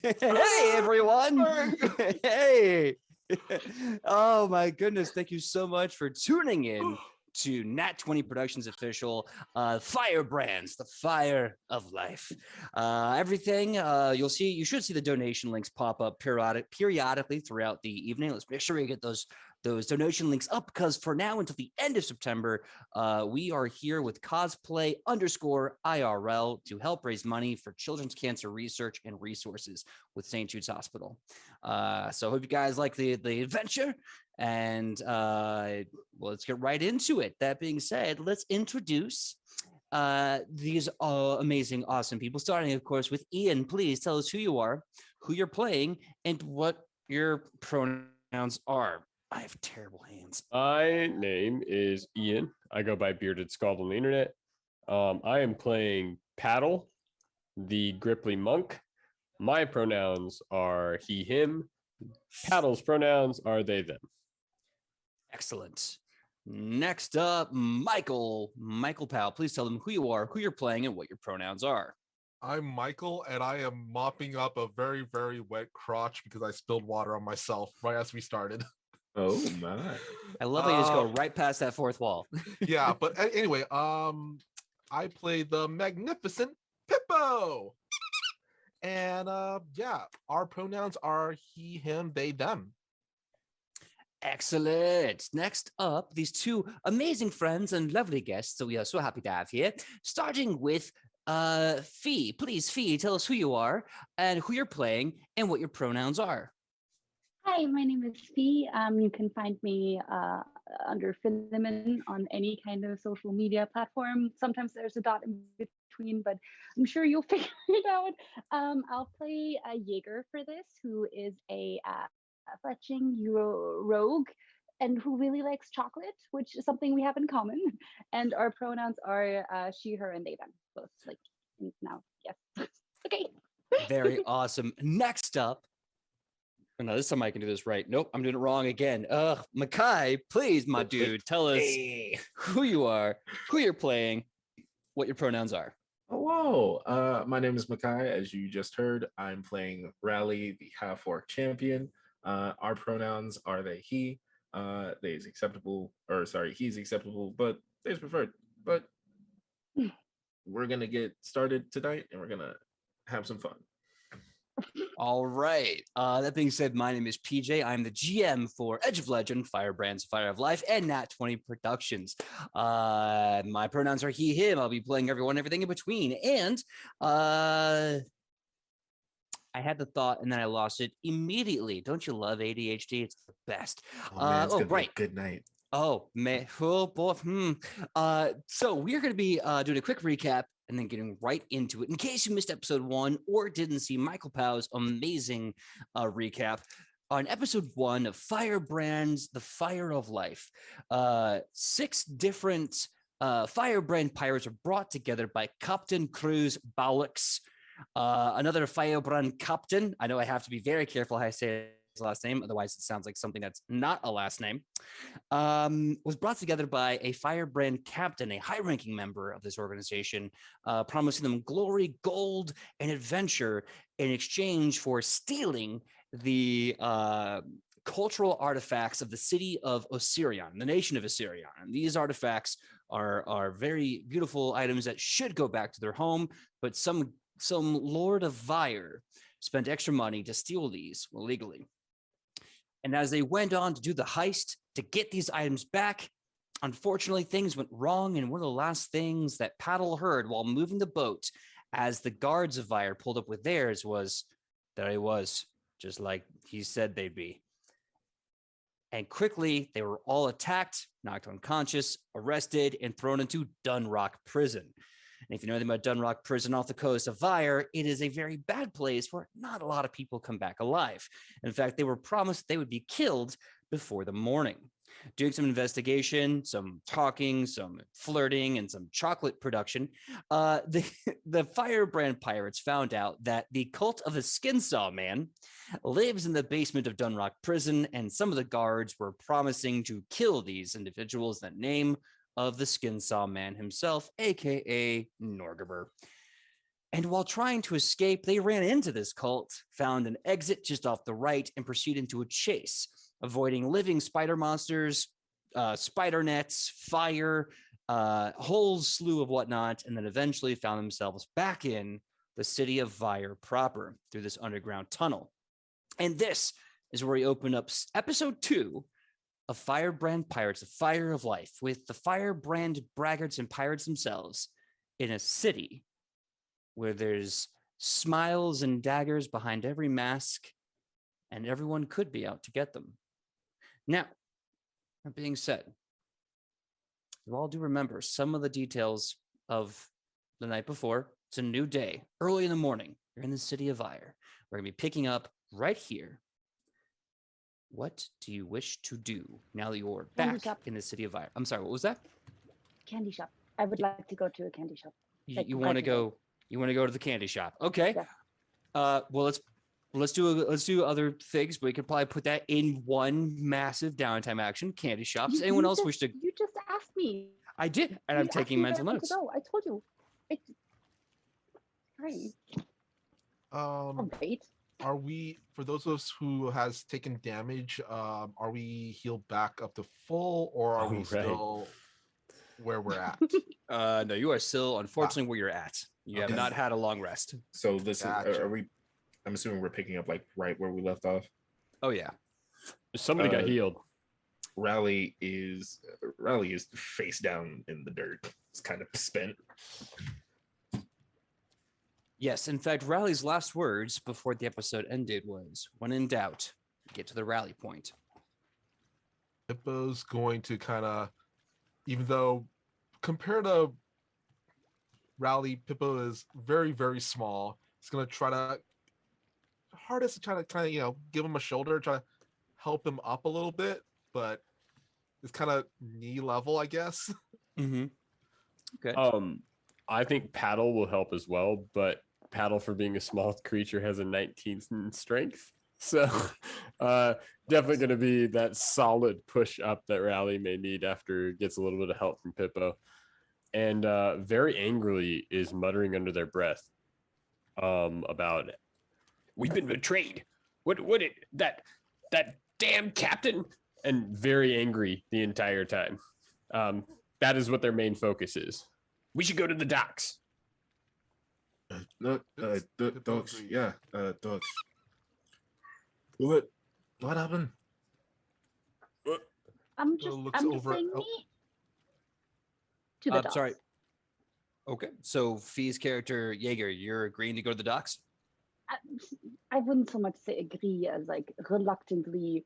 Hey, everyone. Hey. Oh, my goodness. Thank you so much for tuning in to Nat 20 Productions official Firebrands, the Fire of Life. Everything you should see the donation links pop up periodically throughout the evening. Let's make sure you get those donation links up, because for now until the end of September, we are here with cosplay_IRL to help raise money for children's cancer research and resources with St. Jude's Hospital. So I hope you guys like the adventure, and let's get right into it. That being said, let's introduce these amazing, awesome people, starting, of course, with Ian. Please tell us who you are, who you're playing, and what your pronouns are. I have terrible hands. My name is Ian. I go by Bearded Scald on the internet. I am playing Paddle, the Gripply monk. My pronouns are he, him. Paddle's pronouns are they, them. Excellent. Next up, Michael. Michael Powell, please tell them who you are, who you're playing, and what your pronouns are. I'm Michael, and I am mopping up a very, very wet crotch because I spilled water on myself right as we started. Oh my! I love how you just go right past that fourth wall. Yeah, but anyway, I play the magnificent Pippo, and yeah, our pronouns are he, him, they, them. Excellent. Next up, these two amazing friends and lovely guests that we are so happy to have here. Starting with Fee. Please, Fee, tell us who you are and who you're playing and what your pronouns are. Hi, my name is Fee. You can find me under Filament on any kind of social media platform. Sometimes there's a dot in between, but I'm sure you'll figure it out. I'll play a Jaeger for this, who is a fletching rogue and who really likes chocolate, which is something we have in common. And our pronouns are she, her, and they, them. Both like now. Yes. Okay. Very awesome. Next up, no, this time I can do this right. Nope, I'm doing it wrong again. Makai, please, my dude, tell us who you are, who you're playing, what your pronouns are. Oh, whoa. My name is Makai. As you just heard, I'm playing Rally, the half-orc champion. Our pronouns are they, he. They is acceptable, or sorry, he's acceptable, but they's preferred. But we're going to get started tonight, and we're going to have some fun. All right. That being said, my name is PJ. I'm the GM for Edge of Legend, Firebrands, Fire of Life, and Nat 20 Productions. My pronouns are he, him. I'll be playing everyone, everything in between. And I had the thought and then I lost it immediately. Don't you love ADHD? It's the best. Oh, man, it's gonna be a good night. Oh, man. Oh, boy. So we're going to be doing a quick recap and then getting right into it. In case you missed episode 1 or didn't see Michael Powell's amazing recap, on episode 1 of Firebrands, the Fire of Life, 6 different Firebrand pirates are brought together by Captain Cruz Bowlix, another Firebrand captain. I know I have to be very careful how I say his last name, otherwise it sounds like something that's not a last name, was brought together by a Firebrand captain, a high-ranking member of this organization, promising them glory, gold, and adventure in exchange for stealing the cultural artifacts of the city of Osirion, the nation of Osirion. And these artifacts are very beautiful items that should go back to their home, but some Lord of Vire spent extra money to steal these illegally. And as they went on to do the heist to get these items back, unfortunately, things went wrong. And one of the last things that Paddle heard while moving the boat as the guards of Vire pulled up with theirs was that it was just like he said they'd be. And quickly, they were all attacked, knocked unconscious, arrested, and thrown into Dunrock Prison. And if you know anything about Dunrock Prison off the coast of Vire, it is a very bad place where not a lot of people come back alive. In fact, they were promised they would be killed before the morning. Doing some investigation, some talking, some flirting, and some chocolate production, the Firebrand pirates found out that the cult of the Skinsaw Man lives in the basement of Dunrock Prison, and some of the guards were promising to kill these individuals in the name of the Skinsaw Man himself, aka Norgaber. And while trying to escape, they ran into this cult, found an exit just off the right, and proceeded into a chase, avoiding living spider monsters, spider nets, fire, a whole slew of whatnot, and then eventually found themselves back in the city of Vire proper through this underground tunnel. And this is where we open up episode 2 of Firebrand Pirates, the Fire of Life, with the Firebrand braggarts and pirates themselves in a city where there's smiles and daggers behind every mask, and everyone could be out to get them. Now, that being said, you all do remember some of the details of the night before. It's a new day, early in the morning. You're in the city of Vire. We're going to be picking up right here. What do you wish to do now that you're back in the city of Vire? I'm sorry, what was that? Candy shop. I would like to go to a candy shop. You want to go? You want to go to the candy shop? Okay. Yeah. Well, let's do other things, but we could probably put that in one massive downtime action. Candy shops. Anyone else wish to? You just asked me. I did, and I'm taking mental notes. I told you. It's great. Wait. Are we, for those of us who has taken damage, are we healed back up to full, or are we still where we're at? No, you are still, unfortunately, where you're at. You have not had a long rest. So this is, are we? I'm assuming we're picking up like right where we left off. Oh yeah. Somebody got healed. Rally is face down in the dirt. It's kind of spent. Yes, in fact, Rally's last words before the episode ended was, "When in doubt, get to the rally point." Hippo's going to kind of, even though compared to Rally, Pippo is very, very small. He's going to try to, hardest to try to kind of, give him a shoulder, try to help him up a little bit, but it's kind of knee level, I guess. Mm-hmm. Okay. I think Paddle will help as well, but Paddle, for being a small creature, has a 19 in strength. So definitely going to be that solid push up that Rally may need after it gets a little bit of help from Pippo. And very angrily is muttering under their breath about, "We've been betrayed. What that damn captain?" And very angry the entire time. That is what their main focus is. "We should go to the docks." Dogs. Yeah, dogs. What happened? I'm just saying me to the docks. Sorry. Okay, so Fee's character Jaeger, you're agreeing to go to the docks? I wouldn't so much say agree as like reluctantly.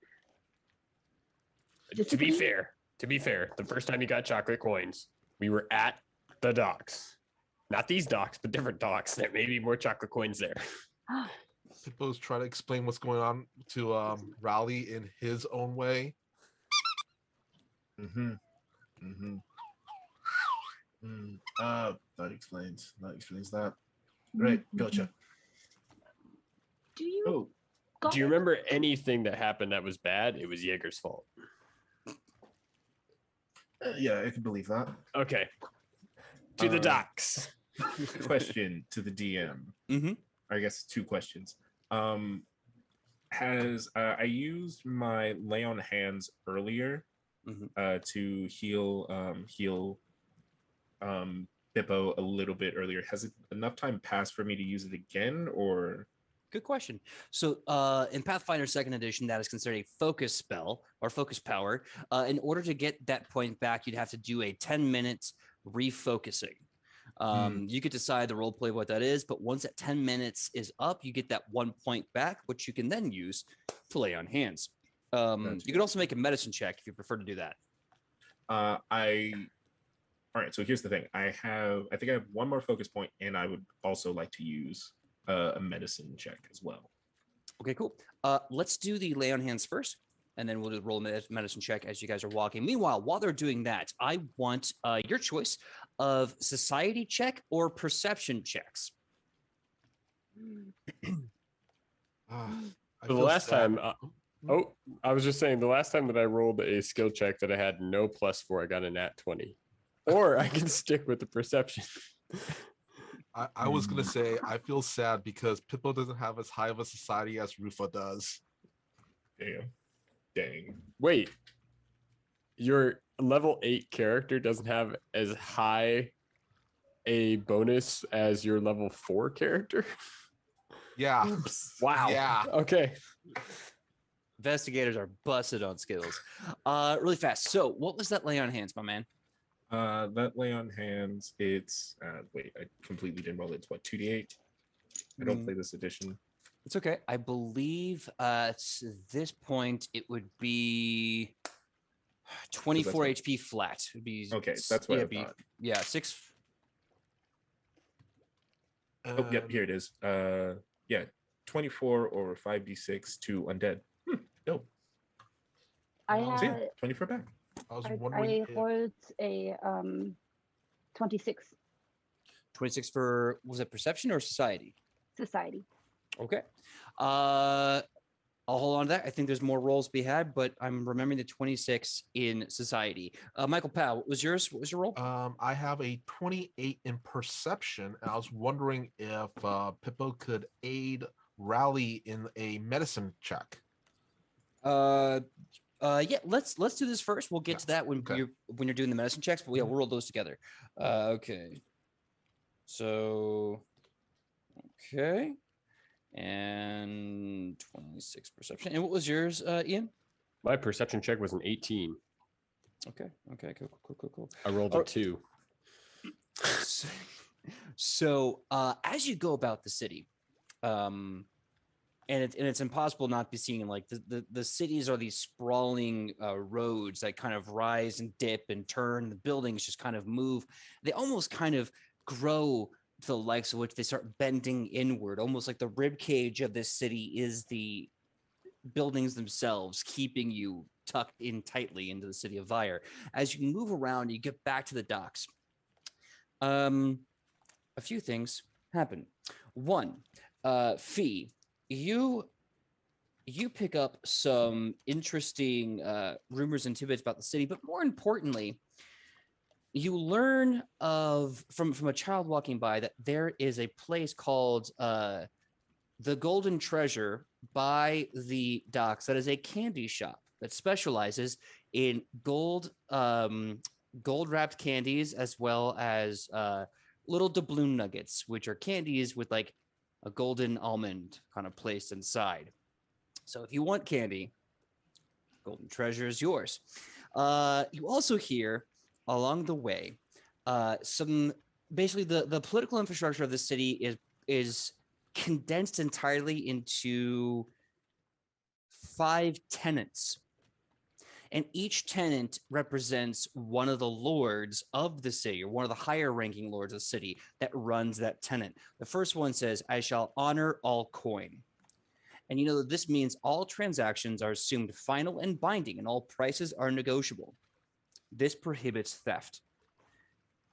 To be fair, the first time you got chocolate coins, we were at the docks. Not these docks, but different docks. There may be more chocolate coins there. Pippo's trying to explain what's going on to Rally in his own way. That explains that. Right, gotcha. Do you remember anything that happened that was bad? It was Jaeger's fault. Yeah, I can believe that. Okay. To the docks. Question to the DM. Mm-hmm. I guess 2 questions. Has I used my lay on hands earlier to heal Bippo a little bit earlier? Has enough time passed for me to use it again, or? Good question. So in Pathfinder 2nd edition, that is considered a focus spell or focus power. In order to get that point back, you'd have to do a 10 minutes refocusing. You could decide the role play what that is, but once that 10 minutes is up, you get that 1 point back, which you can then use to lay on hands. You can also make a medicine check if you prefer to do that. All right, so here's the thing. I think I have 1 more focus point, and I would also like to use a medicine check as well. Okay, cool. Let's do the lay on hands first, and then we'll do the roll medicine check as you guys are walking. Meanwhile, while they're doing that, I want your choice of society check or perception checks. The last time, I was just saying, the last time that I rolled a skill check that I had no +4, I got a nat 20. Or I can stick with the perception. I was gonna say I feel sad because Pippo doesn't have as high of a society as Rufa does. Dang. Wait, your level 8 character doesn't have as high a bonus as your level 4 character? Yeah. Wow. Yeah. Okay. Investigators are busted on skills. Really fast. So, what was that lay on hands, my man? That lay on hands, it's wait, I completely didn't roll it. It's what, 2d8? I don't play this edition. It's okay. I believe at this point it would be 24 what- HP flat. It'd be Okay, that's what I be, thought. yeah, 6. Oh, yep, here it is. Yeah, 24 or 5d6 to undead. Dope. I Oh, So yeah, had 24 back. I was wondering. I if- rolled a 26 26 for, was it perception or society? society. Okay. I'll hold on to that. I think there's more rolls to be had, but I'm remembering the 26 in society. Michael Powell, what was yours? What was your roll? I have a 28 in perception, and I was wondering if Pippo could aid Rally in a medicine check. Yeah, let's do this first. We'll get Yeah, to that when okay. you're doing the medicine checks, but yeah, we'll roll those together. Okay. So okay. And 26 perception. And what was yours, Ian? My perception check was an 18. Okay. Cool. I rolled a 2. So as you go about the city, and it's impossible not to be seeing, like, the cities are these sprawling roads that kind of rise and dip and turn. The buildings just kind of move. They almost kind of grow to the likes of which they start bending inward, almost like the rib cage of this city is the buildings themselves, keeping you tucked in tightly into the city of Vire. As you move around, you get back to the docks. A few things happen. One, Fee, you pick up some interesting rumors and tidbits about the city, but more importantly, you learn from a child walking by that there is a place called the Golden Treasure by the docks that is a candy shop that specializes in gold wrapped candies, as well as little doubloon nuggets, which are candies with like a golden almond kind of placed inside. So if you want candy, Golden Treasure is yours. You also hear along the way some, basically the political infrastructure of the city is condensed entirely into 5 tenants. And each tenant represents one of the lords of the city, or one of the higher ranking lords of the city that runs that tenant. The first one says, "I shall honor all coin." And you know that this means all transactions are assumed final and binding, and all prices are negotiable. This prohibits theft.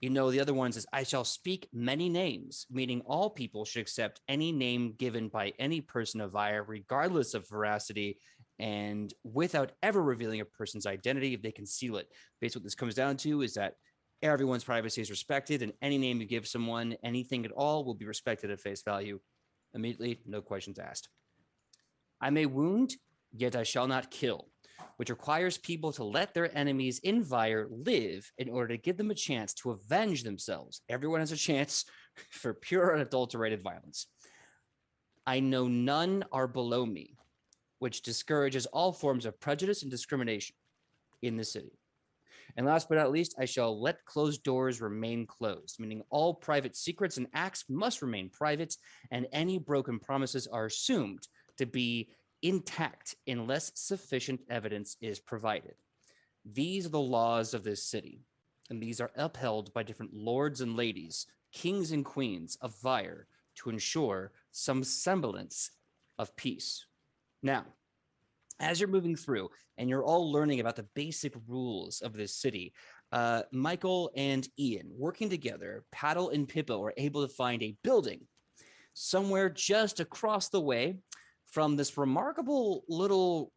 You know, the other one says, "I shall speak many names," meaning all people should accept any name given by any person of Vire, regardless of veracity, and without ever revealing a person's identity if they conceal it. Basically, what this comes down to is that everyone's privacy is respected, and any name you give someone, anything at all, will be respected at face value immediately, no questions asked. "I may wound, yet I shall not kill," which requires people to let their enemies in Vire live in order to give them a chance to avenge themselves. Everyone has a chance for pure unadulterated violence. "I know none are below me," which discourages all forms of prejudice and discrimination in the city. And last but not least, "I shall let closed doors remain closed," meaning all private secrets and acts must remain private, and any broken promises are assumed to be intact unless sufficient evidence is provided. These are the laws of this city, and these are upheld by different lords and ladies, kings and queens of Vire, to ensure some semblance of peace. Now, as you're moving through and you're all learning about the basic rules of this city, Michael and Ian, working together, Paddle and Pippo, are able to find a building somewhere just across the way from this remarkable little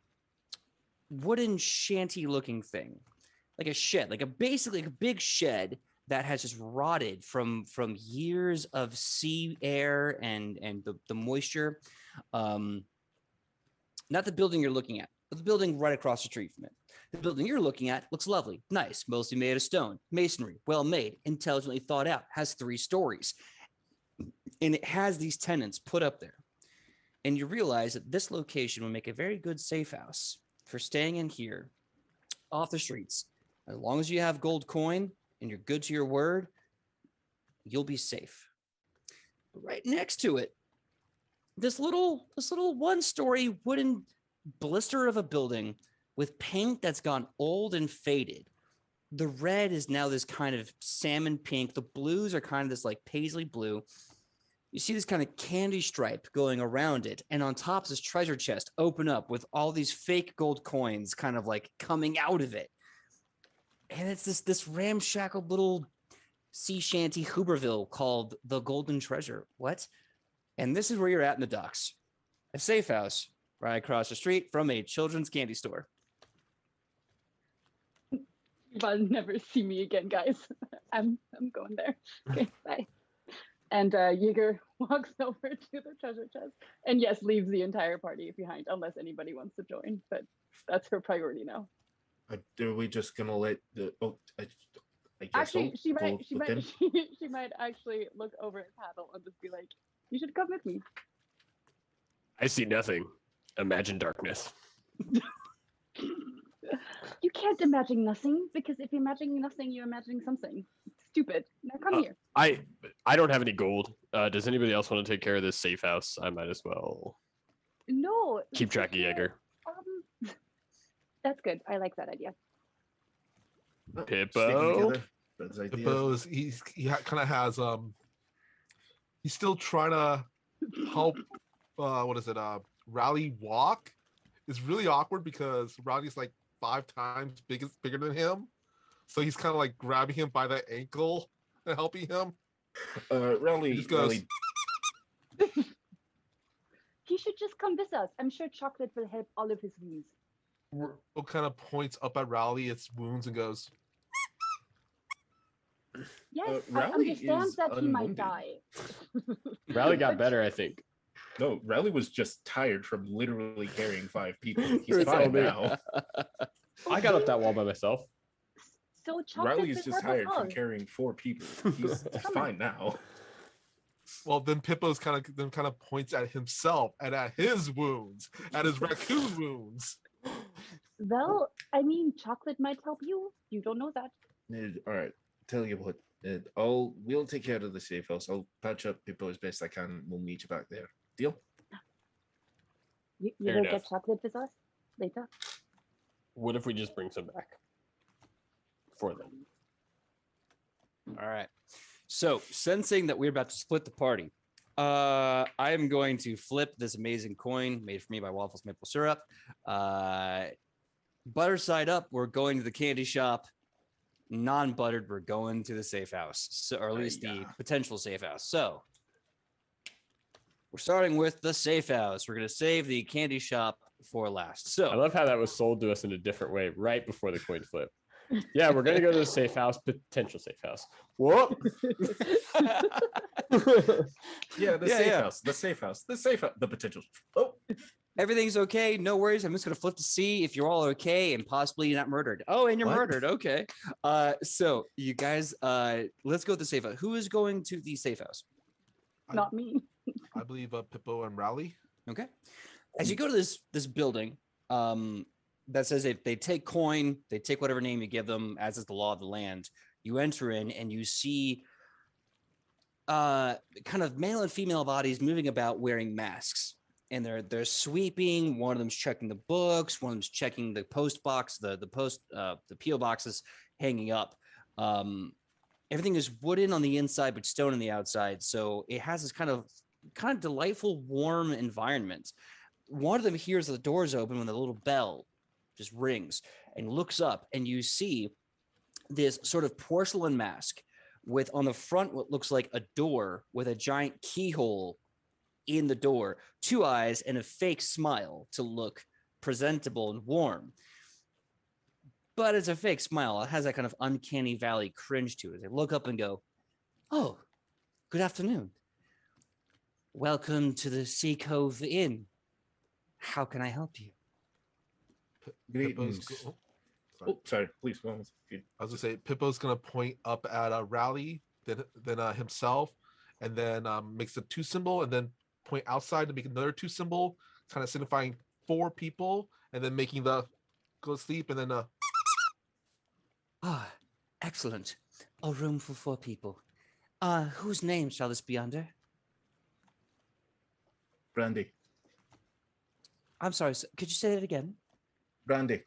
wooden shanty looking thing, like a shed, basically a big shed that has just rotted from years of sea air and the moisture. Not the building you're looking at, but the building right across the street from it. The building you're looking at looks lovely, nice, mostly made of stone, masonry, well made, intelligently thought out, has 3 stories. And it has these tenants put up there. And you realize that this location will make a very good safe house for staying in here off the streets. As long as you have gold coin and you're good to your word, you'll be safe. But right next to it, this little 1-story wooden blister of a building with paint that's gone old and faded. The red is now this kind of salmon pink. The blues are kind of this like paisley blue. You see this kind of candy stripe going around it. And on top, this treasure chest open up with all these fake gold coins kind of like coming out of it. And it's this ramshackle little sea shanty Hooverville called the Golden Treasure. What? And this is where you're at in the docks. A safe house right across the street from a children's candy store. You'll never see me again, guys. I'm going there. Okay, bye. And Jaeger walks over to the treasure chest and yes, leaves the entire party behind unless anybody wants to join. But that's her priority now. Are we just gonna let the? Oh, I guess Actually, she I'll might actually look over at Paddle and just be like, "You should come with me." I see nothing. Imagine darkness. You can't imagine nothing because if you're imagining nothing, you're imagining something. It's stupid. Now come here. I don't have any gold. Does anybody else want to take care of this safe house? I might as well No. keep track of Jaeger. That's good. I like that idea. Pippo. Pippo's he kind of has he's still trying to help Rowley walk. It's really awkward because Rowley's like 5 times bigger than him, so he's kind of like grabbing him by the ankle and helping him. Rowley just goes. He should just come with us. I'm sure chocolate will help all of his wounds. Will kind of points up at Rowley, its wounds, and goes, Yes, I Rowley understand is that he might unwounded. die. Rally got better, I think. No, Rowley was just tired from literally carrying 5 people. He's It's fine all me. now. I got up that wall by myself. So chocolate Riley is will just help us tired all. from carrying 4 people. He's fine now. well, then Pippo's kind of points at himself and at his wounds, at his raccoon wounds. Well, I mean, chocolate might help you. You don't know that. All right, tell you what. We'll take care of the safe house. I'll patch up Pippo as best I can. We'll meet you back there. Deal? You Fair will enough. get chocolate with us later. What if we just bring some back for them? All right. So, sensing that we're about to split the party, I am going to flip this amazing coin made for me by Waffles Maple Syrup. Butter side up, we're going to the candy shop. Non-buttered, we're going to the safe house, so, or at least the potential safe house. So, we're starting with the safe house. We're going to save the candy shop for last. I So, love how that was sold to us in a different way right before the coin flip. Yeah, we're going to go to the safe house, potential safe house. Whoop. Yeah, the safe house, the potential. Oh, everything's okay. No worries. I'm just going to flip to see if you're all okay and possibly you're not murdered. Oh, and you're What? murdered. Okay. So you guys, let's go to the safe house. Who is going to the safe house? Not me. I believe Pippo and Rowley. Okay. As you go to this building, that says if they take coin, they take whatever name you give them, as is the law of the land. You enter in and you see kind of male and female bodies moving about wearing masks. And they're sweeping. One of them's checking the books. One of them's checking the post box, the PO boxes hanging up. Everything is wooden on the inside, but stone on the outside. So it has this kind of delightful, warm environment. One of them hears the doors open when the little bell just rings and looks up, and you see this sort of porcelain mask with on the front what looks like a door with a giant keyhole in the door, 2 eyes, and a fake smile to look presentable and warm. but it's a fake smile. It has that kind of uncanny valley cringe to it. They look up and go, "Oh, good afternoon. Welcome to the Sea Cove Inn. How can I help you?" Pippo's Greetings. go- Oh, sorry. Please go on. I was gonna say Pippo's gonna point up at Rally, then himself, and then makes the 2 symbol, and then point outside to make another 2 symbol, kind of signifying 4 people, and then making the go to sleep, and then Ah, excellent. A room for 4 people. Whose name shall this be under? Brandy. I'm sorry, could you say that again? Brandy.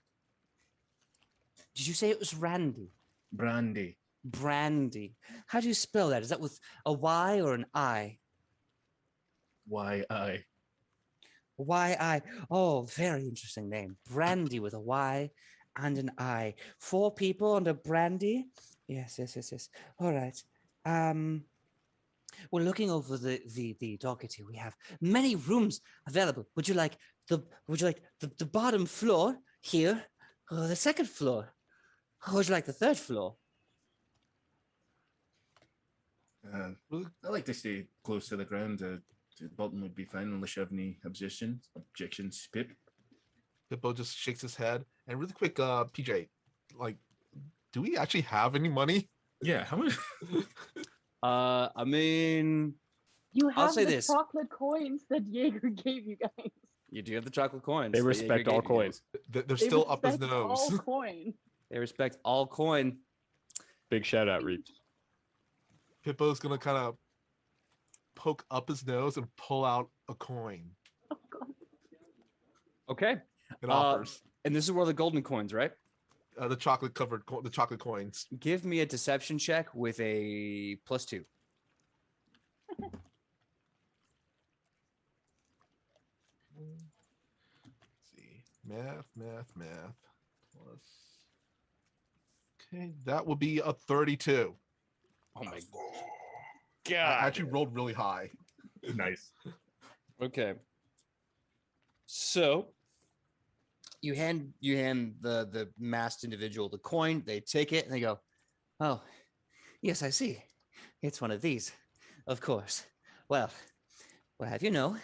Did you say it was Randy? Brandy. Brandy. How do you spell that? Is that with a Y or an I? Y-I. Y-I. Oh, very interesting name. Brandy with a Y and an I. 4 people under Brandy? Yes. All right. We're looking over the docket here. We have many rooms available. Would you like the bottom floor here, or the second floor? Or would you like the 3rd floor? I like to stay close to the ground. The bottom would be fine unless you have any objections, Pip. Pippo just shakes his head. And really quick, PJ, like, do we actually have any money? Yeah, how much? I mean, You I'll have say the this. chocolate coins that Jaeger gave you guys. You do have the chocolate coins. They that respect Jaeger all gave you coins. guys. They're They still up his respect nose. all coin. They respect all coin. Big shout out, Reeps. Pippo's gonna kind of poke up his nose and pull out a coin Oh god. Okay. and offers And this is where the golden coins, right? the chocolate the chocolate coins. Give me a deception check with a +2. Let's see, math plus. Okay, that will be a 32. Oh my I god. actually rolled really high. Nice. Okay. So you hand the masked individual the coin, they take it and they go, "Oh, yes, I see. It's one of these. Of course. Well, we'll have you know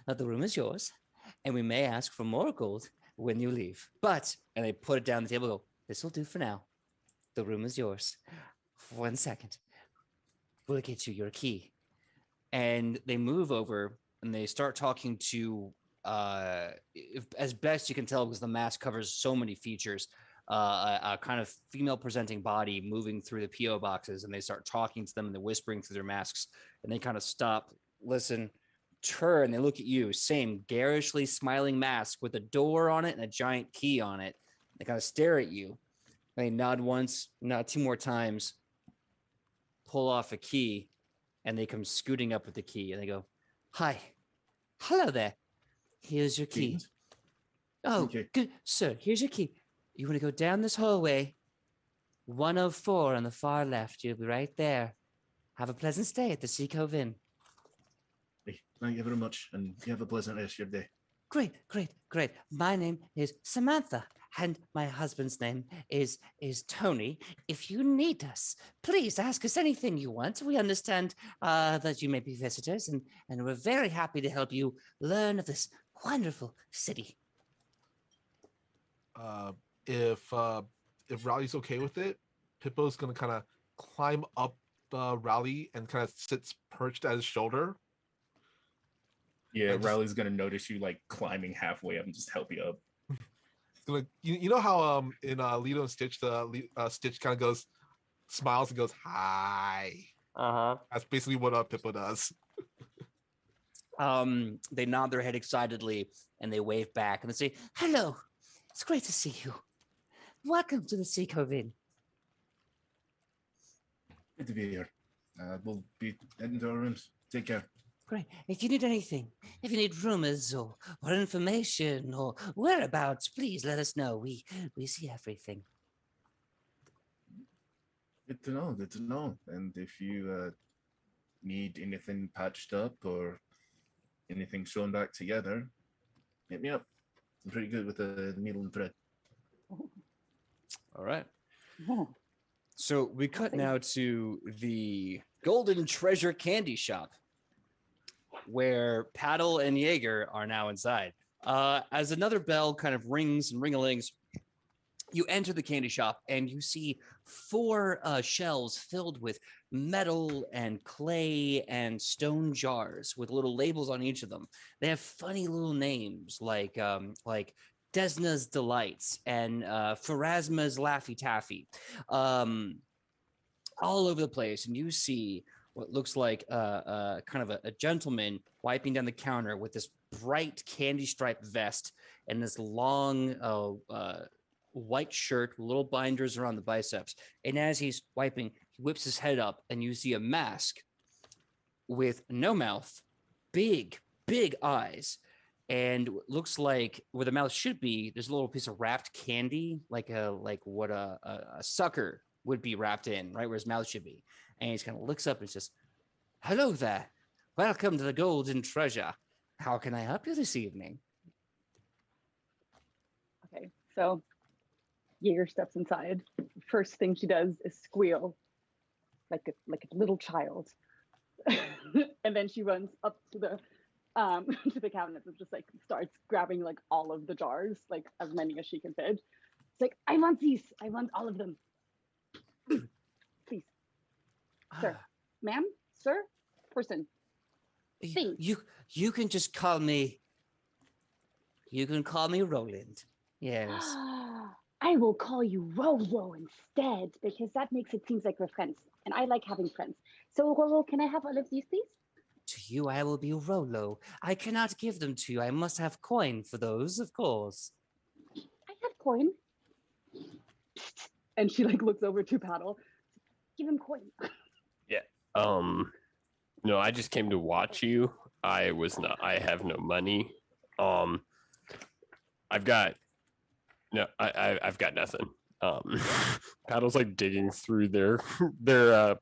that the room is yours, and we may ask for more gold when you leave. But," and they put it down the table, go, "This will do for now. The room is yours. 1 second. We'll get you your key." And they move over and they start talking to as best you can tell, because the mask covers so many features, a kind of female presenting body moving through the PO boxes, and they start talking to them and they're whispering through their masks, and they kind of stop, listen, turn, they look at you, same garishly smiling mask with a door on it and a giant key on it. They kind of stare at you. They nod once, nod 2 more times, pull off a key, and they come scooting up with the key and they go, "Hi, hello there. Here's your key." Greetings. "Oh, Okay. good, sir. Here's your key. You want to go down this hallway, 104 on the far left. You'll be right there. Have a pleasant stay at the Sea Cove Inn." Hey, thank you very much, and you have a pleasant rest of your day. Great. My name is Samantha, and my husband's name is Tony. If you need us, please ask us anything you want. We understand that you may be visitors, and we're very happy to help you learn of this wonderful city. If Rowley's okay with it, Pippo's gonna kind of climb up Rowley and kind of sits perched at his shoulder. Yeah, just- Riley's gonna notice you like climbing halfway up and just help you up. It's gonna, you know how in Lilo and Stitch Stitch kind of goes, smiles and goes hi. That's basically what Pippo does. They nod their head excitedly and they wave back and they say, "Hello, it's great to see you. Welcome to the Sea Cove Inn." Good to be here. We'll be heading to our rooms. Take care. Great. If you need anything, if you need rumors or information or whereabouts, please let us know. We see everything. Good to know. Good to know. And if you need anything patched up or anything sewn back together, hit me up. I'm pretty good with the needle and thread. All right. Oh, So we cut now to the Golden Treasure Candy Shop, where Paddle and Jaeger are now inside. As another bell kind of rings and ring-a-lings, you enter the candy shop and you see 4 shelves filled with metal and clay and stone jars with little labels on each of them. They have funny little names like Desna's Delights and Pharasma's Laffy Taffy, all over the place. And you see what looks like kind of a gentleman wiping down the counter with this bright candy striped vest and this long white shirt with little binders around the biceps. And as he's wiping, he whips his head up and you see a mask with no mouth, big eyes, and looks like where the mouth should be, there's a little piece of wrapped candy, like what a sucker would be wrapped in, right where his mouth should be. And he just kind of looks up and says, "Hello there. Welcome to the Golden Treasure. How can I help you this evening?" okay. So Jaeger steps inside. First thing she does is squeal like a little child. And then she runs up to the to the cabinets and just like starts grabbing like all of the jars, like as many as she can fit. It's like, "I want these. I want all of them. Please. Sir. Ma'am? Sir? Person. Thing." You can just call me. You can call me Roland. Yes. I will call you Rolo instead, because that makes it seem like we're friends. And I like having friends. So Rolo, can I have all of these, please? To you, I will be Rolo. I cannot give them to you. I must have coin for those, of course. I have coin. And she like looks over to Paddle. Give him coin. No, I just came to watch you. I have no money. I've got nothing. Paddle's like digging through their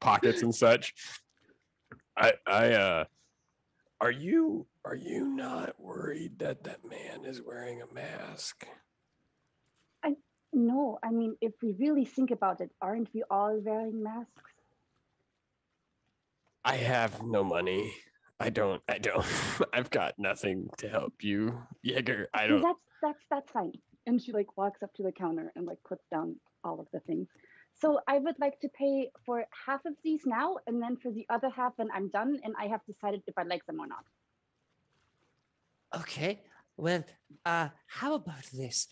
pockets and such. Are you not worried that man is wearing a mask? No, I mean, if we really think about it, aren't we all wearing masks? I have no money. I don't. I've got nothing to help you, Jaeger. I don't. That's fine. And she like walks up to the counter and like puts down all of the things. So I would like to pay for half of these now, and then for the other half when I'm done and I have decided if I like them or not. Okay. Well, how about this?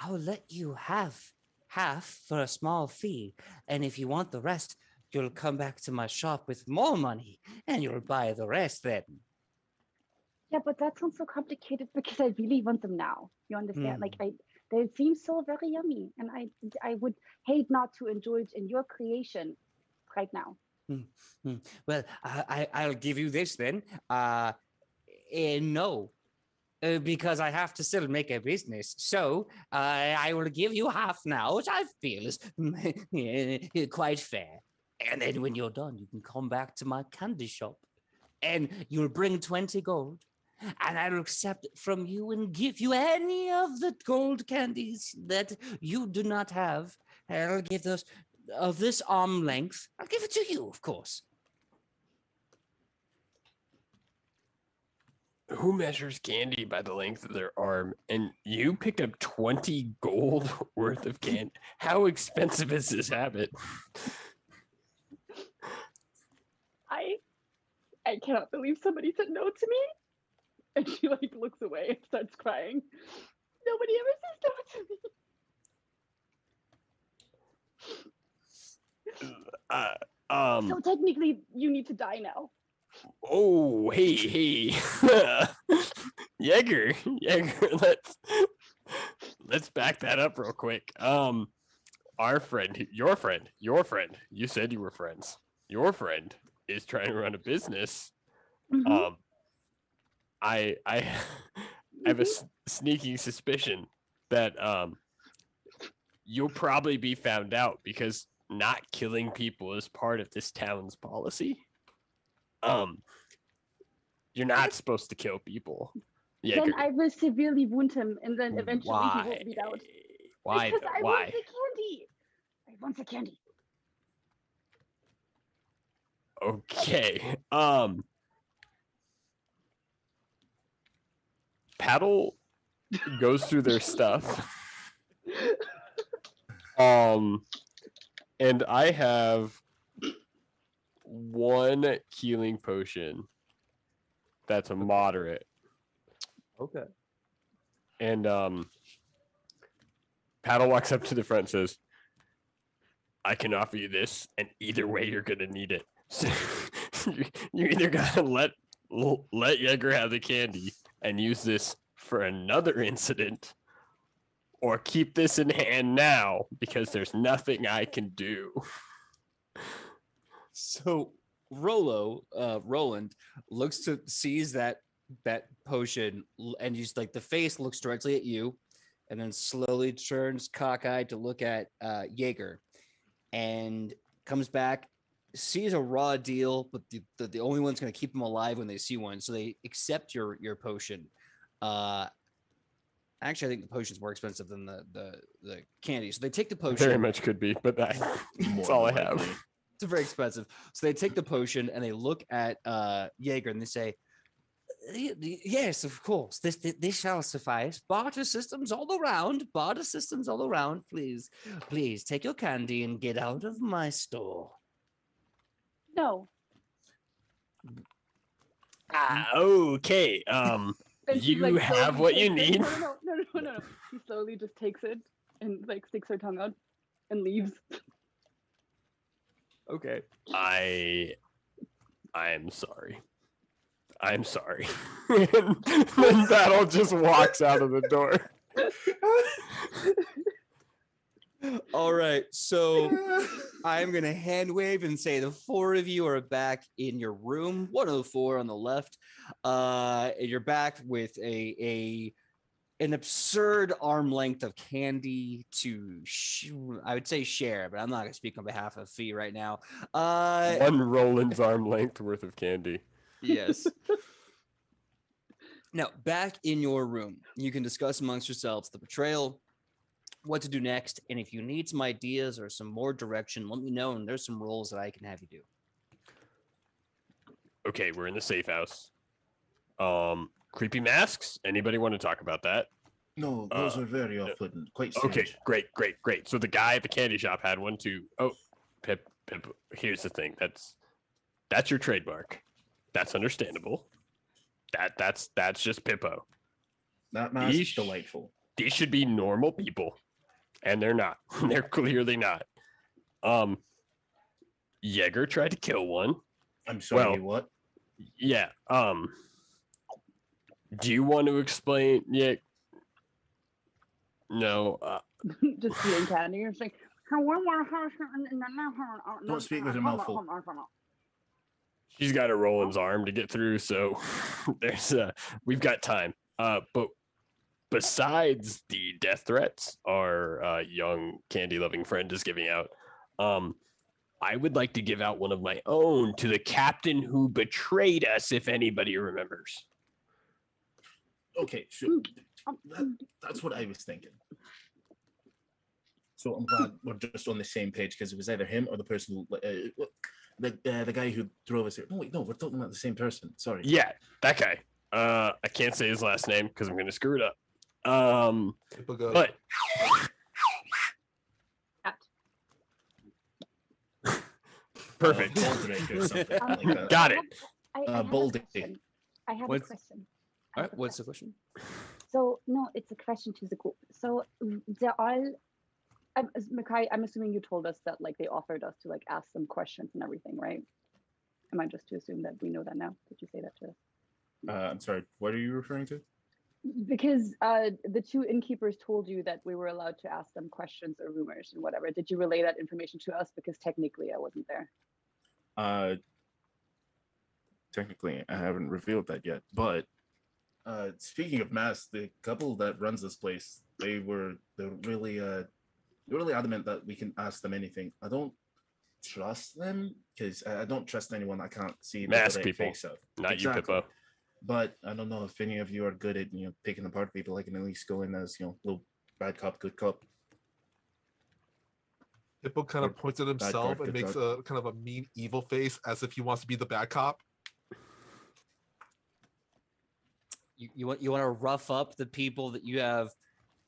I'll let you have half for a small fee, and if you want the rest, you'll come back to my shop with more money, and you'll buy the rest then. Yeah, but that sounds so complicated because I really want them now. You understand? Like they seem so very yummy, and I would hate not to enjoy it in your creation right now. Well, I'll give you this then. No. Because I have to still make a business. So I will give you half now, which I feel is quite fair. And then when you're done, you can come back to my candy shop and you'll bring 20 gold. And I'll accept it from you and give you any of the gold candies that you do not have. I'll give those of this arm length. I'll give it to you, of course. Who measures candy by the length of their arm? And you picked up 20 gold worth of candy. How expensive is this habit? I cannot believe somebody said no to me. And she like looks away and starts crying. Nobody ever says no to me. So technically you need to die now. Oh, hey. Jaeger, let's back that up real quick. Our friend, your friend, you said you were friends. Your friend is trying to run a business. Mm-hmm. I have a sneaking suspicion that you'll probably be found out because not killing people is part of this town's policy. You're not supposed to kill people. Yeah, then I will severely wound him, and then eventually he will bleed out. Why? Because I want the candy. wants a candy. Okay. Paddle goes through their stuff. And I have one healing potion that's a moderate. Okay. And Paddle walks up to the front and says, I can offer you this, and either way you're gonna need it. So you either gotta let Yeager have the candy and use this for another incident, or keep this in hand now because there's nothing I can do. So Roland sees that potion, and he's like, the face looks directly at you, and then slowly turns cockeyed to look at Yeager, and comes back, sees a raw deal, but the only one's going to keep him alive when they see one, so they accept your potion. Actually, I think the potion's more expensive than the candy, so they take the potion. Very much could be, but that's all I have. It's very expensive. So they take the potion and they look at Yeager and they say, yes, of course, this shall suffice. Barter systems all around. Barter systems all around. Please take your candy and get out of my store. No. Okay. And she, You like, have slowly what you takes it. need. No. He slowly just takes it and like sticks her tongue out and leaves. Okay. I am sorry. I'm sorry. And then Battle just walks out of the door. All right. So I'm going to hand wave and say the four of you are back in your room, 104 on the left. And you're back with an absurd arm length of candy to, I would say share, but I'm not going to speak on behalf of Fee right now. One Roland's arm length worth of candy. Yes. Now, back in your room, you can discuss amongst yourselves the betrayal, what to do next, and if you need some ideas or some more direction, let me know, and there's some roles that I can have you do. Okay, we're in the safe house. Creepy masks? Anybody want to talk about that? No, those are very often quite Okay, strange. great. So the guy at the candy shop had one too. Oh, Pip, here's the thing. That's your trademark. That's understandable. That's just Pippo. That mask is delightful. These should be normal people, and they're not. They're clearly not. Yeager tried to kill one. I'm sorry, what? Yeah. Do you want to explain? Yeah. No. Just eating candy. It's like, don't speak with your mouth full. She's got a Roland's arm to get through, so we've got time. But besides the death threats our young candy-loving friend is giving out, I would like to give out one of my own to the captain who betrayed us, if anybody remembers. Okay, sure. That's what I was thinking. So I'm glad we're just on the same page, because it was either him or the person who, the guy who drove us here. No, wait, no, we're talking about the same person. Sorry. Yeah, that guy. I can't say his last name because I'm going to screw it up. But perfect. Baldrick or something like that. Got it. Baldy. I have a question. All right, what's the question? So no, it's a question to the group. So they're all. Makai, I'm assuming you told us that like they offered us to like ask them questions and everything, right? Am I just to assume that we know that now? Did you say that to us? I'm sorry. What are you referring to? Because the two innkeepers told you that we were allowed to ask them questions or rumors and whatever. Did you relay that information to us? Because technically I wasn't there. Technically I haven't revealed that yet. But speaking of masks, the couple that runs this place, they're really adamant that we can ask them anything. I don't trust them because I don't trust anyone I can't see the Mask direct people, face of. not Exactly. you, Pippo. But I don't know if any of you are good at picking apart people. I can at least go in as little bad cop, good cop. Hippo kind of points at himself guard and gets makes out. a kind of a mean, evil face as if he wants to be the bad cop. You want to rough up the people that you have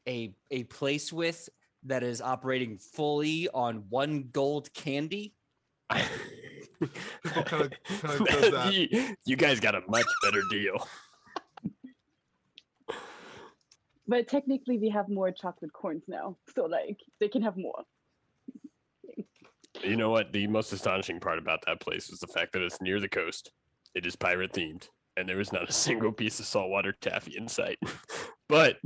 a place with that is operating fully on 1 gold candy? Hippo kind of does that. You guys got a much better deal. But technically, we have more chocolate corns now, so like they can have more. You know what? The most astonishing part about that place is the fact that it's near the coast. It is pirate themed, and there is not a single piece of saltwater taffy in sight. But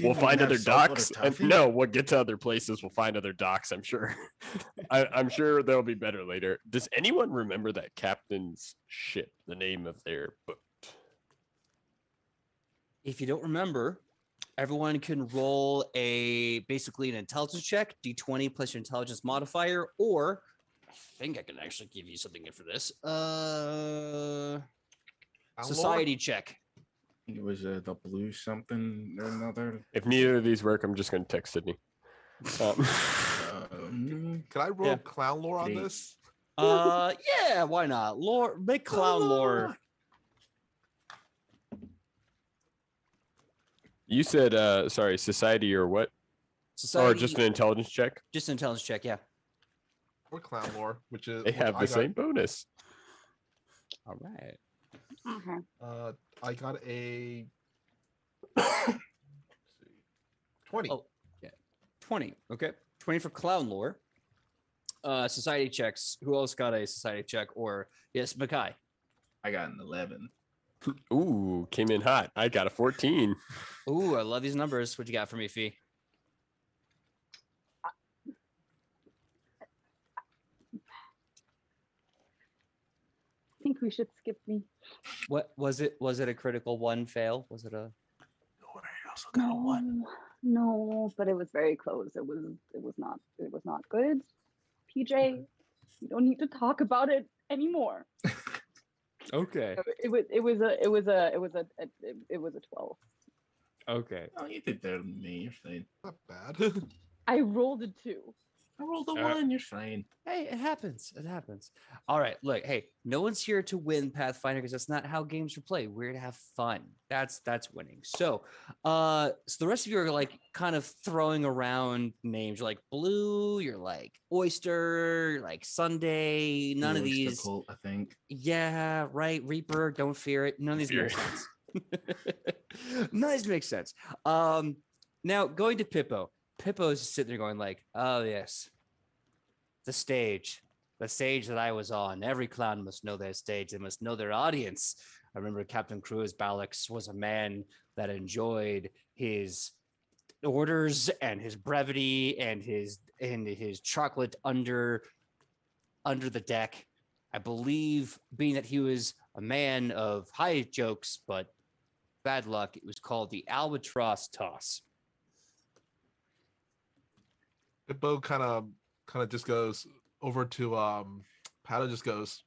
we'll find other docks. No, we'll get to other places. We'll find other docks, I'm sure. I'm sure there'll be better later. Does anyone remember that captain's ship, the name of their boat? If you don't remember, everyone can roll basically an intelligence check, D20 plus your intelligence modifier, or I think I can actually give you something for this. Society check. It was the blue something or another. If neither of these work, I'm just going to text Sydney. Can I roll clown lore on this? Yeah, why not? Lore, make clown lore. You said, sorry, society or what? Society, or just an intelligence check? Just an intelligence check, yeah. Or clown lore, which is They have the same bonus. All right. I got a 20. Oh, yeah. 20. Okay. 20 for clown lore. Society checks. Who else got a society check? Or yes, Makai. I got an 11. Ooh, came in hot. I got a 14. Ooh, I love these numbers. What you got for me, Fee? I think we should skip me. What was it? Was it a critical 1 fail? Was it a No, but it was very close. It was not good. PJ, you don't need to talk about it anymore. Okay. It was a 12. Okay. Oh, you did better than me. You're fine. Not bad. I rolled a 2. I rolled a right. 1. You're fine. Hey, it happens. It happens. All right. Look, hey, no one's here to win Pathfinder because that's not how games are played. We're here to have fun. That's winning. So the rest of you are like kind of throwing around names. You're like Blue, you're like Oyster, you're like Sunday. None of Oyster these. Cult, I think. Yeah, right. Reaper, don't fear it. None of these make sense. None of these make sense. Now going to Pippo. Pippo's sitting there going like, oh yes, the stage that I was on. Every clown must know their stage. They must know their audience. I remember Captain Cruz Ballix was a man that enjoyed his orders and his brevity and his chocolate under the deck. I believe, being that he was a man of high jokes but bad luck, it was called the Albatross Toss. Hippo kind of just goes over to Pato, just goes,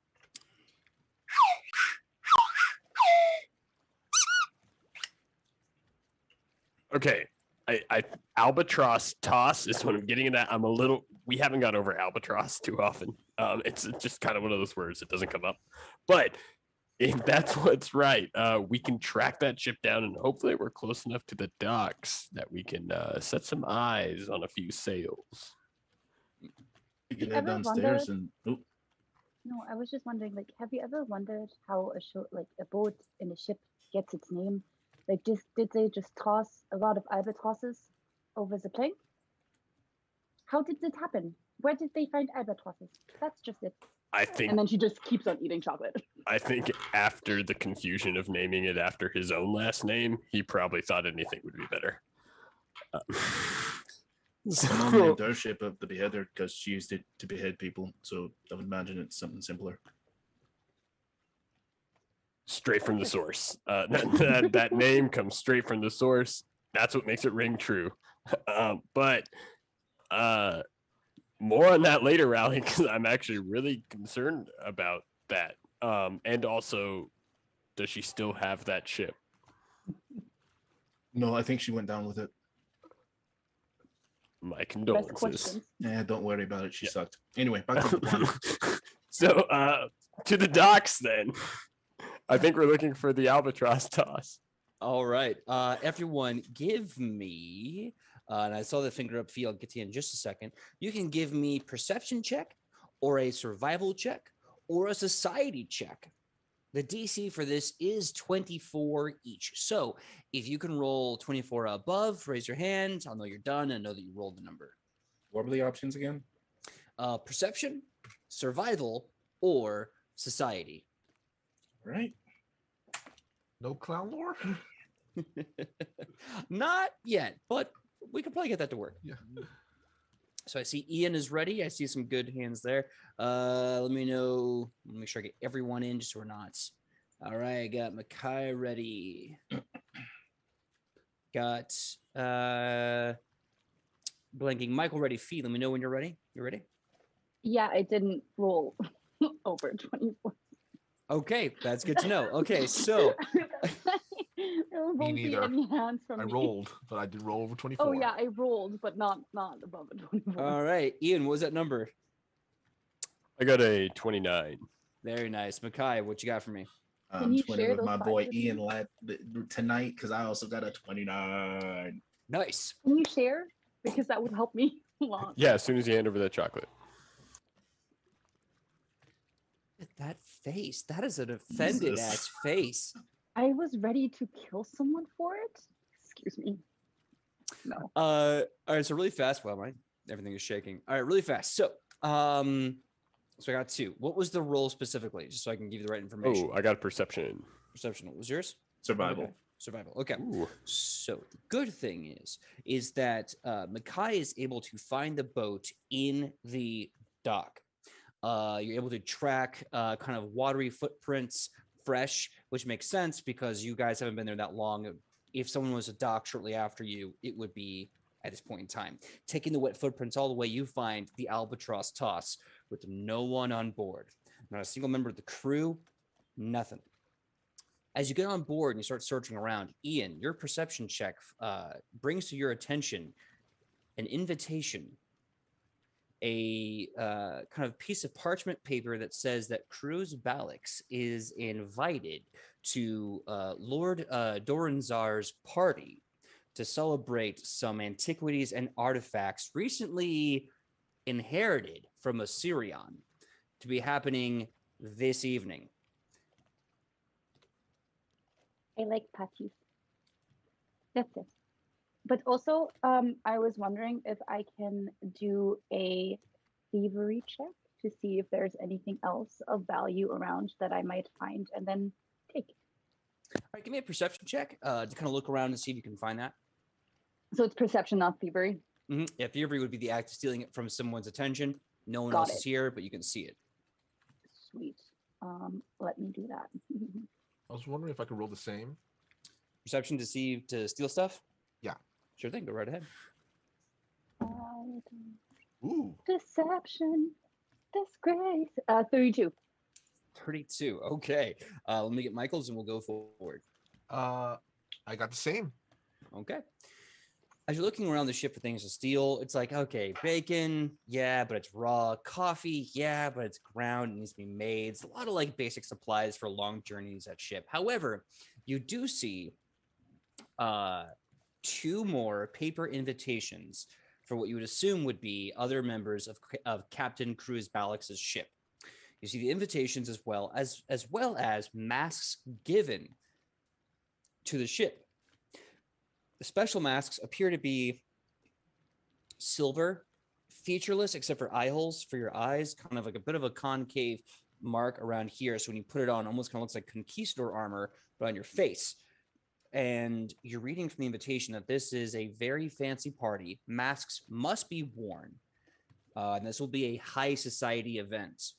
Okay. I albatross toss is what I'm getting at. That. We haven't gone over albatross too often. It's just kind of one of those words that doesn't come up. But if that's what's right, we can track that ship down, and hopefully we're close enough to the docks that we can set some eyes on a few sails. You can head downstairs and. Oh. No, I was just wondering, like, have you ever wondered how a boat in a ship gets its name? Like, did they just toss a lot of albatrosses over the plank? How did it happen? Where did they find albatrosses? That's just it. I think. And then she just keeps on eating chocolate. I think after the confusion of naming it after his own last name, he probably thought anything would be better. Someone named their ship up the Beheader because she used it to behead people. So I would imagine it's something simpler. Straight from the source. That name comes straight from the source. That's what makes it ring true. But more on that later, Rally, because I'm actually really concerned about that. And also, does she still have that ship? No, I think she went down with it. My Best condolences. questions. Yeah, don't worry about it. She Yeah. sucked. Anyway, back to the plan. So, to the docks then. I think we're looking for the albatross toss. All right. Everyone, give me, and I saw the finger up fee. I'll get to you in just a second. You can give me perception check or a survival check or a society check. The DC for this is 24 each. So if you can roll 24 or above, raise your hand. I'll know you're done and know that you rolled the number. What were the options again? Perception, survival, or society. Right. No clown lore? Not yet, but we could probably get that to work. Yeah. So I see Ian is ready. I see some good hands there. Let me know. Let me make sure I get everyone in just so we're not. All right, I got Makai ready. Got blanking Michael ready. Fee, let me know when you're ready. You ready? Yeah, I didn't roll over 24. Okay, that's good to know. Okay, so There won't be neither. any hands from I me. rolled, but I did roll over 24. Oh yeah, I rolled, but not above a 24. all right, Ian, what was that number? I got a 29. Very nice. Makai, what you got for me? Can I'm you twinning share with those my five boy with Ian me? tonight because I also got a 29. Nice. Can you share? Because that would help me a lot. Yeah, as soon as you hand over that chocolate. Look at that face. That is an offended Jesus. ass face. I was ready to kill someone for it. Excuse me. No. All right, so really fast. Well, everything is shaking. All right, really fast. So I got two. What was the roll specifically? Just so I can give you the right information. Oh, I got a perception. Perception. What was yours? Survival. Okay. Survival. Okay. Ooh. So the good thing is that Makai is able to find the boat in the dock. You're able to track kind of watery footprints, fresh, which makes sense because you guys haven't been there that long. If someone was a dock shortly after you, it would be at this point in time. Taking the wet footprints all the way, you find the albatross toss with no one on board. Not a single member of the crew, nothing. As you get on board and you start searching around, Ian, your perception check brings to your attention an invitation, a kind of piece of parchment paper that says that Cruz Balix is invited to Lord Doranzar's party to celebrate some antiquities and artifacts recently inherited from Osirion to be happening this evening. I like patties. That's it. But also, I was wondering if I can do a thievery check to see if there's anything else of value around that I might find and then take it. All right, give me a perception check to kind of look around and see if you can find that. So it's perception, not thievery. Mm-hmm. Yeah, thievery would be the act of stealing it from someone's attention. No one Got else it. is here, but you can see it. Sweet. Let me do that. I was wondering if I could roll the same. Perception to see to steal stuff? Yeah. Sure thing. Go right ahead. Ooh. Deception, disgrace. 32. 32. Okay. Let me get Michael's and we'll go forward. I got the same. Okay. As you're looking around the ship for things to steal, it's like, okay, bacon, yeah, but it's raw. Coffee, yeah, but it's ground and needs to be made. It's a lot of like basic supplies for long journeys at ship. However, you do see two more paper invitations for what you would assume would be other members of Captain Cruz Balix's ship. You see the invitations as well as masks given to the ship. The special masks appear to be silver, featureless except for eye holes for your eyes, kind of like a bit of a concave mark around here. So when you put it on, almost kind of looks like conquistador armor, but on your face. And you're reading from the invitation that this is a very fancy party. Masks must be worn. And this will be a high society event.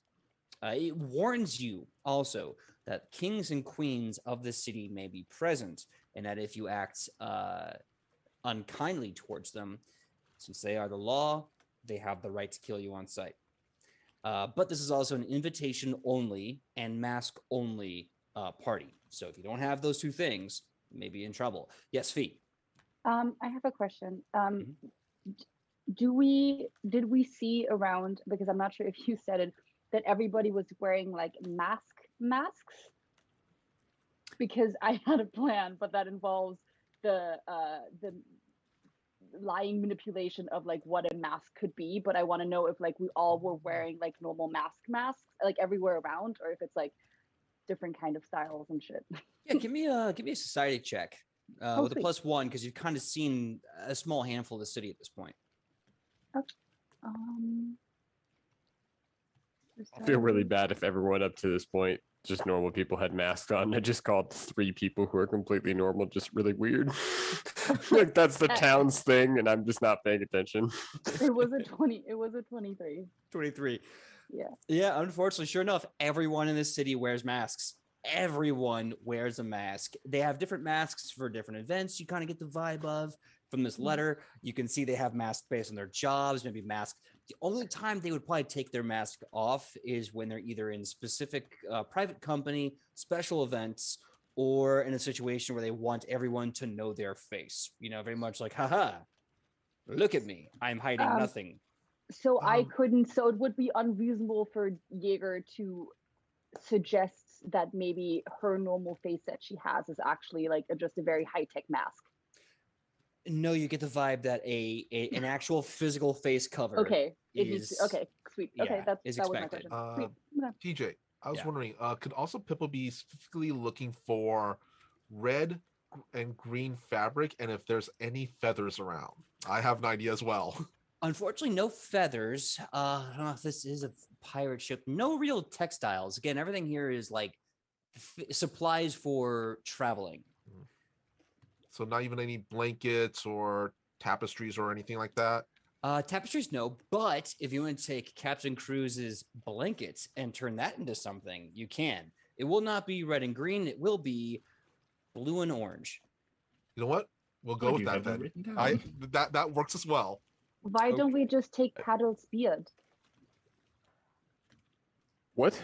It warns you also that kings and queens of the city may be present, and that if you act unkindly towards them, since they are the law, they have the right to kill you on sight. But this is also an invitation only and mask only party. So if you don't have those two things, you may be in trouble. Yes, Fee. I have a question. did we see around, because I'm not sure if you said it, that everybody was wearing like masks? Because I had a plan, but that involves the lying manipulation of like what a mask could be. But I want to know if like we all were wearing like normal masks like everywhere around, or if it's like different kind of styles and shit. Yeah, give me a society check with a sweet. +1 because you've kind of seen a small handful of the city at this point. Okay. I feel really bad if everyone up to this point, just normal people, had masks on. I just called 3 people who are completely normal just really weird. Like that's the town's thing, and I'm just not paying attention. It was a 20. It was a 23. 23. Yeah. Yeah, unfortunately, sure enough, everyone in this city wears masks. Everyone wears a mask. They have different masks for different events. You kind of get the vibe of from this letter. You can see they have masks based on their jobs, maybe masks. The only time they would probably take their mask off is when they're either in specific private company, special events, or in a situation where they want everyone to know their face. You know, very much like, haha, look at me. I'm hiding nothing. So I couldn't, so it would be unreasonable for Jaeger to suggest that maybe her normal face that she has is actually like just a very high-tech mask. No, you get the vibe that an actual physical face cover. Okay. Is, okay, sweet. Okay, yeah, that is was my expected. question. Sweet. TJ, I was Yeah. wondering, could also Pippa be specifically looking for red and green fabric, and if there's any feathers around? I have an idea as well. Unfortunately, no feathers. I don't know if this is a pirate ship. No real textiles. Again, everything here is like supplies for traveling. So not even any blankets or tapestries or anything like that? Tapestries, no. But if you want to take Captain Cruz's blankets and turn that into something, you can. It will not be red and green. It will be blue and orange. You know what? We'll go with that then. That works as well. Why don't we just take Paddle's beard? What?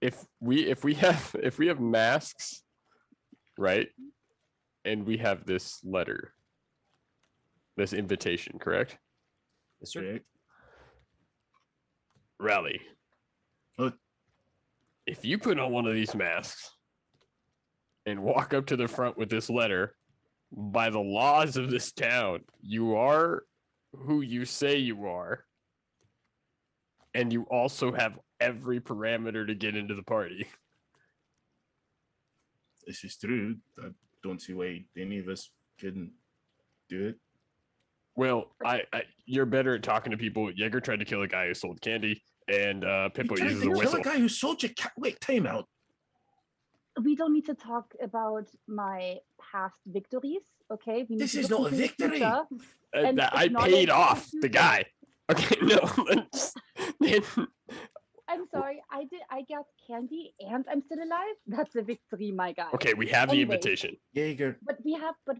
If we have masks, right? And we have this letter, this invitation, correct? Yes, sir. Okay. Rally. What? If you put on one of these masks and walk up to the front with this letter, by the laws of this town, you are who you say you are. And you also have every parameter to get into the party. This is true. I don't see why any of us couldn't do it. Well, I you're better at talking to people. Jaeger tried to kill a guy who sold candy, and Pippo uses a whistle. Kill a guy who sold you. Wait, time out. We don't need to talk about my past victories, okay? We need This to is look not a into the victory. future and I acknowledge paid the off the future. guy. Okay, no. I'm sorry, I got candy and I'm still alive. That's a victory, my guy. Okay, we have the Anyways. invitation. Jaeger. But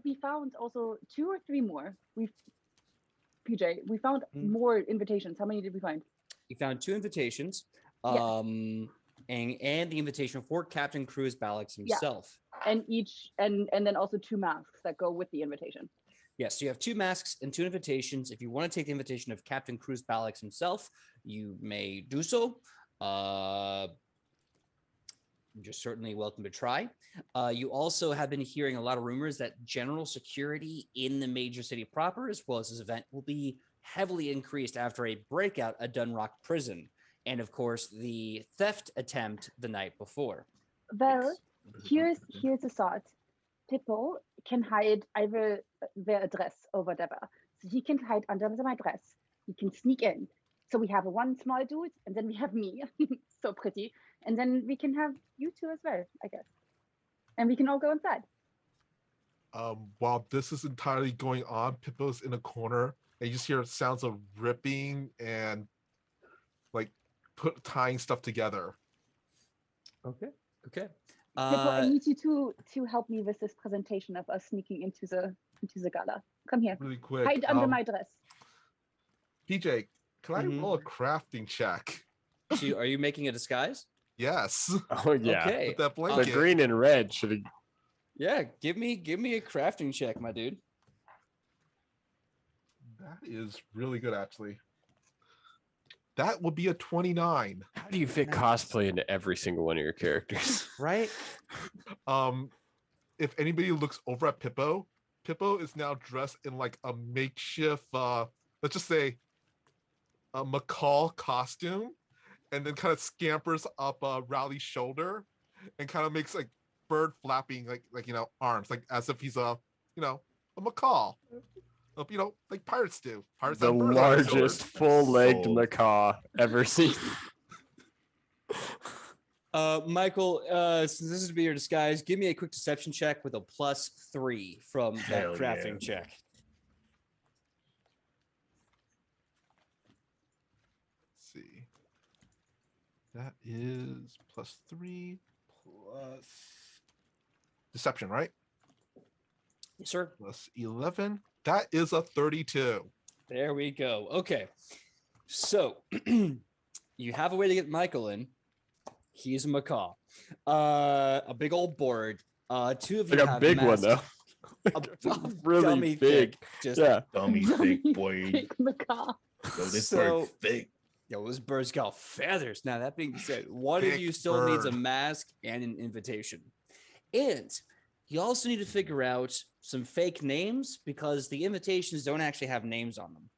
we found also 2 or 3 more. PJ, we found more invitations. How many did we find? You found 2 invitations. Yeah. And the invitation for Captain Cruz Balix himself. And then also 2 masks that go with the invitation. Yes, so you have 2 masks and 2 invitations. If you want to take the invitation of Captain Cruz Balix himself, you may do so. You're certainly welcome to try. You also have been hearing a lot of rumors that general security in the major city proper, as well as this event, will be heavily increased after a breakout at Dunrock Prison. And of course, the theft attempt the night before. Well, here's a thought. Pippo can hide either their address or whatever. So he can hide under my dress. He can sneak in. So we have one small dude, and then we have me. So pretty. And then we can have you 2 as well, I guess. And we can all go inside. While this is entirely going on, Pippo's in a corner, and you just hear sounds of ripping and like tying stuff together. Okay. Pippo, I need you to help me with this presentation of us sneaking into the gala. Come here. Really quick. Hide under my dress. PJ, can I roll a crafting check? So are you making a disguise? Yes. Oh yeah. Okay. With that The blanket. green and red should have Yeah, give me a crafting check, my dude. That is really good, actually. That would be a 29. How do you fit Nice. cosplay into every single one of your characters? Right? If anybody looks over at Pippo, Pippo is now dressed in like a makeshift, let's just say, a macaw costume, and then kind of scampers up Rowley's shoulder, and kind of makes like bird flapping, like arms, like as if he's a macaw, like pirates do. Pirates The have birds on their shoulders. largest full-legged Sold. macaw ever seen. Michael, since this is to be your disguise, give me a quick deception check with a +3 from that Hell crafting yeah. check. Let's see. That is +3 plus deception, right? Yes, sir. Plus 11. That is a 32. There we go. Okay. So you have a way to get Michael in. He's a macaw. A big old bird. Two of you Like a have big one, masks. though. A Really dummy big. thick, just Yeah. Dummy thick boy. Big macaw. Yo, this So- bird thick. Yo, this bird's got feathers. Now, that being said, one of Big you still needs a bird. mask and an invitation. And you also need to figure out some fake names because the invitations don't actually have names on them.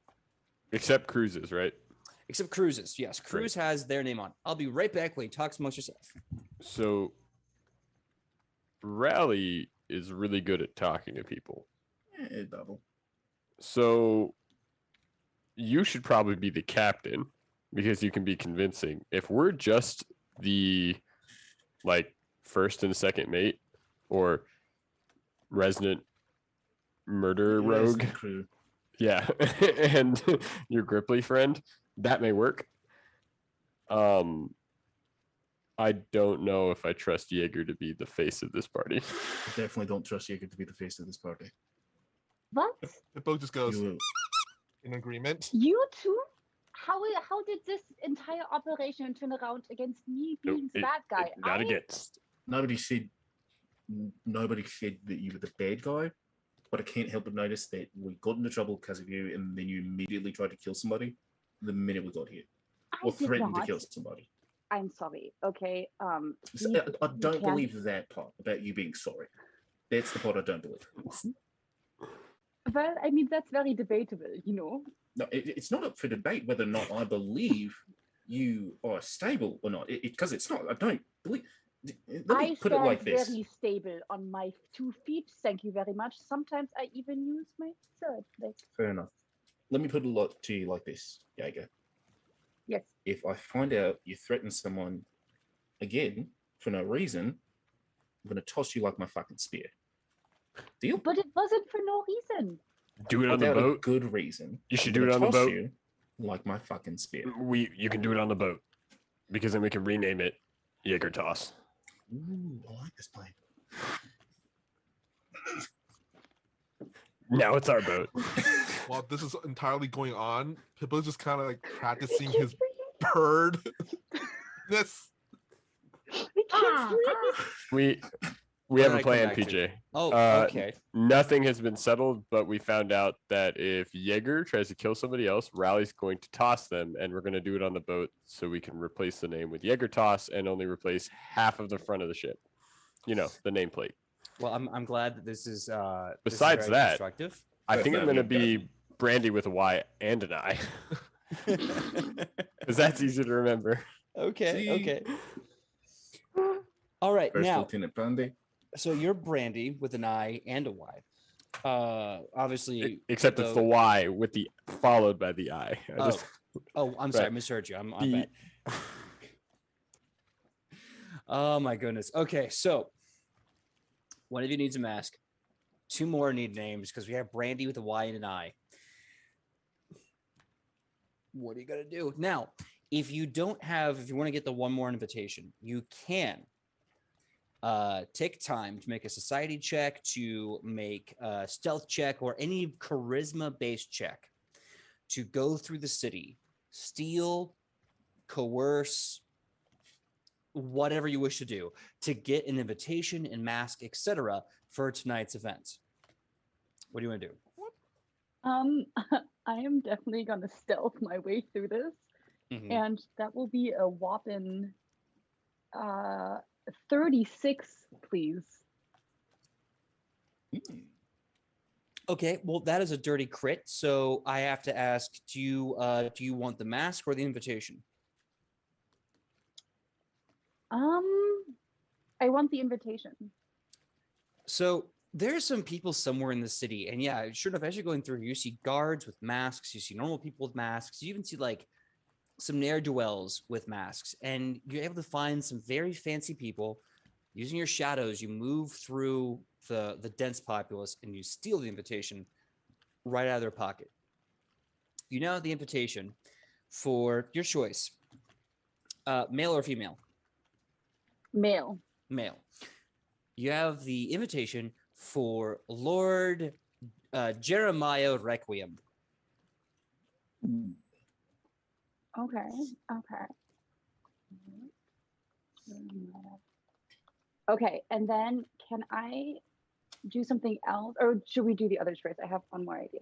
Except cruises, right? Except Cruises. Yes, Cruise has their name on. I'll be right back when you talk amongst yourself. So Rally is really good at talking to people. Double. So you should probably be the captain because you can be convincing. If we're just the like first and second mate or resident murder rogue, Crew. yeah, and your Gripply friend, that may work. I don't know if I trust Jaeger to be the face of this party. I definitely don't trust Jacob to be the face of this party. What? Pippo just goes You will. in agreement. You too? How did this entire operation turn around against me No, being the bad guy? Not against. Nobody said that you were the bad guy, but I can't help but notice that we got into trouble because of you, and then you immediately tried to kill somebody the minute we got here, I or did threatened to not. kill somebody. I'm sorry. Okay. So, you- I you don't can't- believe that part about you being sorry. That's the part I don't believe. Well, I mean that's very debatable, you know. No, it's not up for debate whether or not I believe you are stable or not. Because it's not. I don't believe. Let me I put it stand like this. very stable on my 2 feet. Thank you very much. Sometimes I even use my third leg. Fair enough. Let me put it to you like this, Jaeger. Yes. If I find out you threaten someone again for no reason, I'm gonna toss you like my fucking spear. Deal? But it wasn't for no reason. Do it on the Without a boat. good reason. You should I'm do it gonna on the toss boat. you like my fucking spear. You can do it on the boat because then we can rename it Jaeger Toss. Ooh, I like this plan. Now it's our boat. While this is entirely going on, Pippo's just kind of like practicing I his bird. This. can't breathe. We have What a did I plan, come back to? PJ. Oh, okay. Nothing has been settled, but we found out that if Jaeger tries to kill somebody else, Rally's going to toss them, and we're going to do it on the boat so we can replace the name with Jaeger Toss and only replace half of the front of the ship. You know, the nameplate. Well, I'm glad that this is. Besides very that- constructive. I That's think I'm not going to good, be Brandy with a Y and an I because that's easy to remember. Okay. See? Okay. All right. First Now, Lieutenant Brandy. so you're Brandy with an I and a Y. Obviously, Except it's the Y with the followed by the I. I'm sorry, Right. misheard you. I'm The- bad. Oh my goodness. Okay, so one of you needs a mask. 2 more need names because we have Brandy with a Y and an I. What are you gonna do now? If you want to get the one more invitation, you can take time to make a society check, to make a stealth check, or any charisma-based check to go through the city, steal, coerce, whatever you wish to do, to get an invitation and mask, etc., for tonight's event. What do you want to do? I am definitely gonna stealth my way through this, Mhm. and that will be a whopping 36, please. Okay, well that is a dirty crit. So I have to ask, do you want the mask or the invitation? I want the invitation. So there's some people somewhere in the city, and yeah, sure enough, as you're going through, you see guards with masks, you see normal people with masks, you even see like some ne'er-do-wells with masks, and you're able to find some very fancy people. Using your shadows, you move through the dense populace and you steal the invitation right out of their pocket. You now have the invitation for your choice, male or female. Male. Male. You have the invitation for Lord Jeremiah Requiem. Okay. Okay. Okay, and then can I do something else, or should we do the others first? I have one more idea.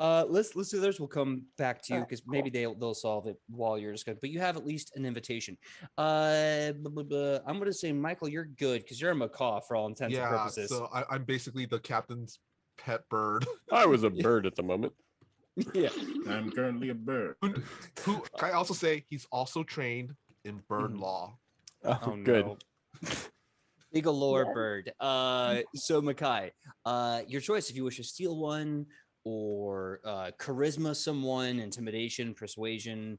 Let's do others. We'll come back to you Alright, because cool. maybe they'll solve it while you're discussing. But you have at least an invitation. I'm gonna say, Michael, you're good because you're a macaw for all intents and Yeah, purposes. so I'm basically the captain's pet bird. I was a bird at the moment. Yeah. I'm currently a bird. Who can I also say he's also trained in bird Mhm. law. Oh, good. no. Eagle lore Yeah. bird. So Makai, your choice if you wish to steal one or charisma someone, intimidation, persuasion,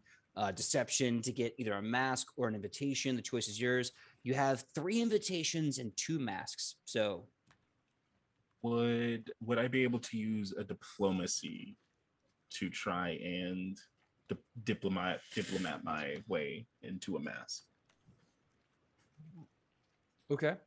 deception to get either a mask or an invitation. The choice is yours. You have 3 invitations and 2 masks. So Would I be able to use a diplomacy to try and diplomat my way into a mask? okay.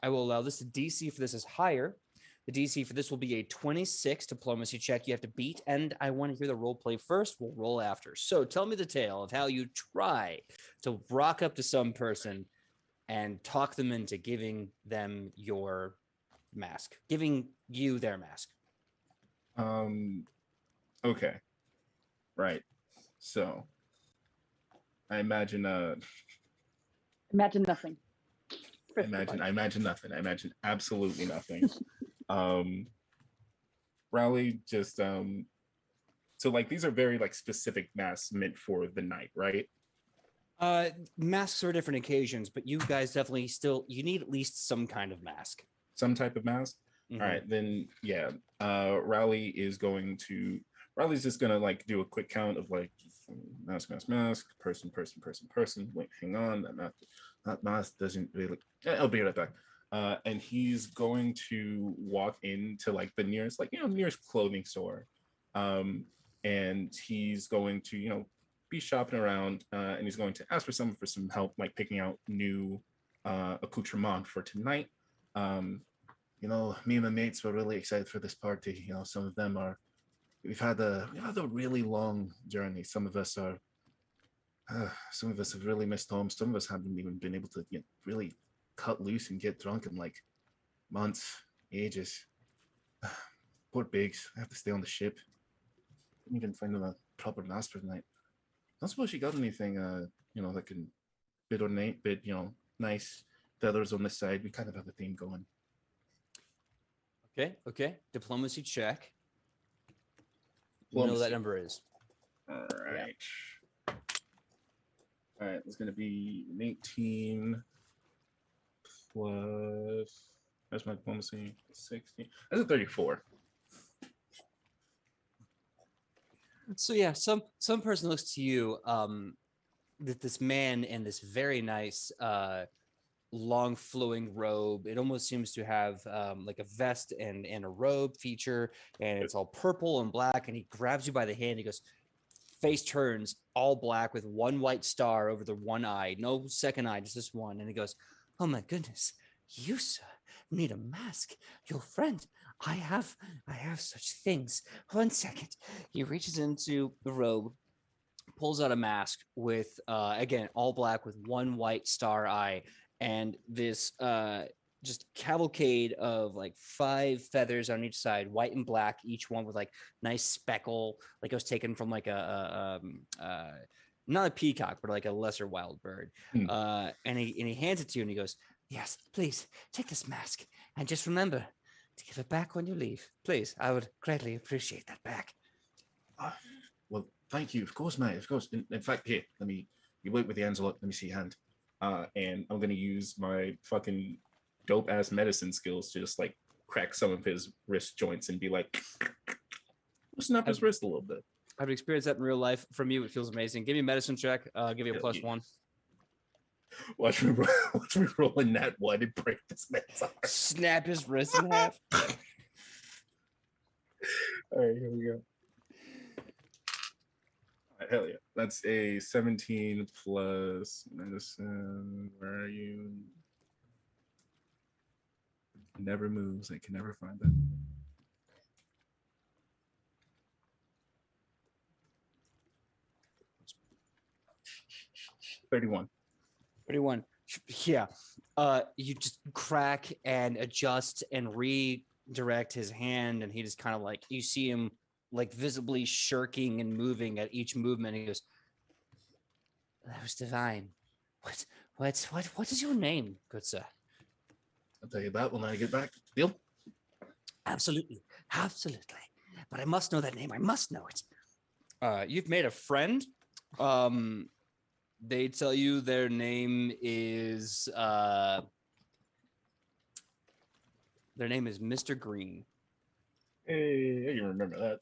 I will allow this. The DC for this is higher. The DC for this will be a 26 diplomacy check you have to beat. And I want to hear the role play first. We'll roll after. So tell me the tale of how you try to rock up to some person and talk them into giving them your mask, giving you their mask. Okay. Right. So I imagine Imagine nothing. I imagine nothing. I imagine absolutely nothing. Rowley just so like these are very like specific masks meant for the night, right? Masks are different occasions, but you guys definitely you need at least some kind of mask. Some type of mask. Mhm. All right, then yeah. Rowley's just gonna like do a quick count of like mask, person. Wait, hang on, that mask doesn't really. I'll be right back. And he's going to walk into like the nearest clothing store, and he's going to be shopping around, and he's going to ask for some help like picking out new accoutrement for tonight. Me and my mates were really excited for this party. Some of them are. We've had a really long journey. Some of us have really missed home. Some of us haven't even been able to really cut loose and get drunk in like months, ages. Poor Biggs. I have to stay on the ship. Couldn't even find a proper mask for tonight. Don't suppose you got anything, that can bit ornate, nice feathers on the side. We kind of have a theme going. Okay. Diplomacy check. You know what that number is. All right. All right, it's going to be an 18 plus. That's my diplomacy. 16. That's a 34. So yeah, some person looks to you, this man in this very nice long flowing robe. It almost seems to have like a vest and a robe feature, and it's all purple and black. And he grabs you by the hand. He goes, face turns, all black with one white star over the one eye, no second eye, just this one. And he goes, "Oh my goodness, you sir need a mask. Your friend, I have such things. 1 second." He reaches into the robe, pulls out a mask with again all black with one white star eye, and this just cavalcade of like 5 feathers on each side, white and black, each one with like nice speckle, like it was taken from like not a peacock, but like a lesser wild bird. And he hands it to you and he goes, "Yes, please take this mask and just remember to give it back when you leave. Please, I would greatly appreciate that back." Well, thank you. Of course, mate. Of course. In fact, here, you wait with the hands up. Let me see your hand. And I'm going to use my fucking dope ass medicine skills to just like crack some of his wrist joints and be like, loosen up his wrist a little bit. I've experienced that in real life. From you, it feels amazing. Give me a medicine check. Give you a +1. Watch me roll in that one and break this man's arm. Snap his wrist in half. All right, here we go. All right, hell yeah. That's a 17 plus medicine. Where are you? Never moves. I can never find that. $31. 31. Yeah. You just crack and adjust and redirect his hand, and he just kind of like, you see him like visibly shirking and moving at each movement. He goes, "That was divine. What is your name, good sir?" I'll tell you that when I get back. Deal? Absolutely. But I must know that name. I must know it. You've made a friend. They tell you their name is Mr. Green. Hey, you remember that?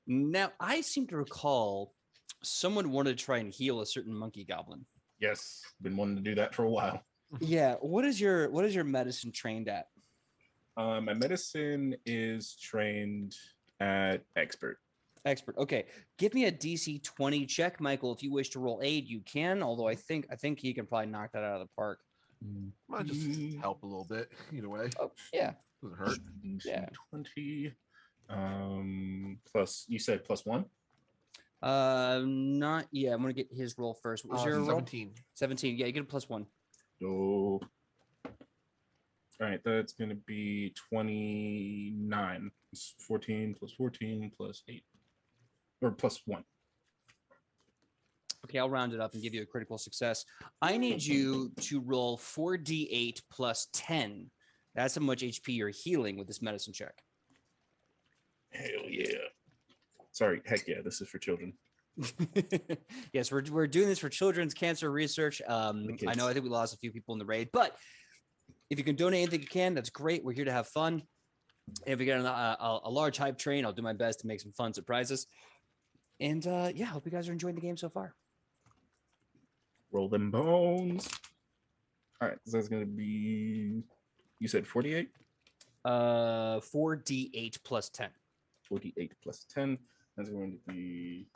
Now, I seem to recall someone wanted to try and heal a certain monkey goblin. Yes, been wanting to do that for a while. Yeah. What is your medicine trained at? My medicine is trained at expert. Expert. Okay. Give me a DC 20 check, Michael. If you wish to roll aid, you can. Although I think he can probably knock that out of the park. Might just help a little bit. Either way. Oh, yeah. Doesn't hurt. Yeah. 20. Plus, you said +1? Not yet. I'm gonna get his roll first. What was your roll? 17. 17. Yeah, you get a +1. Dope. All right, that's gonna be 29. It's 14 plus 14 plus 8. Or +1. Okay, I'll round it up and give you a critical success. I need you to roll 4d8 plus 10. That's how much HP you're healing with this medicine check. Hell yeah. Sorry, heck yeah, this is for children. Yes, we're doing this for children's cancer research. I think we lost a few people in the raid, but if you can donate anything you can, that's great. We're here to have fun. If we get a large hype train, I'll do my best to make some fun surprises. And yeah, hope you guys are enjoying the game so far. Roll them bones. All right, so that's going to be, you said 48? 4d8 plus 10. 48 plus 10. That's going to be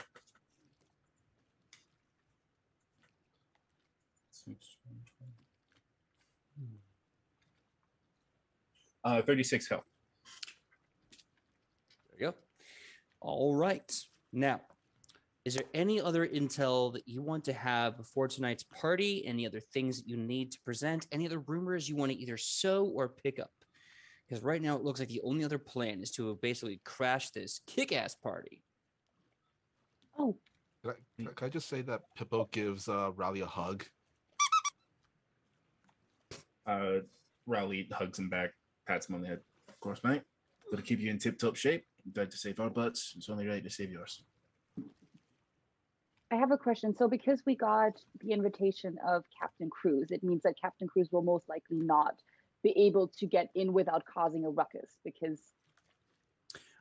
36 health. There you go. All right. Now, is there any other intel that you want to have before tonight's party? Any other things that you need to present? Any other rumors you want to either sow or pick up? Because right now it looks like the only other plan is to basically crash this kick-ass party. Oh, Can I just say that Pippo gives Raleigh a hug? Raleigh hugs him back, pats him on the head. Of course, mate. Got to keep you in tip-top shape. Glad to save our butts. It's only right to save yours. I have a question. So because we got the invitation of Captain Cruz, it means that Captain Cruz will most likely not be able to get in without causing a ruckus, because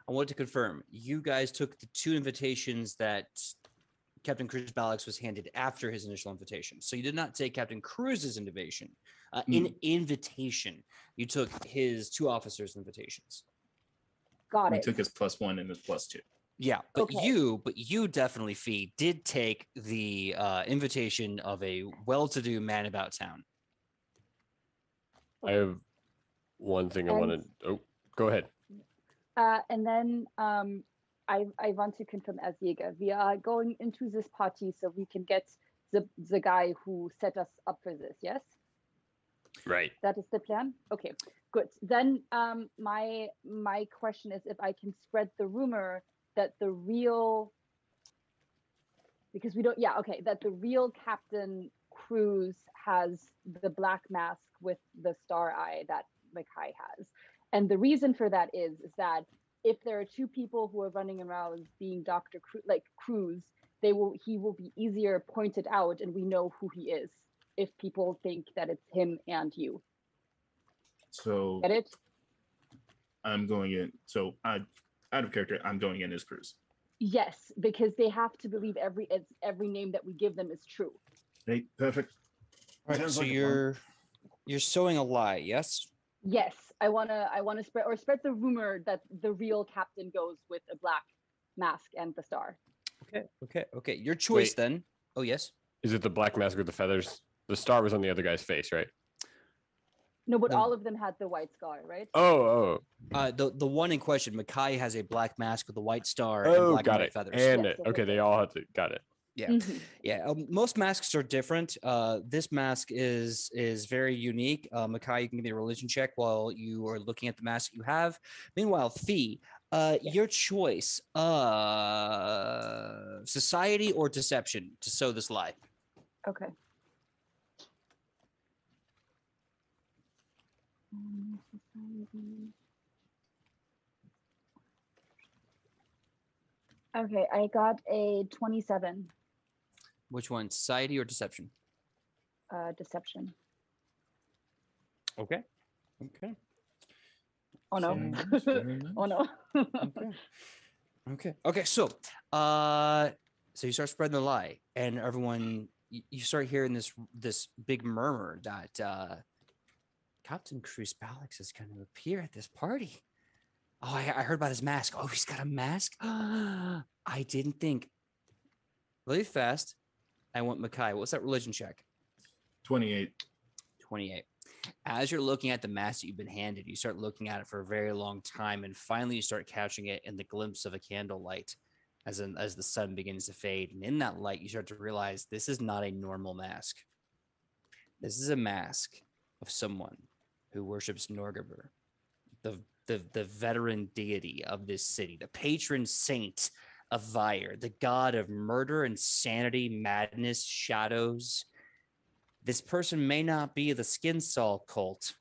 I want to confirm, you guys took the 2 invitations that Captain Cruz Balix was handed after his initial invitation. So you did not take Captain Cruz's invitation. Invitation. You took his 2 officers' invitations. got We it. took his +1 and his +2. Yeah, but Okay. you definitely, Fee, did take the invitation of a well-to-do man about town. I have one thing I And- wanted. Oh, go ahead. And then I want to confirm as Jäger, we are going into this party so we can get the guy who set us up for this, yes? Right. That is the plan. Okay, good. Then my question is if I can spread the rumor that the real, because we don't, yeah, okay, that the real Captain Cruz has the black mask with the star eye that Mackay has. And the reason for that is that if there are two people who are running around being Dr. Cruz, he will be easier pointed out and we know who he is if people think that it's him and you. So Get it? I'm going in. So out of character, I'm going in as Cruz. Yes, because they have to believe every name that we give them is true. Right, perfect. All right, Sounds so like a plan. you're sowing a lie, yes? Yes, I wanna spread the rumor that the real captain goes with a black mask and the star. Okay. Your choice Wait. then. Oh yes. Is it the black mask with the feathers? The star was on the other guy's face, right? No, but No. all of them had the white scar, right? Oh. The one in question, Mackay has a black mask with a white star and Oh, black and got white it. feathers. And Yes, it. yes, Okay, yes, they yes. all have to. Got it. Yeah. Mhm. Yeah, most masks are different. This mask is very unique. Mackay, you can give me a religion check while you are looking at the mask you have. Meanwhile, Fee, your choice: society or deception to sow this lie. Okay. Okay, I got a 27. Which one, society or deception? Deception. Okay. Oh no. Very nice, very nice. Oh no. Okay. So you start spreading the lie, and everyone, you start hearing this big murmur that Captain Cruz Balix is going to appear at this party. Oh, I heard about his mask. Oh, he's got a mask. I didn't think. Really fast. I want Mackay. What's that religion check? 28. 28. As you're looking at the mask that you've been handed, you start looking at it for a very long time, and finally you start catching it in the glimpse of a candlelight as the sun begins to fade. And in that light, you start to realize this is not a normal mask. This is a mask of someone who worships Norgaber, the veteran deity of this city, the patron saint of Vyre, the god of murder, insanity, madness, shadows. This person may not be the Skin Saw cult.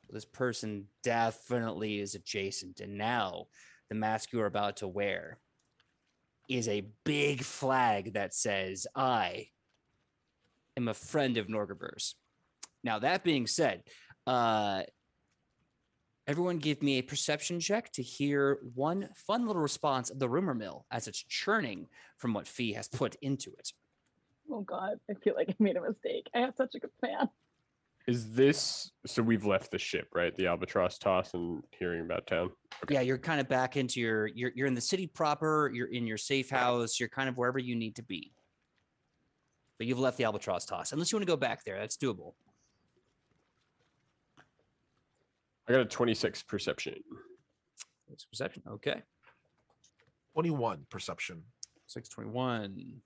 This person definitely is adjacent. And now the mask you are about to wear is a big flag that says, I am a friend of Norgaber's. Now, that being said, everyone give me a perception check to hear one fun little response of the rumor mill as it's churning from what Fee has put into it. Oh God, I feel like I made a mistake. I have such a good plan. Is this so? We've left the ship, right? The albatross toss and hearing about town. Yeah, you're kind of back into you're in the city proper. You're in your safe house. You're kind of wherever you need to be. But you've left the albatross toss. Unless you want to go back there, that's doable. I got a 26 perception. It's perception. Okay. 21 perception. 621.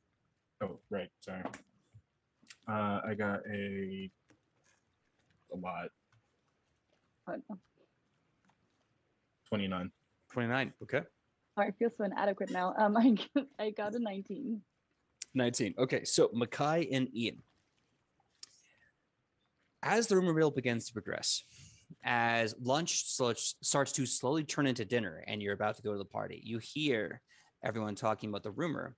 Oh, right. Sorry. I got a lot. Oh, no. 29. 29. Okay. Oh, I feel so inadequate now. I got a 19. 19. Okay, so Mackay and Ian. As the rumor mill begins to progress, as lunch starts to slowly turn into dinner and you're about to go to the party, you hear everyone talking about the rumor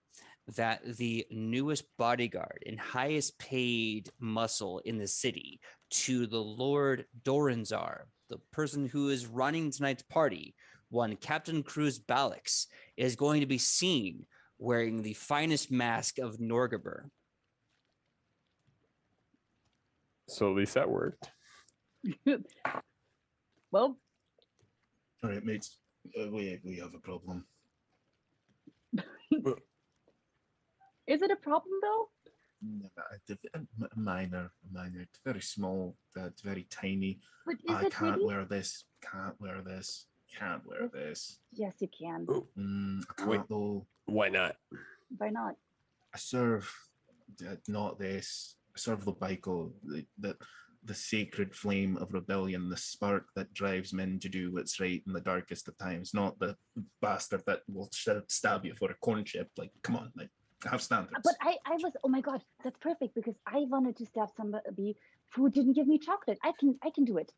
that the newest bodyguard and highest paid muscle in the city to the Lord Doranzar, the person who is running tonight's party, one Captain Cruz Balix, is going to be seen wearing the finest mask of Norgaber. So at least that worked. Well, All right, mates. We have a problem. is it a problem though? Minor. It's very small. It's very tiny. But is I it can't really? wear this. Can't wear this. Yes, you can. I Wait. can't though. Why not? Why not? I serve not this. I serve the Baiko. the sacred flame of rebellion, the spark that drives men to do what's right in the darkest of times, not the bastard that will stab you for a corn chip. Like, come on, like, have standards. But I was, oh my God, that's perfect because I wanted to stab somebody who didn't give me chocolate. I can do it.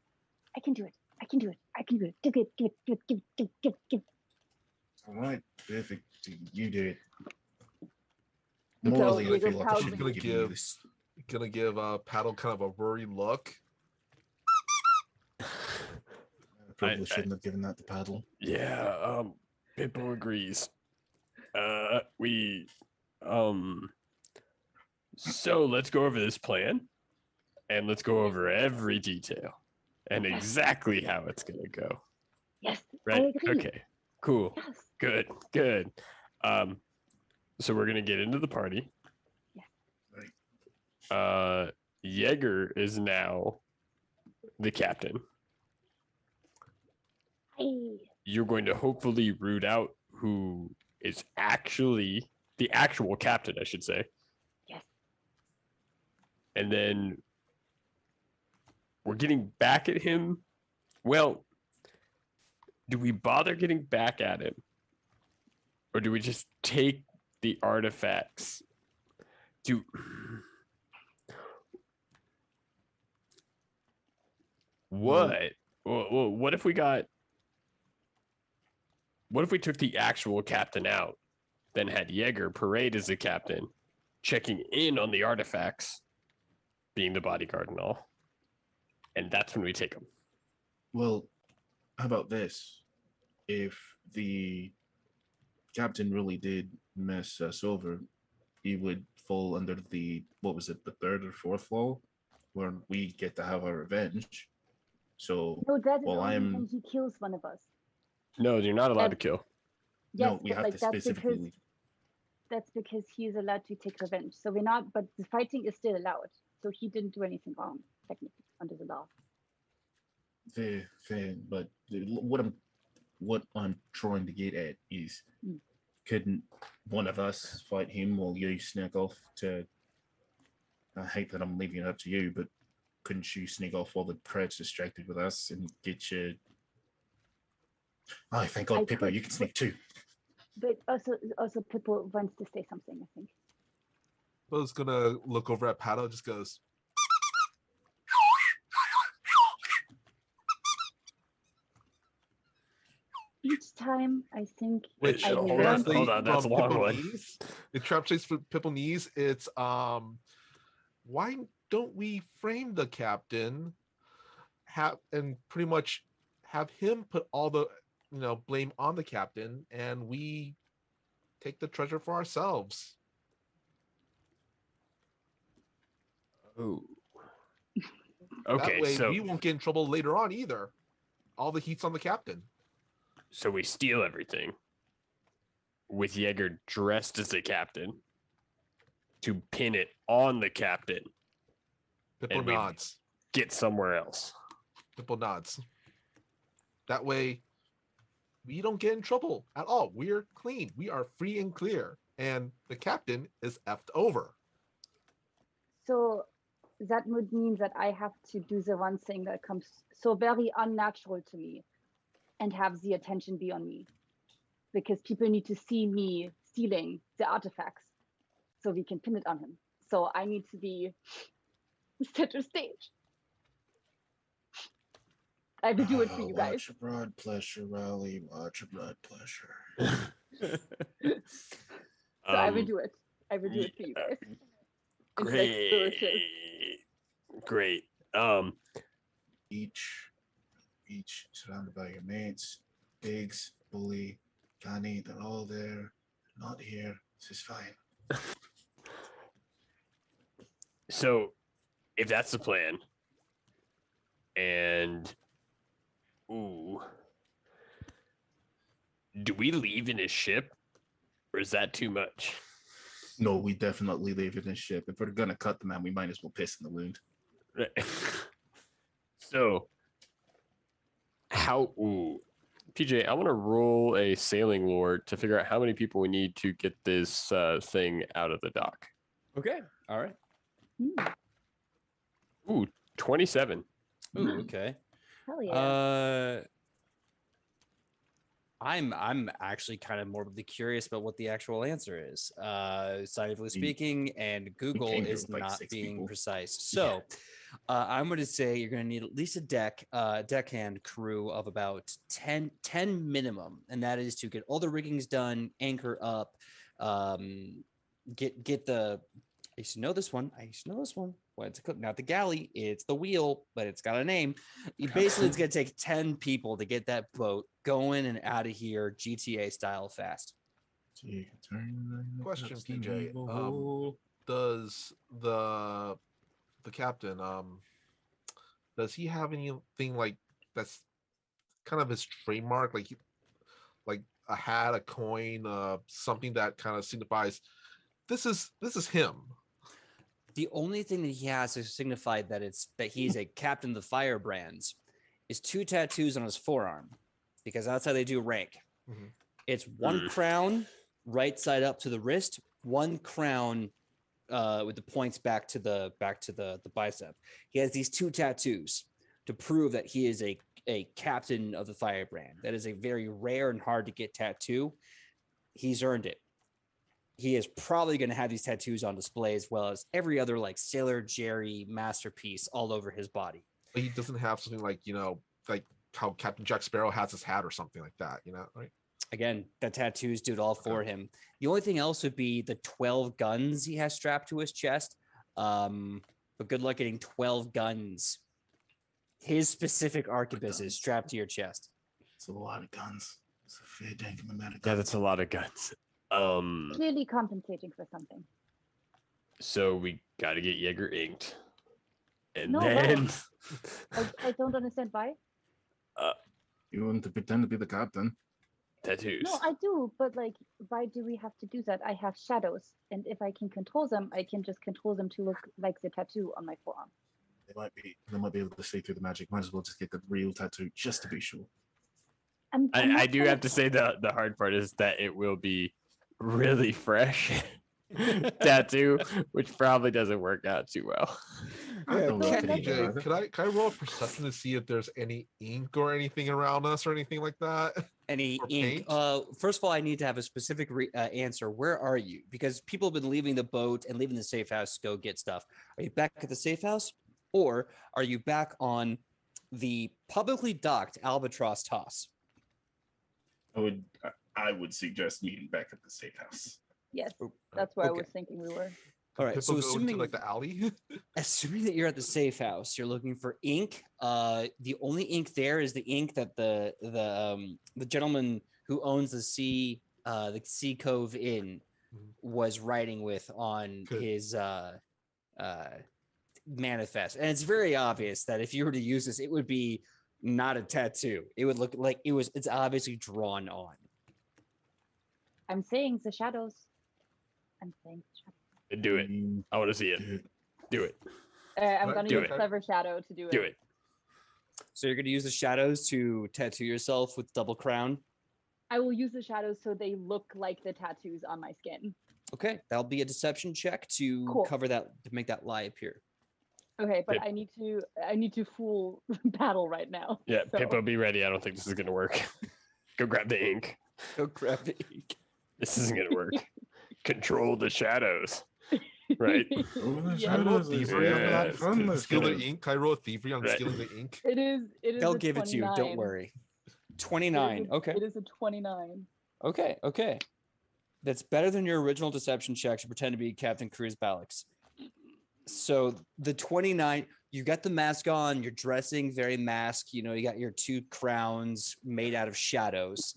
I can do it. I can do it. I can do it. Give it. All right, perfect. You do it. So Morally, I Jaeger feel like I proudly- shouldn't Gonna give you give- this. Gonna give Paddle kind of a worried look. I probably I- shouldn't have given that to Paddle. Yeah, Pippo agrees. So let's go over this plan and let's go over every detail and exactly how it's gonna go. Yes, Right? I agree. Okay. Cool. Yes. Good. So we're gonna get into the party. Right. Jaeger is now the captain. You're going to hopefully root out who is actually the actual captain, I should say. Yes. And then we're getting back at him. Well, do we bother getting back at him? Or do we just take the artifacts? What? Well, what if we took the actual captain out, then had Jaeger parade as the captain, checking in on the artifacts, being the bodyguard and all, and that's when we take them. Well, how about this? If the captain really did mess us over, he would fall under the, what was it, the third or fourth law, where we get to have our revenge. So, No, that is well, only I'm- when he kills one of us. No, you're not allowed to And- kill. Yes, no, we but have like to that's specifically because leave. that's because he's allowed to take revenge. So we're not, but the fighting is still allowed. So he didn't do anything wrong, technically, under the law. Fair, but what I'm trying to get at is, Mm. couldn't one of us fight him while you sneak off to? I hate that I'm leaving it up to you, but couldn't you sneak off while the crowd's distracted with us and get your? Oh, thank God, I Pippo, could, you can sneak too. But also Pippo wants to say something, I think. Bo's gonna look over at Paddle, just goes, Each time I think which I hold on, learned hold on, that's a long one. It translates for Pipponese. It's why don't we frame the captain, and pretty much have him put all the blame on the captain, and we take the treasure for ourselves. Oh. That Okay, way so we won't get in trouble later on either. All the heat's on the captain. so we steal everything with Jaeger dressed as the captain to pin it on the captain, Pippo And we- nods. get somewhere else. Pippo nods. That way, we don't get in trouble at all. We're clean. We are free and clear. And the captain is effed over. so that would mean that I have to do the one thing that comes so very unnatural to me and have the attention be on me. Because people need to see me stealing the artifacts so we can pin it on him. So I need to be center stage. I will do it for you guys. Watch a broad pleasure, Raleigh. Watch a broad pleasure. So I will do it. I will do it for you guys. It's like delicious. Great. Each surrounded by your mates, Biggs, Bully, Connie, they're all there. Not here. This is fine. So, if that's the plan, and do we leave in his ship, or is that too much? No, we definitely leave it in ship. If we're gonna cut the man, we might as well piss in the wound. Right. So, how? TJ, I want to roll a sailing lore to figure out how many people we need to get this thing out of the dock. Okay. All right. Hmm. Ooh, 27. Ooh, okay. Hell yeah. I'm actually kind of morbidly curious about what the actual answer is. Scientifically speaking, and Google came here is with, like, not 6 being people. precise. So I'm going to say you're going to need at least a deckhand crew of about 10 minimum, and that is to get all the riggings done, anchor up, get the. I used to know this one. Well, it's not the galley, it's the wheel, but it's got a name. Basically, it's going to take 10 people to get that boat going and out of here, GTA style fast. Question, PJ. Does the captain does he have anything like that's kind of his trademark, like a hat, a coin, something that kind of signifies this is him? The only thing that he has to signify that he's a captain of the Firebrands is 2 tattoos on his forearm, because that's how they do rank. Mm-hmm. It's 1 crown right side up to the wrist, 1 crown with the points back to the bicep. He has these 2 tattoos to prove that he is a captain of the Firebrand. That is a very rare and hard to get tattoo. He's earned it. He is probably going to have these tattoos on display, as well as every other like Sailor Jerry masterpiece all over his body. But he doesn't have something like, like how Captain Jack Sparrow has his hat or something like that, right? Again, the tattoos do it all for him. The only thing else would be the 12 guns he has strapped to his chest. But good luck getting 12 guns. His specific arquebus is strapped to your chest. It's a lot of guns. It's a fair dinkum amount of guns. Yeah, that's a lot of guns. Clearly compensating for something. So we got to get Jaeger inked. And No, then... I don't understand why. You want to pretend to be the captain? Tattoos. No, I do, but like, why do we have to do that? I have shadows, and if I can control them, I can just control them to look like the tattoo on my forearm. They might be able to see through the magic. Might as well just get the real tattoo just to be sure. I do have to say the hard part is that it will be really fresh tattoo, which probably doesn't work out too well. PJ, can I roll a perception to see if there's any ink or anything around us or anything like that? Any Or ink? paint? First of all, I need to have a specific answer. Where are you? Because people have been leaving the boat and leaving the safe house to go get stuff. Are you back at the safe house, or are you back on the publicly docked Albatross Toss? I would suggest meeting back at the safe house. Yes, that's where I Okay. was thinking we were. All right. So People go into, assuming like the alley. assuming that you're at the safe house, you're looking for ink. The only ink there is the ink that the gentleman who owns the Sea Cove Inn was writing with on Good. his manifest, and it's very obvious that if you were to use this, it would be not a tattoo. It would look like it's obviously drawn on. I'm saying the shadows. I'm saying the shadows. Do it. I want to see it. Do it. I'm gonna Do use it. clever shadow to do it. Do it. So you're going to use the shadows to tattoo yourself with double crown. I will use the shadows so they look like the tattoos on my skin. Okay, that'll be a deception check to Cool. cover that, to make that lie appear. Okay, but Yep. I need to fool battle right now. Yeah, so. Pippo, be ready. I don't think this is going to work. Go grab the ink. Go grab the ink. This isn't going to work. Control the shadows. Right? Yeah. I roll thievery on Yeah, that. it's good. Steal the ink. I roll thievery on Right. stealing the ink. It is. They'll a give it to you. 29. Don't worry. It is 29. a- Okay. It is a 29. Okay. That's better than your original deception check to pretend to be Captain Cruz Ballix. So the 29, you got the mask on, you're dressing very mask, you got your 2 crowns made out of shadows.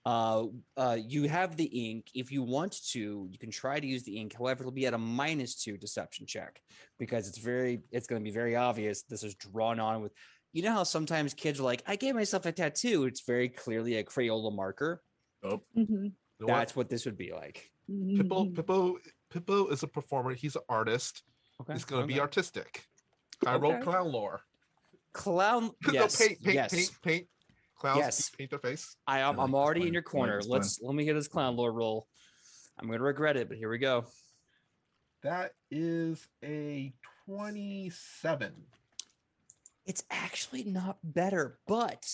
You have the ink. If you want to, you can try to use the ink. However, it'll be at a -2 deception check because it's going to be very obvious this is drawn on with, how sometimes kids are like, I gave myself a tattoo. It's very clearly a Crayola marker. Mm-hmm. You know That's what this would be like. Pippo is a performer. He's an artist. Okay. He's going to be artistic. I roll Okay. clown lore. Clown. Yes. No, Yes. paint. Clowns Yes. paint their face. I'm like this already plan. in your I like corner. this plan. Let me get this clown lore roll. I'm gonna regret it, but here we go. That is a 27. It's actually not better, but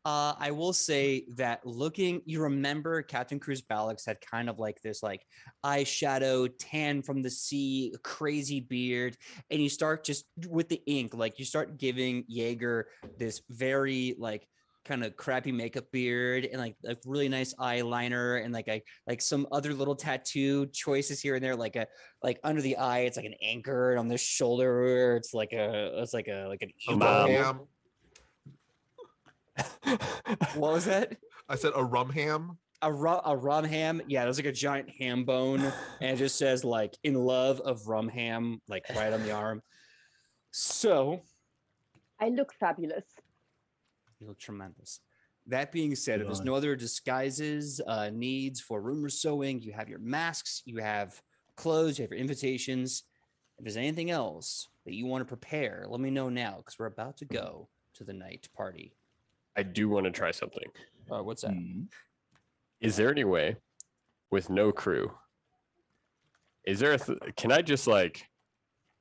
I will say that you remember Captain Cruz Ballix had kind of like this like eyeshadow, tan from the sea, crazy beard, and you start just with the ink, like you start giving Jaeger this very like kind of crappy makeup beard and like a really nice eyeliner and like some other little tattoo choices here and there, like under the eye it's like an anchor, and on the shoulder it's like an A eagle. rum No. ham. What was that? I said a rum ham. A rum ham. Yeah, there's like a giant ham bone, and it just says like "in love of rum ham" like right on the arm. So I look fabulous. you look tremendous. That being said, if there's Good no other disguises, needs for rumor sewing, you have your masks, you have clothes, you have your invitations. If there's anything else that you want to prepare, let me know now because we're about to go to the night party. I do want to try something. What's that? Is there any way with no crew? Is there can I just like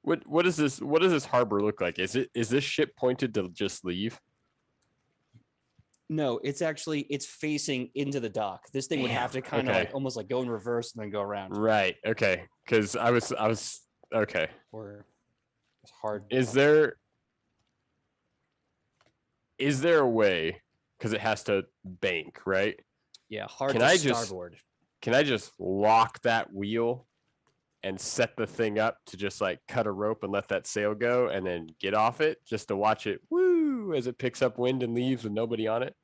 what is this? What does this harbor look like? Is this ship pointed to just leave? No, it's facing into the dock. This thing would have to kind of okay. like almost like go in reverse and then go around. Right. Okay. Because I was okay. Or it's hard. Is there a way? Because it has to bank, right? Yeah, hard Can to I just- starboard. Can I just lock that wheel and set the thing up to just like cut a rope and let that sail go and then get off it just to watch it woo as it picks up wind and leaves with nobody on it?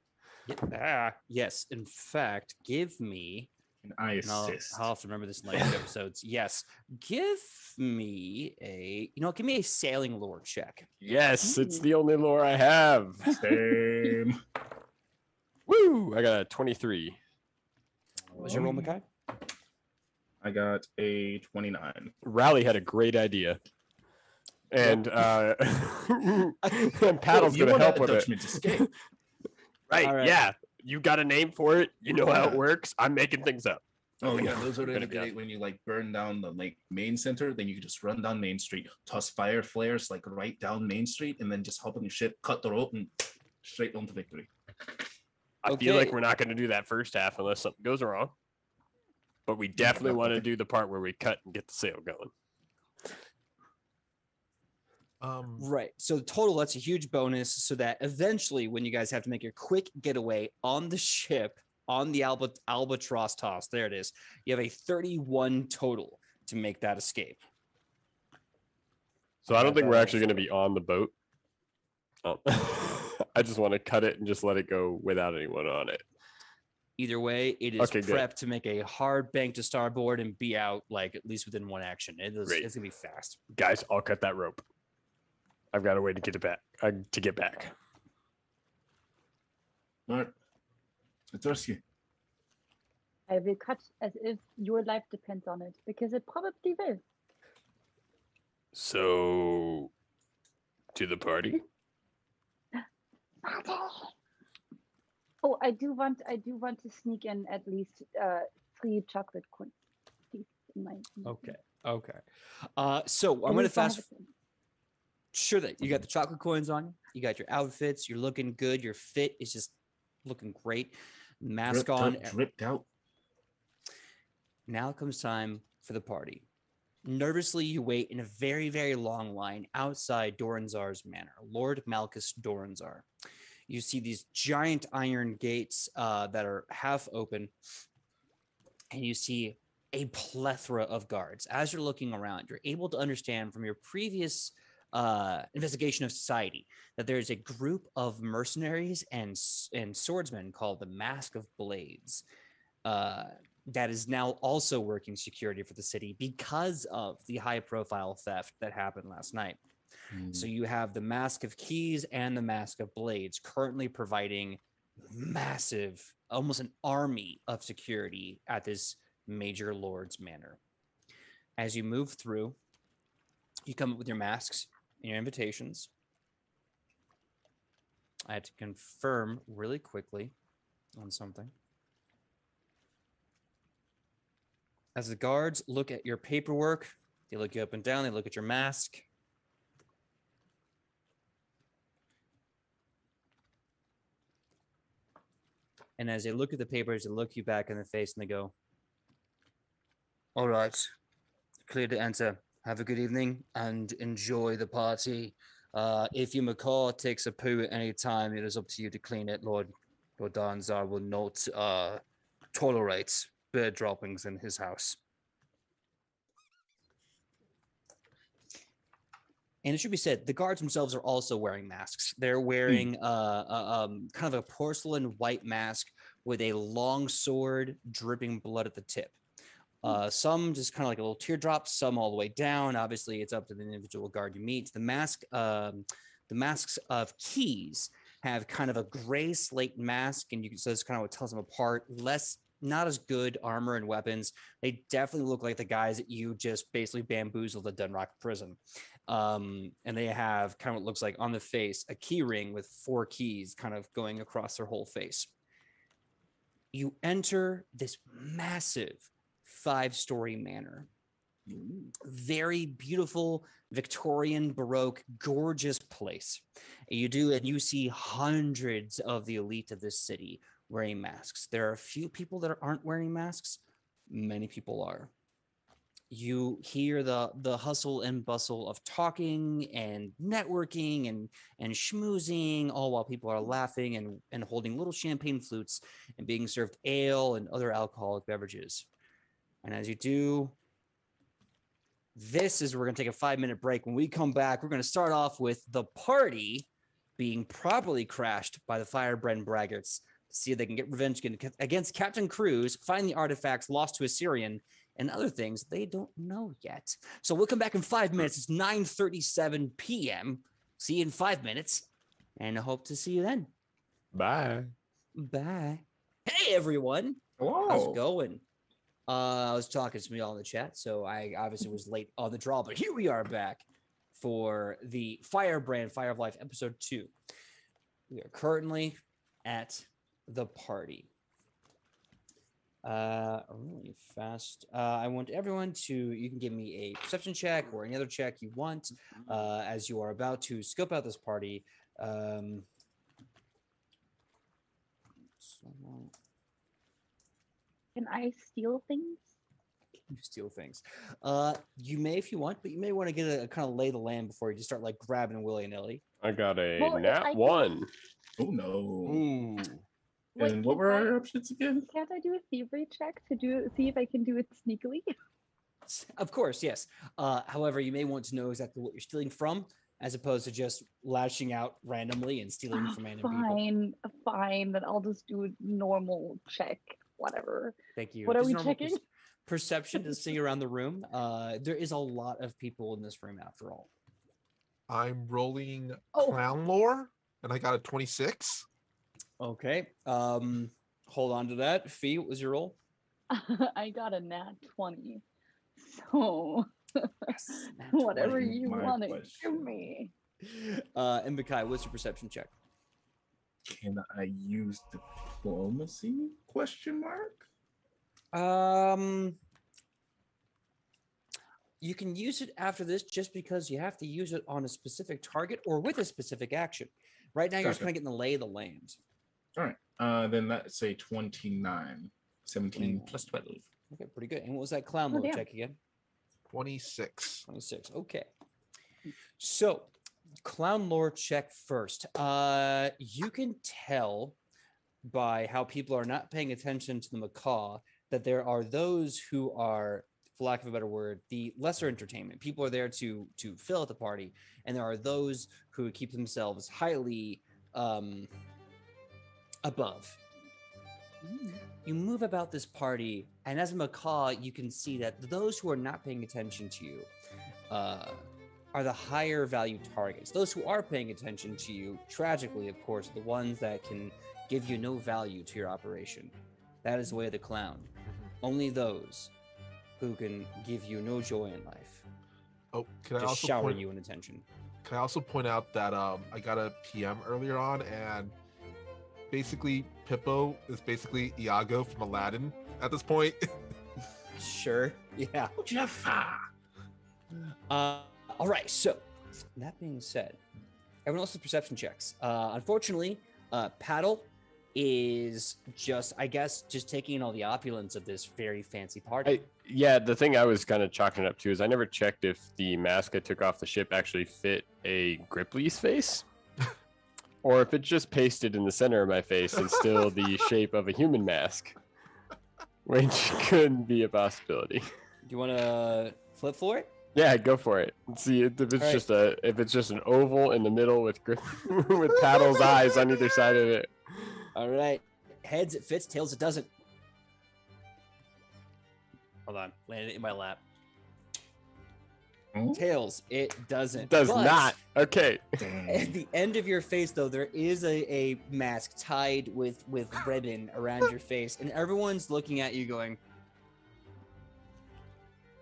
Yes. In fact, give me. And I and assist. I'll have to remember this in later episodes. Yes, give me give me a sailing lore check. Yes, it's the only lore I have. Same. Woo! I got a 23. What was your roll, Makai? I got a 29. Rally had a great idea. And and Paddle's You gonna want help a with it. Dutchman's escape. Right, All right. yeah. You got a name for it. You know how it Yeah. works. I'm making things up. Oh yeah, those are Gonna really be on. great when you like burn down the like main center, then you can just run down Main Street, toss fire flares like right down Main Street, and then just hop on your ship, cut the rope, and straight on to victory. I feel like Okay. we're not going to do that first half unless something goes wrong. But we definitely want to do the part where we cut and get the sail going. Right. So the total, that's a huge bonus so that eventually when you guys have to make your quick getaway on the ship, on the Albatross toss, there it is, you have a 31 total to make that escape. So I don't think we're actually going to be on the boat. Oh. I just want to cut it and just let it go without anyone on it. Either way, it is Okay, good. prepped to make a hard bank to starboard and be out like at least within one action. Great. It's gonna be fast. Guys, I'll cut that rope. I've got a way to get it back. To get back. All right. I trust you. I will cut as if your life depends on it, because it probably will. So, to the party. Oh, I do want to sneak in at least 3 chocolate coins, please, in my. Okay. So I'm At gonna least I have fast. it. Sure that you got the chocolate coins on you. You got your outfits. You're looking good. Your fit is just looking great. Mask Dripped on. up, dripped out. Now comes time for the party. Nervously, you wait in a very, very long line outside Doranzar's manor, Lord Malchus Doranzar. You see these giant iron gates that are half open, and you see a plethora of guards. As you're looking around, you're able to understand from your previous investigation of society that there's a group of mercenaries and swordsmen called the Mask of Blades that is now also working security for the city because of the high-profile theft that happened last night. So you have the Mask of Keys and the Mask of Blades currently providing massive, almost an army of security at this major lord's manor. As you move through, you come up with your masks and your invitations. I had to confirm really quickly on something. As the guards look at your paperwork, they look you up and down, they look at your mask. And as they look at the papers, they look you back in the face and they go, "All right, clear to enter. Have a good evening and enjoy the party. If your macaw takes a poo at any time, it is up to you to clean it. Lord Danzar will not tolerate bird droppings in his house." And it should be said, the guards themselves are also wearing masks. They're wearing kind of a porcelain white mask with a long sword dripping blood at the tip. Some just kind of like a little teardrop, some all the way down. Obviously, it's up to the individual guard you meet. The masks of keys have kind of a gray slate mask, and you can so that's kind of what tells them apart. Not as good armor and weapons. They definitely look like the guys that you just basically bamboozled at Dunrock Prison. And they have kind of what looks like on the face a key ring with 4 keys kind of going across their whole face. You enter this massive 5-story manor. Very beautiful Victorian Baroque, gorgeous place. And you see hundreds of the elite of this city wearing masks. There are a few people that aren't wearing masks. Many people are. You hear the hustle and bustle of talking and networking and schmoozing, all while people are laughing and holding little champagne flutes and being served ale and other alcoholic beverages. And as you do, this is where we're going to take a 5-minute break. When we come back, we're going to start off with the party being properly crashed by the Firebrand braggarts to see if they can get revenge against Captain Cruz, find the artifacts lost to Assyrian, and other things they don't know yet. So we'll come back in 5 minutes. It's 9:37 p.m. See you in 5 minutes, and I hope to see you then. Bye. Bye. Hey, everyone. Hello. How's it going? I was talking to me all in the chat, so I obviously was late on the draw, but here we are back for the Firebrand Fire of Life episode 2. We are currently at the party. Really fast. I want everyone to, you can give me a perception check or any other check you want as you are about to scope out this party. Can I steal things? You steal things. You may if you want, but you may want to get a kind of lay the land before you just start like grabbing willy-nilly. I got a Well, nat 1. Oh no. Ooh. Wait, And what were our options again? Can't I do a thievery check to see if I can do it sneakily? Of course, yes. However, you may want to know exactly what you're stealing from, as opposed to just lashing out randomly and stealing from random people. Fine. Then I'll just do a normal check. Whatever. Thank you. What are Just we normal checking? Perception to see around the room. There is a lot of people in this room after all. I'm rolling Oh. clown lore, and I got a 26. Okay. Hold on to that. Fee, what was your roll? I got a nat 20. So Yes. whatever 20, you my want to question. give me. And Bakai, what's your perception check? Can I use diplomacy? Question mark. You can use it after this just because you have to use it on a specific target or with a specific action. Right now, you're just Gotcha. kind of getting the lay of the land. All right. Then that's a 29. 17 plus 12. Okay, pretty good. And what was that clown Oh, load damn. check again? 26. 26. Okay. So, clown lore check first. You can tell by how people are not paying attention to the macaw that there are those who are, for lack of a better word, the lesser entertainment. People are there to fill out the party, and there are those who keep themselves highly above. You move about this party, and as a macaw, you can see that those who are not paying attention to you are the higher value targets. Those who are paying attention to you, tragically, of course, are the ones that can give you no value to your operation. That is the way of the clown. Only those who can give you no joy in life Oh, can I just also shower point, you in attention. Can I also point out that I got a PM earlier on, and basically Pippo is basically Iago from Aladdin at this point. Sure. Yeah. Jaffa. All right. So, that being said, everyone else's perception checks. Unfortunately, Paddle, is just, I guess, just taking in all the opulence of this very fancy party. Yeah, the thing I was kind of chalking it up to is I never checked if the mask I took off the ship actually fit a Gripply's face, or if it's just pasted in the center of my face and still the shape of a human mask, which could be a possibility. Do you want to flip for it? Yeah, go for it. See if it's All just if it's just an oval in the middle with with Paddle's eyes on either side of it. All right. Heads, it fits. Tails, it doesn't. Hold on. Landed it in my lap. Oh. Tails, it doesn't. Does But not. Okay. At the end of your face, though, there is a mask tied with ribbon around your face, and everyone's looking at you going,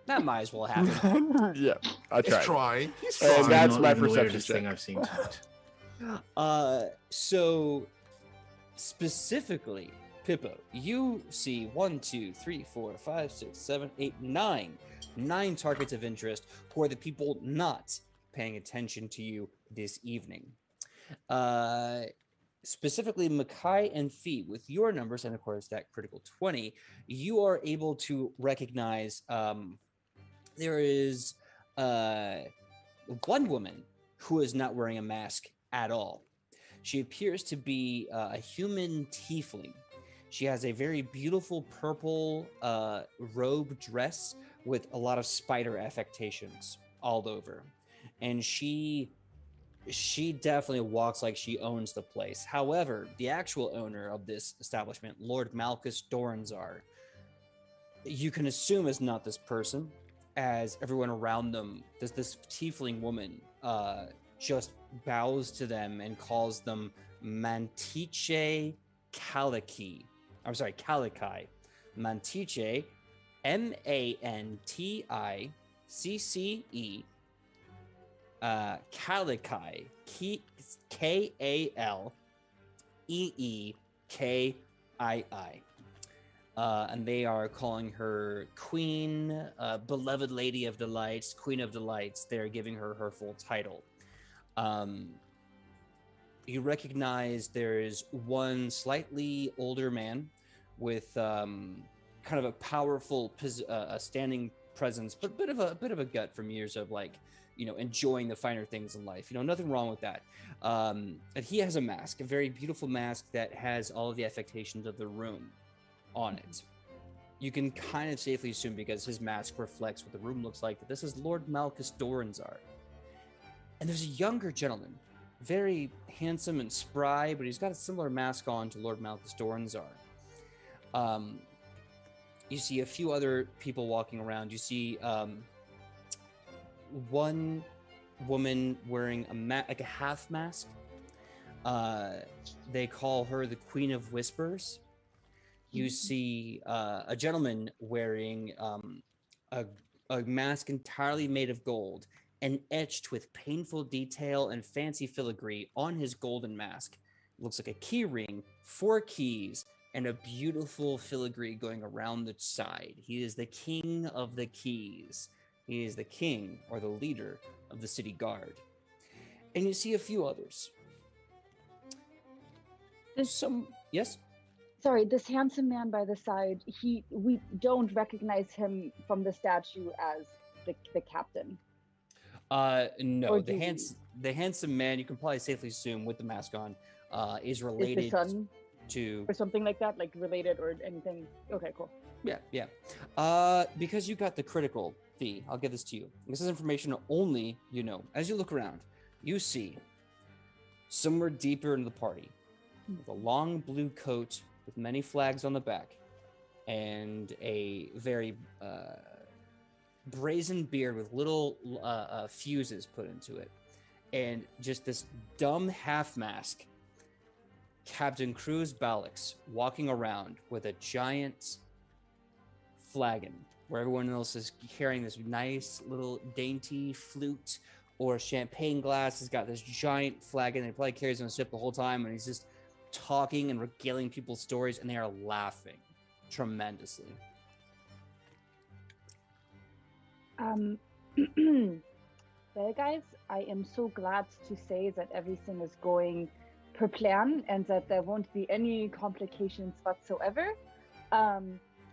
that might as well happen. Yeah, I He's tried. trying. He's And trying. that's Not my even the perception weirdest check. thing I've seen tonight. So specifically, Pippo, you see 1, 2, 3, 4, 5, 6, 7, 8, 9 targets of interest who are the people not paying attention to you this evening. Specifically, Makai and Fee, with your numbers, and of course that critical 20, you are able to recognize there is one woman who is not wearing a mask at all. She appears to be a human tiefling. She has a very beautiful purple robe dress with a lot of spider affectations all over. And she definitely walks like she owns the place. However, the actual owner of this establishment, Lord Malchus Doranzar, you can assume is not this person, as everyone around them, this tiefling woman just bows to them and calls them Mantice Calici. I'm sorry, Calici. Mantice, Manticce, Calici, Kaleeekii. And they are calling her Queen, Beloved Lady of Delights, Queen of Delights. They're giving her her full title. You recognize there's one slightly older man with kind of a powerful standing presence, but a bit of a gut from years of enjoying the finer things in life. Nothing wrong with that. And he has a mask, a very beautiful mask that has all of the affectations of the room on it. You can kind of safely assume, because his mask reflects what the room looks like, that this is Lord Malchus Doranzar. And there's a younger gentleman, very handsome and spry, but he's got a similar mask on to Lord Malchus Doranzar. You see a few other people walking around. You see one woman wearing like a half mask. They call her the Queen of Whispers. You see a gentleman wearing a mask entirely made of gold and etched with painful detail and fancy filigree on his golden mask. It looks like a key ring, 4 keys, and a beautiful filigree going around the side. He is the king of the keys. He is the king, or the leader, of the city guard. And you see a few others. Yes? Sorry, this handsome man by the side, we don't recognize him from the statue as the captain. No, Or the handsome man, you can probably safely assume, with the mask on, is related Is the son to, or something like that, like related or anything. Okay, cool. yeah. Because you got the critical fee, I'll give this to you. This is information only you know. As you look around, you see somewhere deeper into the party, with a long blue coat with many flags on the back, and a very brazen beard with little fuses put into it, and just this dumb half mask, Captain Cruz Ballix, walking around with a giant flagon, where everyone else is carrying this nice little dainty flute or champagne glass. He's got this giant flagon that he probably carries on a sip the whole time, and he's just talking and regaling people's stories, and they are laughing tremendously. Well, guys, I am so glad to say that everything is going per plan and that there won't be any complications whatsoever.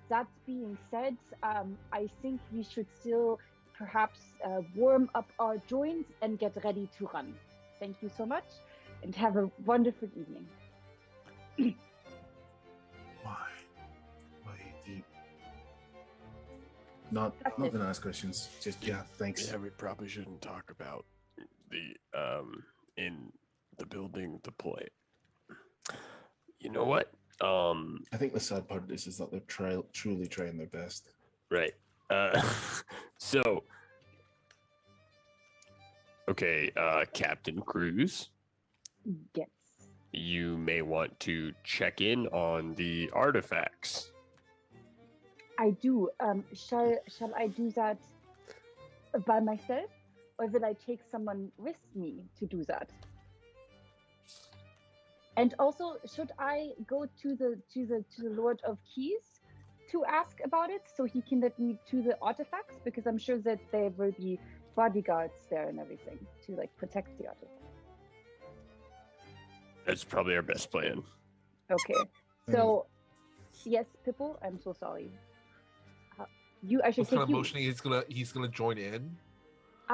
That being said, I think we should still perhaps warm up our joints and get ready to run. Thank you so much, and have a wonderful evening. Why? Why do you... Not gonna ask questions. Just yeah, thanks. Yeah, we probably shouldn't talk about the in the building to play. You know what? I think the sad part of this is that they're truly trying their best. Right. So okay, Captain Cruz, Yes. you may want to check in on the artifacts. I do. Shall I do that by myself, or will I take someone with me to do that? And also, should I go to the Lord of Keys to ask about it so he can let me to the artifacts? Because I'm sure that there will be bodyguards there and everything to like protect the artifacts. That's probably our best plan. Okay. So, yes, Pipple, I'm so sorry. I should What's kind take of you. motioning? He's gonna join in.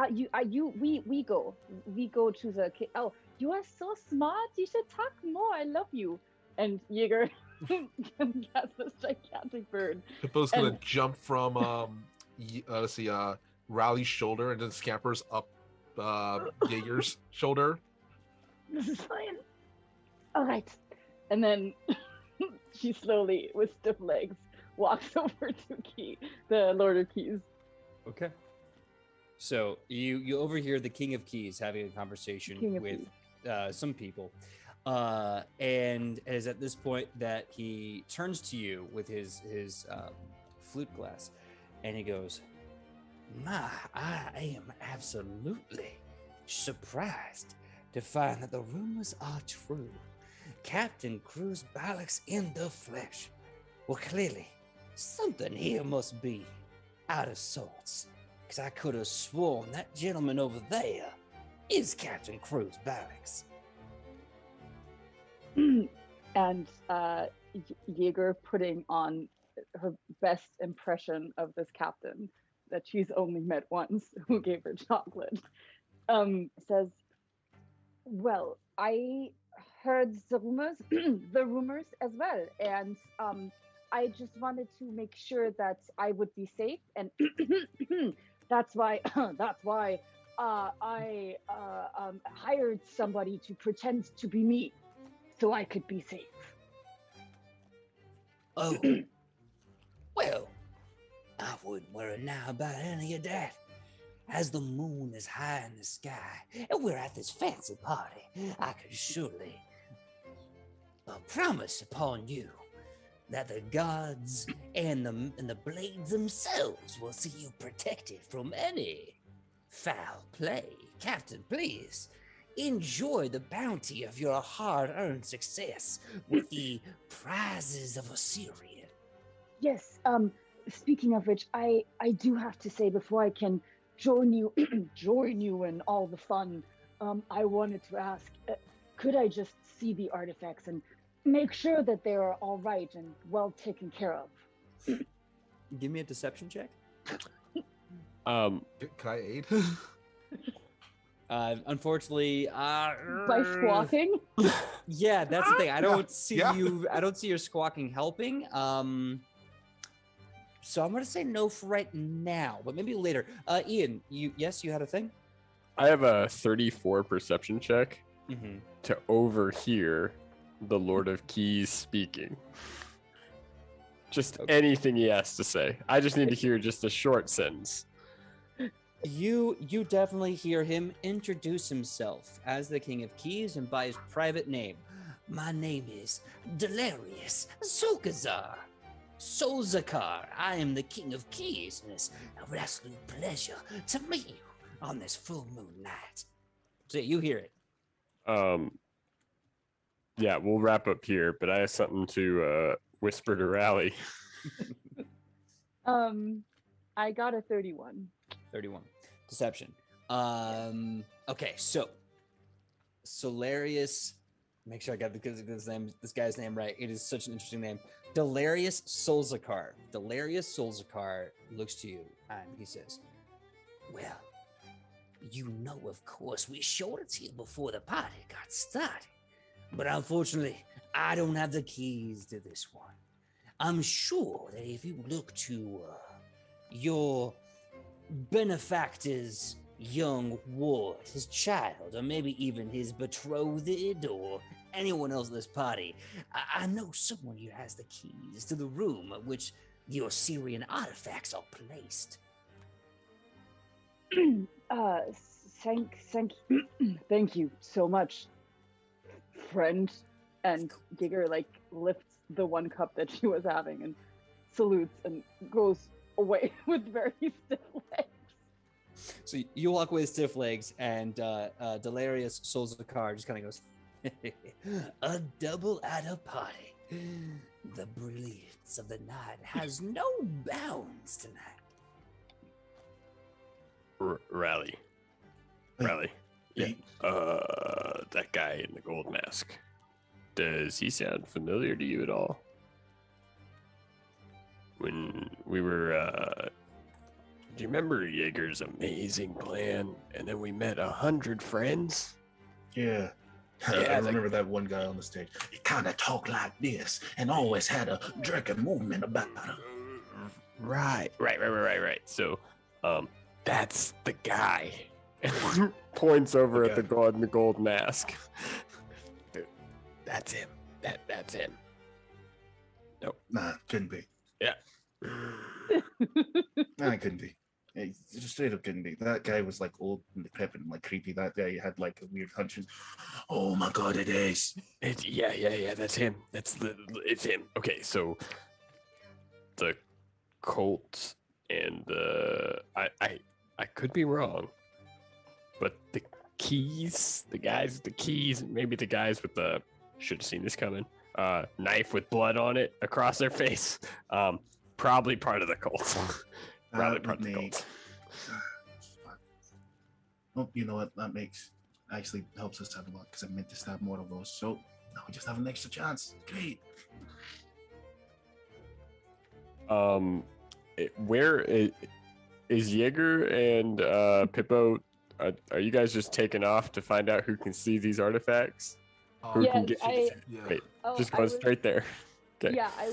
We go to the. Oh, you are so smart. You should talk more. I love you. And Jaeger has this gigantic bird. Hippo's gonna jump from let's see, Rally's shoulder and then scampers up Jaeger's shoulder. This is fine. All right. And then she slowly, with stiff legs, walks over to the Lord of Keys. Okay. So you overhear the King of Keys having a conversation with some people, and it is at this point that he turns to you with his flute glass, and he goes, I am absolutely surprised to find that the rumors are true. Captain Cruz Balix in the flesh. Well, clearly, something here must be out of sorts, because I could have sworn that gentleman over there is Captain Cruz Balix. And Jaeger, putting on her best impression of this captain that she's only met once, who gave her chocolate, says, well, I heard the rumors, the rumors as well, and I just wanted to make sure that I would be safe, and that's why I hired somebody to pretend to be me, so I could be safe. Oh, well, I wouldn't worry now about any of that. As the moon is high in the sky and we're at this fancy party, I can surely promise upon you that the gods and the blades themselves will see you protected from any foul play. Captain, please enjoy the bounty of your hard-earned success with the prizes of Osirian. Yes, speaking of which, I do have to say, before I can join you in all the fun, I wanted to ask, could I just see the artifacts and make sure that they are all right and well taken care of? Give me a deception check. Can I aid? Unfortunately, By squawking? Yeah, that's the thing. I don't see yeah. you. I don't see your squawking helping. So I'm gonna say no for right now, but maybe later. Ian, you had a thing. I have a 34 perception check Mm-hmm. to overhear the Lord of Keys speaking. Just anything he has to say. I just need to hear just a short sentence. You definitely hear him introduce himself as the King of Keys and by his private name. My name is Delarius Solkazar. Solzakar. I am the King of Keys, and it's an absolute pleasure to meet you on this full moon night. So you hear it. Yeah, we'll wrap up here, but I have something to whisper to Rally. I got a 31. 31. Deception. Okay, so Solarius make sure I got this guy's name right. It is such an interesting name. Delarius Solzakar. Delarius Solzakar looks to you and he says, "Well, you know, of course, we showed it to you before the party got started. But unfortunately, I don't have the keys to this one. I'm sure that if you look to your benefactor's young ward, his child, or maybe even his betrothed, or anyone else at this party, I know someone who has the keys to the room at which your Syrian artifacts are placed." Thank you so much, friend. And Giger like lifts the one cup that she was having and salutes and goes away with very stiff legs. So you walk away with stiff legs, and Delarius Solzakar just kind of goes, "A double at a party. The brilliance of the night has no bounds tonight." Rally. Yeah. That guy in the gold mask. Does he sound familiar to you at all? When we were, do you remember Jaeger's amazing plan? And then we met 100 friends? Yeah. I remember that one guy on the stage. He kind of talked like this and always had a drinking movement about him. Right. So, that's the guy. Points over at the god in the gold mask. That's him. That's him. Nope. Nah, couldn't be. Yeah. Nah, it couldn't be. It just straight up couldn't be. That guy was like old and decrepit and like creepy. That guy had like a weird hunches. Oh my god, it is. Yeah. That's him. It's him. Okay, so the Colts and I could be wrong, but the guys with the keys, and maybe the guys with the should have seen this coming. Knife with blood on it across their face. Probably part of the cult. Probably part of the cult. Oh, you know what? That actually helps us have a lot because I meant to stab more of those. So now we just have an extra chance. Great. Where is Jaeger and Pippo? Are you guys just taking off to find out who can see these artifacts? Who can get? Wait, just going straight there. Okay. Yeah, I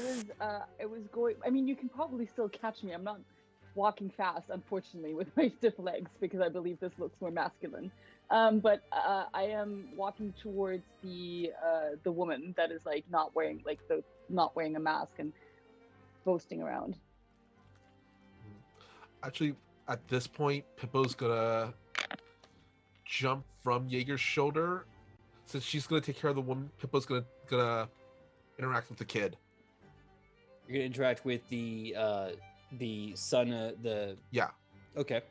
was going. I mean, you can probably still catch me. I'm not walking fast, unfortunately, with my stiff legs because I believe this looks more masculine. But I am walking towards the woman that is like not wearing a mask and boasting around. Actually, at this point, Pippo's gonna jump from Jaeger's shoulder. Since she's gonna take care of the woman, Pippo's gonna interact with the kid. You're gonna interact with the son. Yeah. Okay.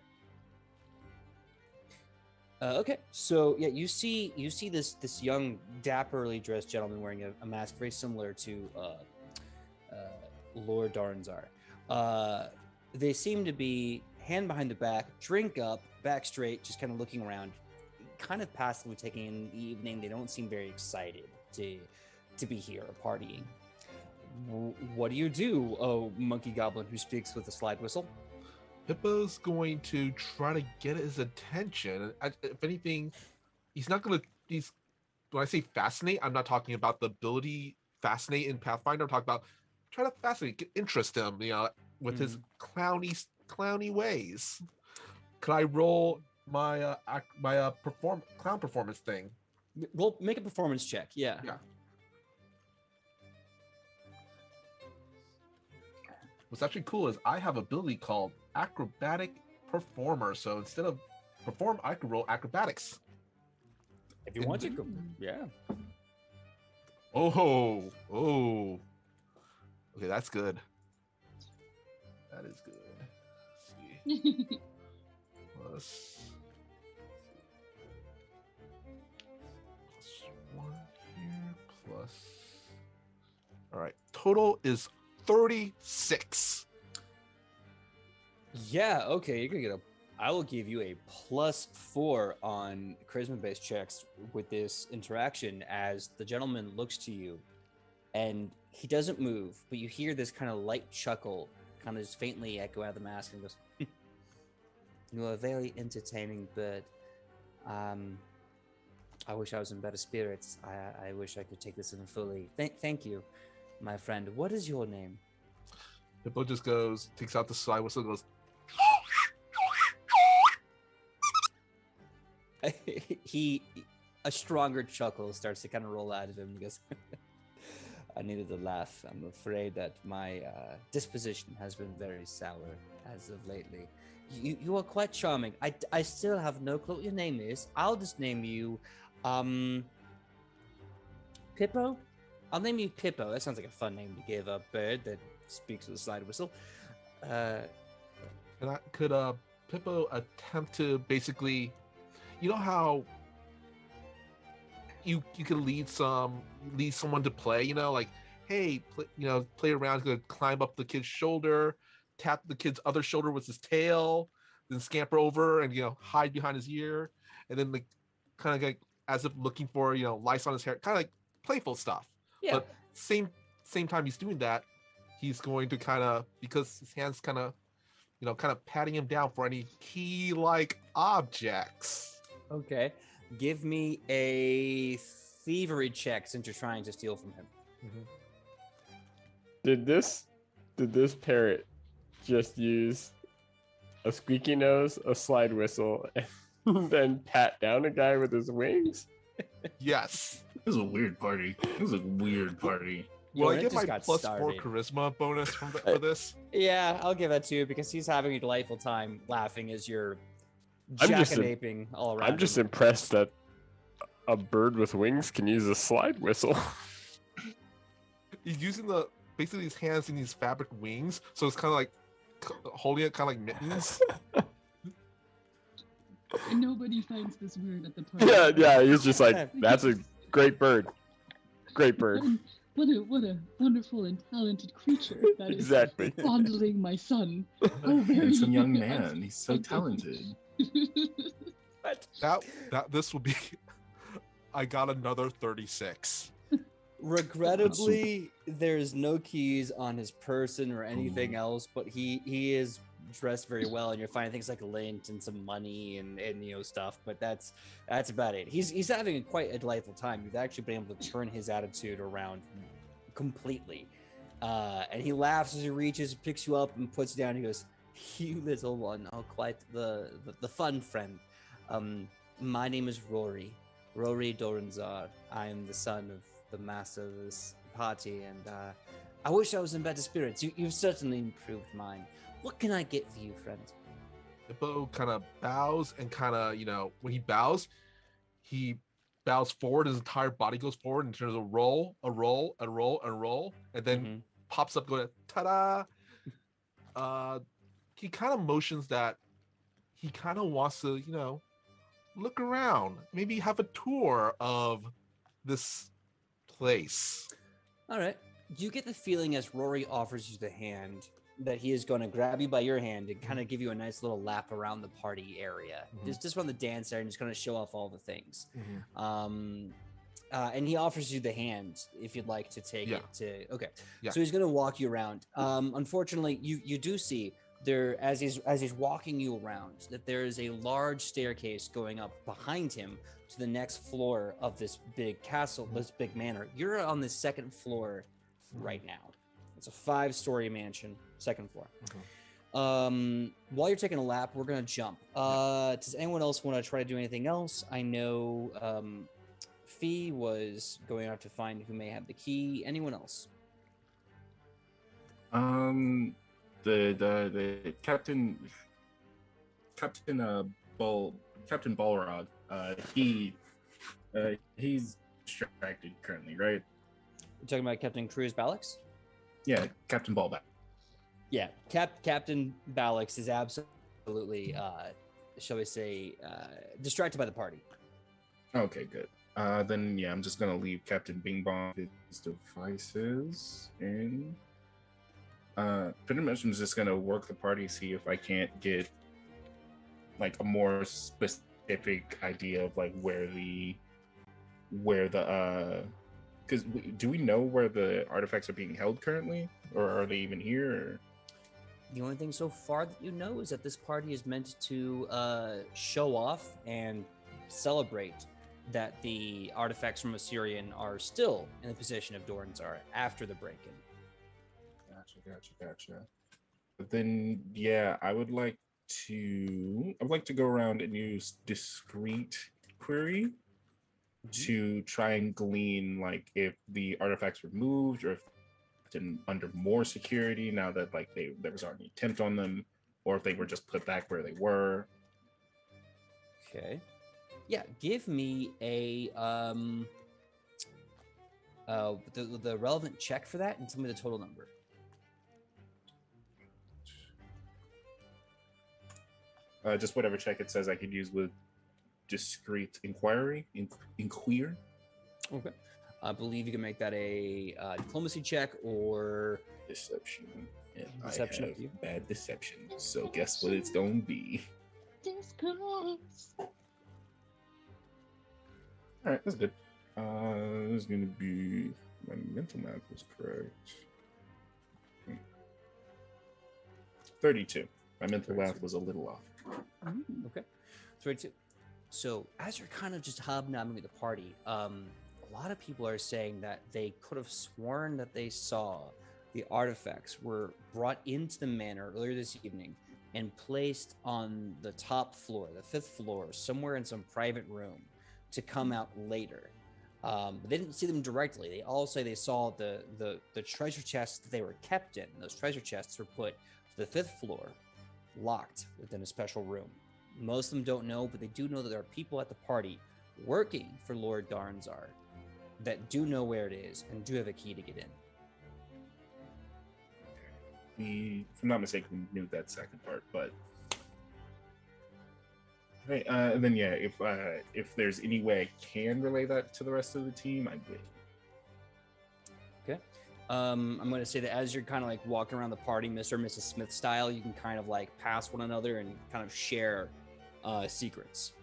Okay. So yeah, you see this young, dapperly dressed gentleman wearing a mask very similar to Lord Darnzar. They seem to be hand behind the back, drink up, back straight, just kind of looking around, kind of passively taking in the evening. They don't seem very excited to be here or partying. What do you do, oh monkey goblin who speaks with a slide whistle? Pippo's going to try to get his attention. If anything, when I say fascinate, I'm not talking about the ability fascinate in Pathfinder. I'm talking about try to fascinate, interest him, with his clowny ways. Could I roll my clown performance thing? We'll make a performance check. Yeah. What's actually cool is I have an ability called Acrobatic Performer. So instead of perform, I can roll acrobatics. If you want to go, yeah. Oh. Okay, that's good. That is good. Let's see. Plus 1 here, plus. All right, total is 36. Yeah, okay, you're gonna get a I will give you a +4 on charisma-based checks with this interaction as the gentleman looks to you, and he doesn't move, but you hear this kind of light chuckle, kind of just faintly echo out of the mask, and goes, "You are a very entertaining bird. I wish I was in better spirits. I wish I could take this in fully. Thank you, my friend. What is your name?" Hippo just takes out the slide whistle, and goes, A stronger chuckle starts to kind of roll out of him. He goes, "I needed a laugh. I'm afraid that my disposition has been very sour as of lately. You are quite charming. I still have no clue what your name is. I'll just name you, Pippo. I'll name you Pippo. That sounds like a fun name to give a bird that speaks with a slide whistle. Could Pippo attempt to basically, you know how you could lead someone to play, like, hey, play around, could climb up the kid's shoulder, tap the kid's other shoulder with his tail, then scamper over and hide behind his ear, and then kind of like as if looking for lice on his hair, kind of like playful stuff. Yeah. But same time he's doing that, he's going to kind of, because his hands kind of patting him down for any key-like objects. Okay. Give me a thievery check since you're trying to steal from him. Did this parrot just use a squeaky nose, a slide whistle, and then pat down a guy with his wings? Yes. It was a weird party. Will I it get just my got +4 started. charisma bonus for this? Yeah, I'll give that to you because he's having a delightful time laughing as you're I'm just jackanaping all around. I'm just him. impressed that a bird with wings can use a slide whistle. He's using basically his hands in these fabric wings, so it's kind of like holding it kind of like mittens. And nobody finds this weird at the party. yeah. He's just like, that's a great bird. Great bird. What a wonderful and talented creature that is Exactly. fondling my son. A Oh, very handsome young yes. man. He's so talented. This will be. I got another 36. Regrettably, there's no keys on his person or anything else, but he is dressed very well, and you're finding things like lint and some money and stuff, but that's about it. He's having quite a delightful time. You've actually been able to turn his attitude around completely, and he laughs as he reaches, picks you up, and puts you down. He goes, "You little one are quite the fun friend. My name is Rory Doranzar. I am the son of the master of this party, and I wish I was in better spirits. You've certainly improved mine. What can I get for you, friend?" Hippo kind of bows and kind of, when he bows forward. His entire body goes forward and turns a roll, and then pops up going, ta-da! He kind of motions that he kind of wants to, look around, maybe have a tour of this place. All right. You get the feeling as Rory offers you the hand that he is going to grab you by your hand and kind of give you a nice little lap around the party area. Just around the dance area and just kind of show off all the things. And he offers you the hand if you'd like to take it to. Okay. Yeah. So he's going to walk you around. Unfortunately, you do see there, as he's walking you around, that there is a large staircase going up behind him to the next floor of this big castle, this big manor. You're on the second floor right now. It's a 5-story mansion, second floor. While you're taking a lap, we're gonna jump. Does anyone else want to try to do anything else? I know Fee was going out to find who may have the key. Anyone else? The Captain Balrog. He's distracted currently, right? You're talking about Captain Cruz Ballix? Yeah, Captain Ballback. Yeah, Captain Ballix is absolutely, shall we say, distracted by the party. Okay, good. Then yeah, I'm just gonna leave Captain Bing Bong his devices and pretty much I'm just gonna work the party, see if I can't get like a more specific idea of like where the because do we know where the artifacts are being held currently, or are they even here? Or... The only thing so far that you know is that this party is meant to show off and celebrate that the artifacts from Assyrian are still in the possession of Dornzar after the break-in. Gotcha. But then, yeah, I would like to go around and use discrete query to try and glean like if the artifacts were moved or if they're under more security now that like there was already attempt on them, or if they were just put back where they were. Okay. Yeah, give me a the relevant check for that and tell me the total number. Just whatever check it says I could use with discrete inquiry. Inquire. Okay. I believe you can make that a diplomacy check or Deception. And Deception, I up to you. have bad deception. So guess what it's gonna be. Alright, that's good. It's gonna be my mental math was correct. 32. My mental math was a little off. Okay. 32. So as you're kind of just hobnobbing with the party, a lot of people are saying that they could have sworn that they saw the artifacts were brought into the manor earlier this evening and placed on the top floor, the 5th floor, somewhere in some private room to come out later. But they didn't see them directly. They all say they saw the treasure chests that they were kept in. Those treasure chests were put to the 5th floor, locked within a special room. Most of them don't know, but they do know that there are people at the party working for Lord Darnzar that do know where it is and do have a key to get in. We, if I'm not mistaken, knew that second part, but right. And then yeah, if there's any way I can relay that to the rest of the team, I will. Okay. I'm going to say that as you're kind of like walking around the party, Mr. and Mrs. Smith style, you can kind of like pass one another and kind of share secrets.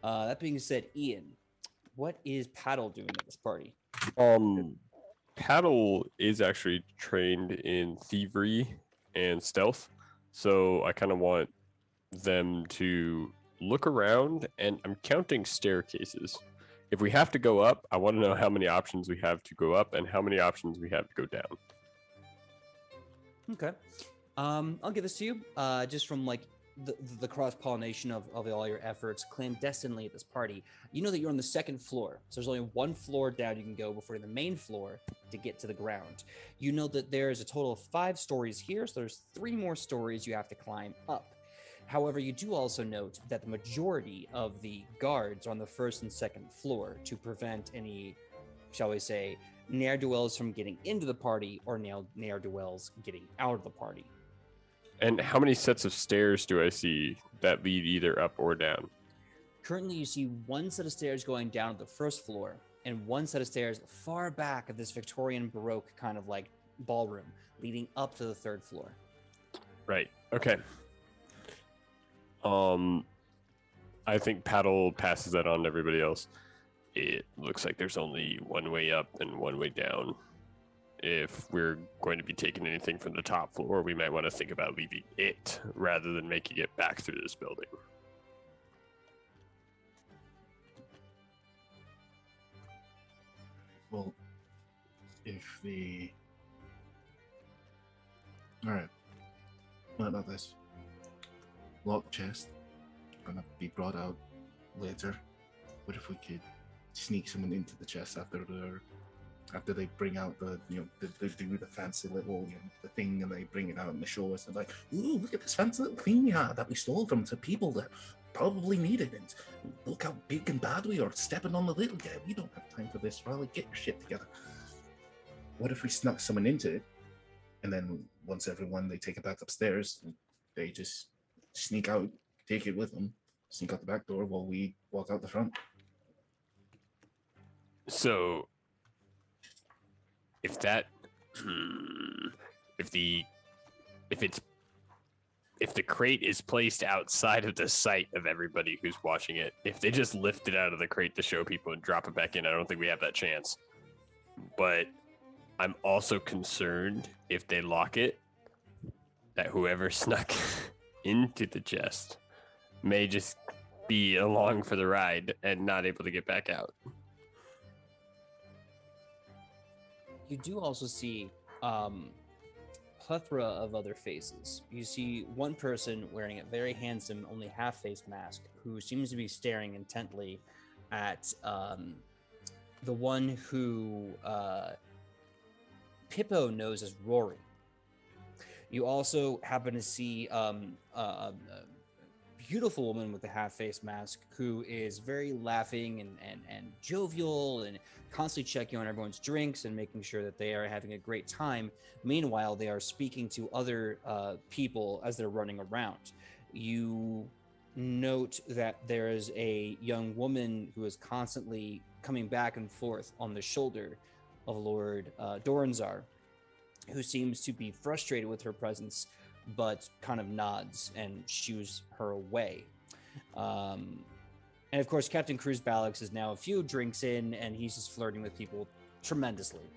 That being said, Ian, what is Paddle doing at this party? Paddle is actually trained in thievery and stealth, so I kind of want them to look around, and I'm counting staircases. If we have to go up, I want to know how many options we have to go up and how many options we have to go down. Okay. I'll give this to you just from like the cross-pollination of all your efforts clandestinely at this party. You know that you're on the 2nd floor, so there's only one floor down you can go before the main floor to get to the ground. You know that there's a total of 5 stories here, so there's 3 more stories you have to climb up. However, you do also note that the majority of the guards are on the 1st and 2nd floor to prevent any, shall we say, ne'er-do-wells from getting into the party or ne'er-do-wells getting out of the party. And how many sets of stairs do I see that lead either up or down? Currently, you see 1 set of stairs going down to the 1st floor and 1 set of stairs far back of this Victorian Baroque kind of like ballroom leading up to the 3rd floor. Right. Okay. I think Paddle passes that on to everybody else. It looks like there's only one way up and one way down. If we're going to be taking anything from the top floor, we might want to think about leaving it rather than making it back through this building. Well, if the... Alright. What about this? Locked chest. Gonna be brought out later. What if we could sneak someone into the chest after they bring out they do the fancy little the thing, and they bring it out and they show us, and like, ooh, look at this fancy little thing we had that we stole from some people that probably need it, and look how big and bad we are stepping on the little guy. We don't have time for this, Riley. Get your shit together. What if we snuck someone into it, and then once they take it back upstairs, they just sneak out, take it with them, sneak out the back door while we walk out the front. So if it's if the crate is placed outside of the sight of everybody who's watching it, if they just lift it out of the crate to show people and drop it back in, I don't think we have that chance. But I'm also concerned if they lock it, that whoever snuck into the chest may just be along for the ride and not able to get back out. You do also see plethora of other faces. You see one person wearing a very handsome, only half-faced mask who seems to be staring intently at the one who Pippo knows as Rory. You also happen to see a beautiful woman with a half-faced mask who is very laughing and jovial and constantly checking on everyone's drinks and making sure that they are having a great time. Meanwhile, they are speaking to other people as they're running around. You note that there is a young woman who is constantly coming back and forth on the shoulder of Lord Doranzar, who seems to be frustrated with her presence, but kind of nods and shoos her away. And of course, Captain Cruz Ballix is now a few drinks in, and he's just flirting with people tremendously.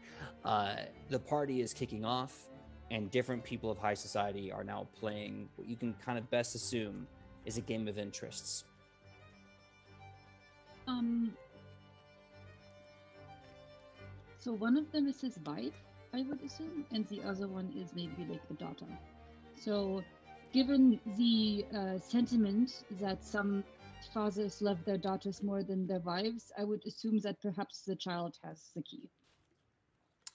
The party is kicking off, and different people of high society are now playing what you can kind of best assume is a game of interests. So one of them is his wife, I would assume, and the other one is maybe like a daughter. So, given the sentiment that some fathers love their daughters more than their wives, I would assume that perhaps the child has the key.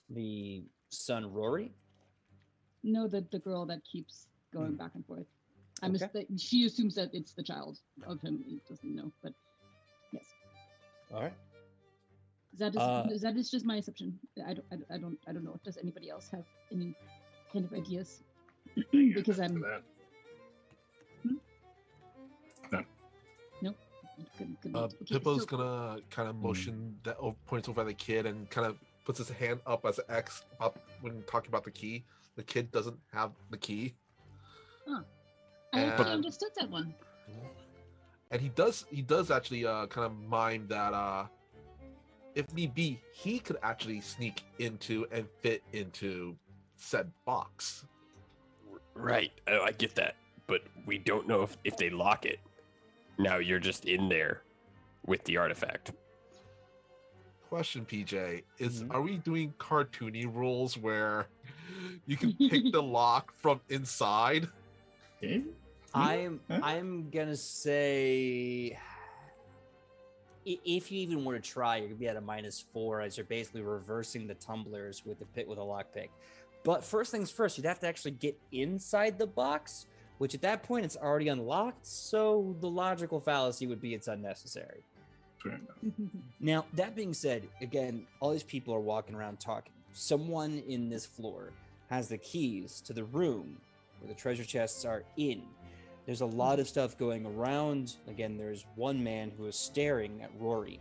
The son, Rory? No, the girl that keeps going back and forth. Okay. She assumes that it's the child of him. He doesn't know, but yes. All right. That is just my assumption. I don't know. Does anybody else have any kind of ideas? Because I'm. No. Pippo's gonna kind of motion that points over at the kid and kind of puts his hand up as an X up when talking about the key. The kid doesn't have the key. Huh. I actually understood that one. And he does actually kind of mime that if need be, he could actually sneak into and fit into said box. Right. I get that. But we don't know if they lock it. Now you're just in there with the artifact. Question, PJ, is are we doing cartoony rules where you can pick the lock from inside? I'm gonna say if you even want to try, you're gonna be at a -4 as you're basically reversing the tumblers with a lockpick. But first things first, you'd have to actually get inside the box, which at that point it's already unlocked. So the logical fallacy would be it's unnecessary. Fair enough. Now, that being said, again, all these people are walking around talking. Someone in this floor has the keys to the room where the treasure chests are in. There's a lot of stuff going around. Again, there's one man who is staring at Rory.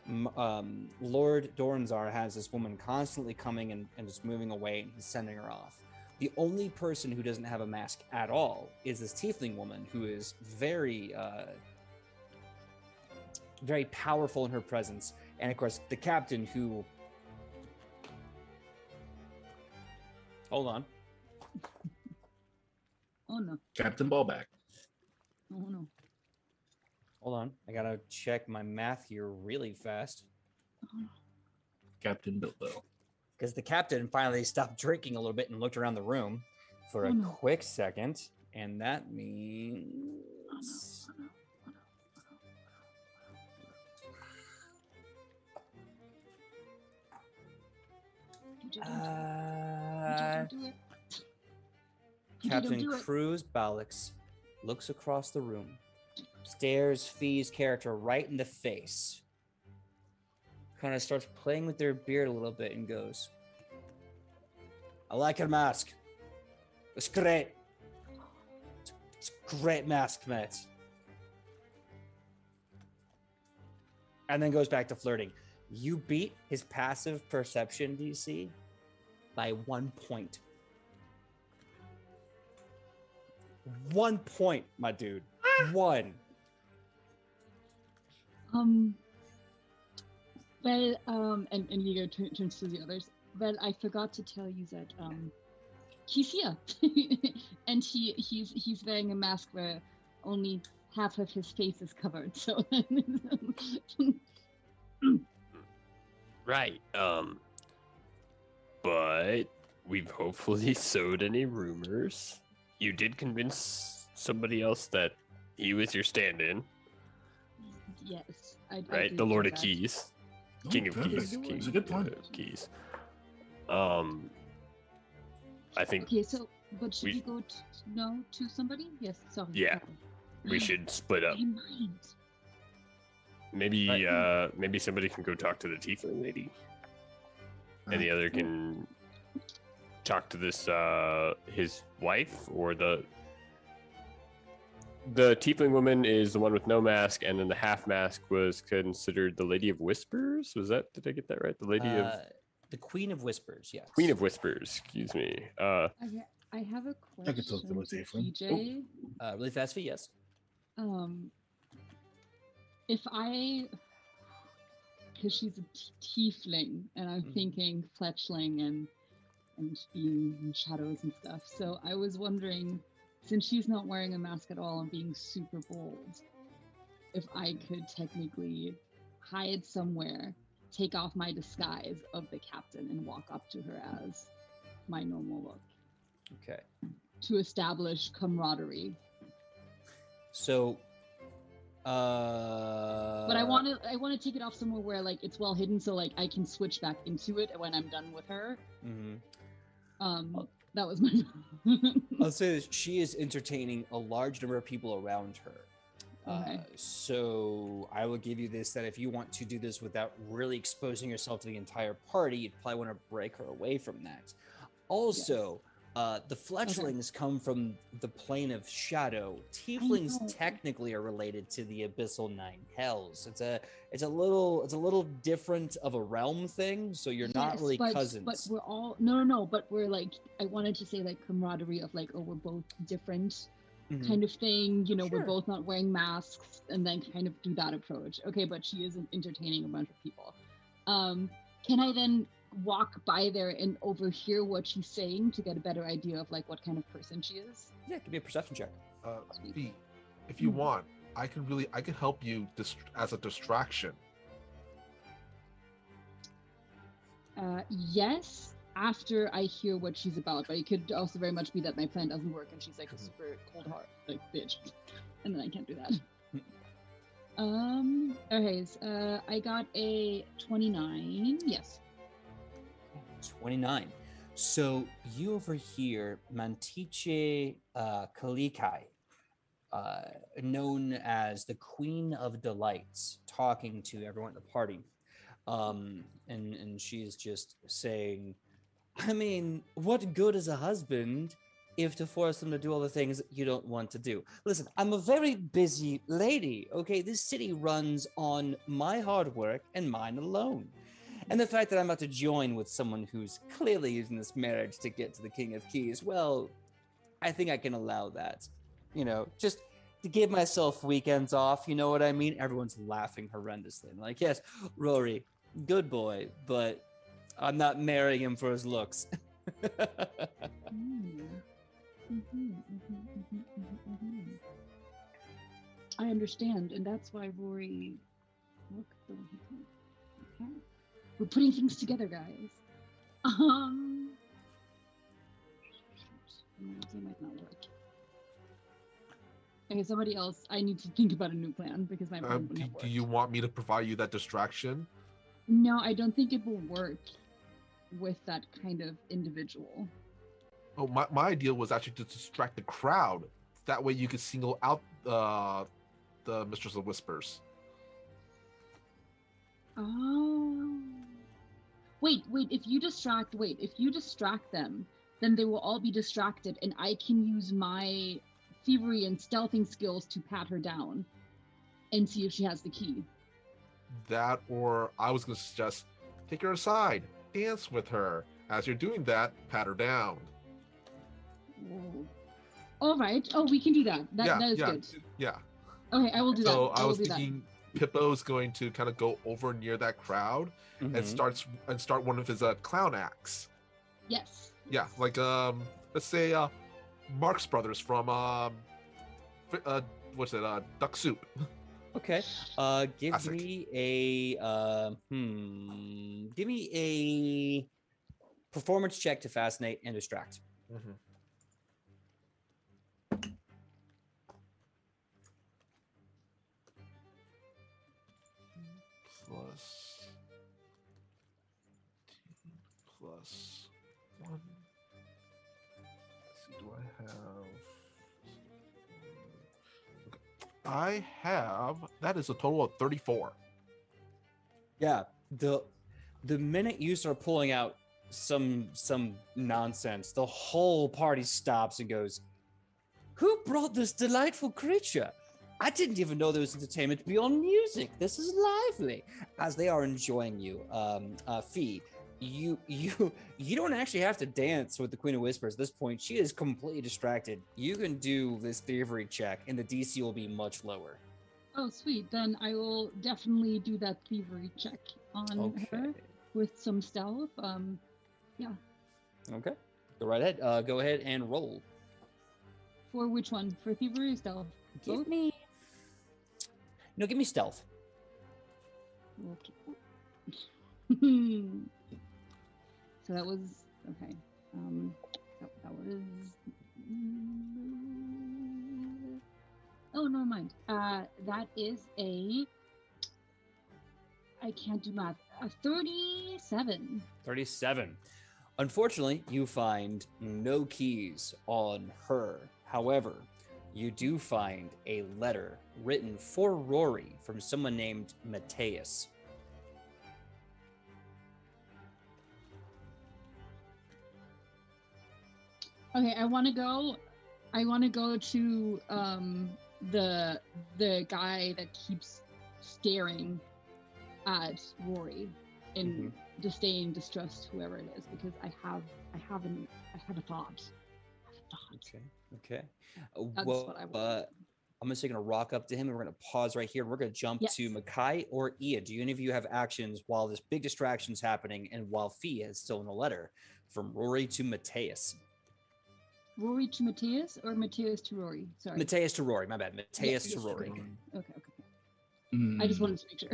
Lord Doranzar has this woman constantly coming and just moving away, and he's sending her off. The only person who doesn't have a mask at all is this tiefling woman who is very very powerful in her presence. And of course, the captain who... Hold on. Oh no. Captain Ballback. Oh no. Hold on. I gotta check my math here really fast. Oh no. Captain Bilbo. Because the captain finally stopped drinking a little bit and looked around the room for a quick second. And that means... Don't do it. Captain Cruz Ballix looks across the room, stares Fee's character right in the face, kind of starts playing with their beard a little bit and goes, I like your mask. It's great. It's a great mask, mate. And then goes back to flirting. You beat his passive perception DC by 1 point. 1 point, my dude. 1. Well, and Liga turns to the others. Well, I forgot to tell you that he's here, and he's wearing a mask where only half of his face is covered. So, Right. But we've hopefully sowed any rumors. You did convince somebody else that he was your stand-in, yes, right? did The Lord do of that. Keys, Oh, King of good. Keys, It's King a good point. of Keys. I think Okay, so but should we- we go to somebody? Yes, sorry. Yeah. we should split up. I mind. Maybe Right. maybe somebody can go talk to the tiefling lady, and the other can talk to this his wife, or the tiefling woman is the one with no mask, and then the half mask was considered the Lady of Whispers. Was that, did I get that right? The Lady of The Queen of Whispers, yes. Queen of Whispers, excuse me. I have a I could talk to question a to tiefling. TJ. Really fast, yes. If I, because she's a tiefling, and I'm thinking fletchling and being in shadows and stuff. So I was wondering, since she's not wearing a mask at all and being super bold, if I could technically hide somewhere, take off my disguise of the captain, and walk up to her as my normal look Okay. to establish camaraderie. So, But I want to take it off somewhere where like it's well hidden, so like I can switch back into it when I'm done with her. That was my. I'll say this, she is entertaining a large number of people around her. Okay. So I will give you this, that if you want to do this without really exposing yourself to the entire party, you'd probably want to break her away from that. Also, the fletchlings come from the plane of shadow. Tieflings know. technically are related to the abyssal 9 hells. It's a little different of a realm thing, so you're not really cousins. But we're all no. But we're like, I wanted to say like camaraderie of like, oh, we're both different. Mhm. Kind of thing, you know, Sure. we're both not wearing masks, and then kind of do that approach. Okay, but she isn't entertaining a bunch of people. Can I then walk by there and overhear what she's saying to get a better idea of like what kind of person she is? Yeah, give me a perception check. B, if you want, I can help you as a distraction. Yes, after I hear what she's about, but it could also very much be that my plan doesn't work and she's like a super cold heart, like bitch, and then I can't do that. Okay, so, I got a 29. Yes. 29. So you overhear Mantice Kalikai, known as the Queen of Delights, talking to everyone at the party. And she's just saying, I mean, what good is a husband if to force them to do all the things you don't want to do? Listen, I'm a very busy lady, okay? This city runs on my hard work and mine alone. And the fact that I'm about to join with someone who's clearly using this marriage to get to the King of Keys, well, I think I can allow that. You know, just to give myself weekends off, you know what I mean? Everyone's laughing horrendously. I'm like, yes, Rory, good boy, but I'm not marrying him for his looks. I understand, and that's why Rory looked the way he did. Okay. We're putting things together, guys. It might not work. Okay, somebody else. I need to think about a new plan because my plan wouldn't have Do worked. you want me to provide you that distraction? No, I don't think it will work with that kind of individual. Oh, my idea was actually to distract the crowd. That way you could single out the Mistress of Whispers. Oh. Wait, if you distract them, then they will all be distracted, and I can use my thievery and stealthing skills to pat her down and see if she has the key. That, or I was going to suggest take her aside, dance with her. As you're doing that, pat her down. Whoa. All right. Oh, we can do that. That is yeah, good. yeah. Okay, I will do So that. I will was do thinking Pippo's going to kind of go over near that crowd and Mhm. start one of his clown acts. that. Yes. Yeah, like let's say Marx Brothers from what's it? Duck Soup. Okay. Give Classic. me a give me a performance check to fascinate and distract. Mhm. Plus 1. Let's see, do I have? Okay. I have. That is a total of 34. Yeah. The minute you start pulling out some nonsense, the whole party stops and goes, "Who brought this delightful creature? I didn't even know there was entertainment beyond music. This is lively." As they are enjoying you, Fee, you don't actually have to dance with the Queen of Whispers at this point. She is completely distracted. You can do this thievery check, and the DC will be much lower. Oh, sweet. Then I will definitely do that thievery check on her with some stealth. Yeah. Okay. Go right ahead. Go ahead and roll. For which one? For thievery or stealth? Give Both? me. No, give me stealth. Okay. So that was okay. That was. Oh, never mind. That is a. I can't do math. A 37. 37. Unfortunately, you find no keys on her. However, you do find a letter written for Rory from someone named Mateus. Okay, I want to go to the guy that keeps staring at Rory in disdain, distrust, whoever it is, because I have a thought. Okay. That's what I want. I'm just going to rock up to him and we're going to pause right here. And we're going to jump to Makai or Ia. Do any of you have actions while this big distraction's happening and while Fee is still in a letter from Rory to Mateus? Rory to Mateus or Mateus to Rory? Sorry. Mateus to Rory, my bad. Mateus to Rory. Okay. I just wanted to make sure.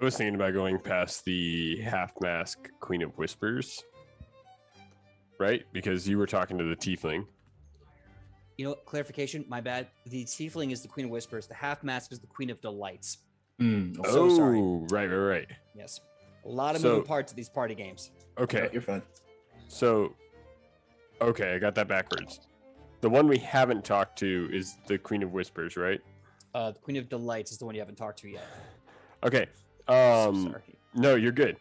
I was thinking about going past the half-mask Queen of Whispers, right? Because you were talking to the tiefling. You know, clarification, my bad. The tiefling is the Queen of Whispers. The half-mask is the Queen of Delights. So sorry. Right. Yes. A lot of moving parts of these party games. Okay. No, you're fine. So, okay, I got that backwards. The one we haven't talked to is the Queen of Whispers, right? The Queen of Delights is the one you haven't talked to yet. Okay. Sorry. No, you're good.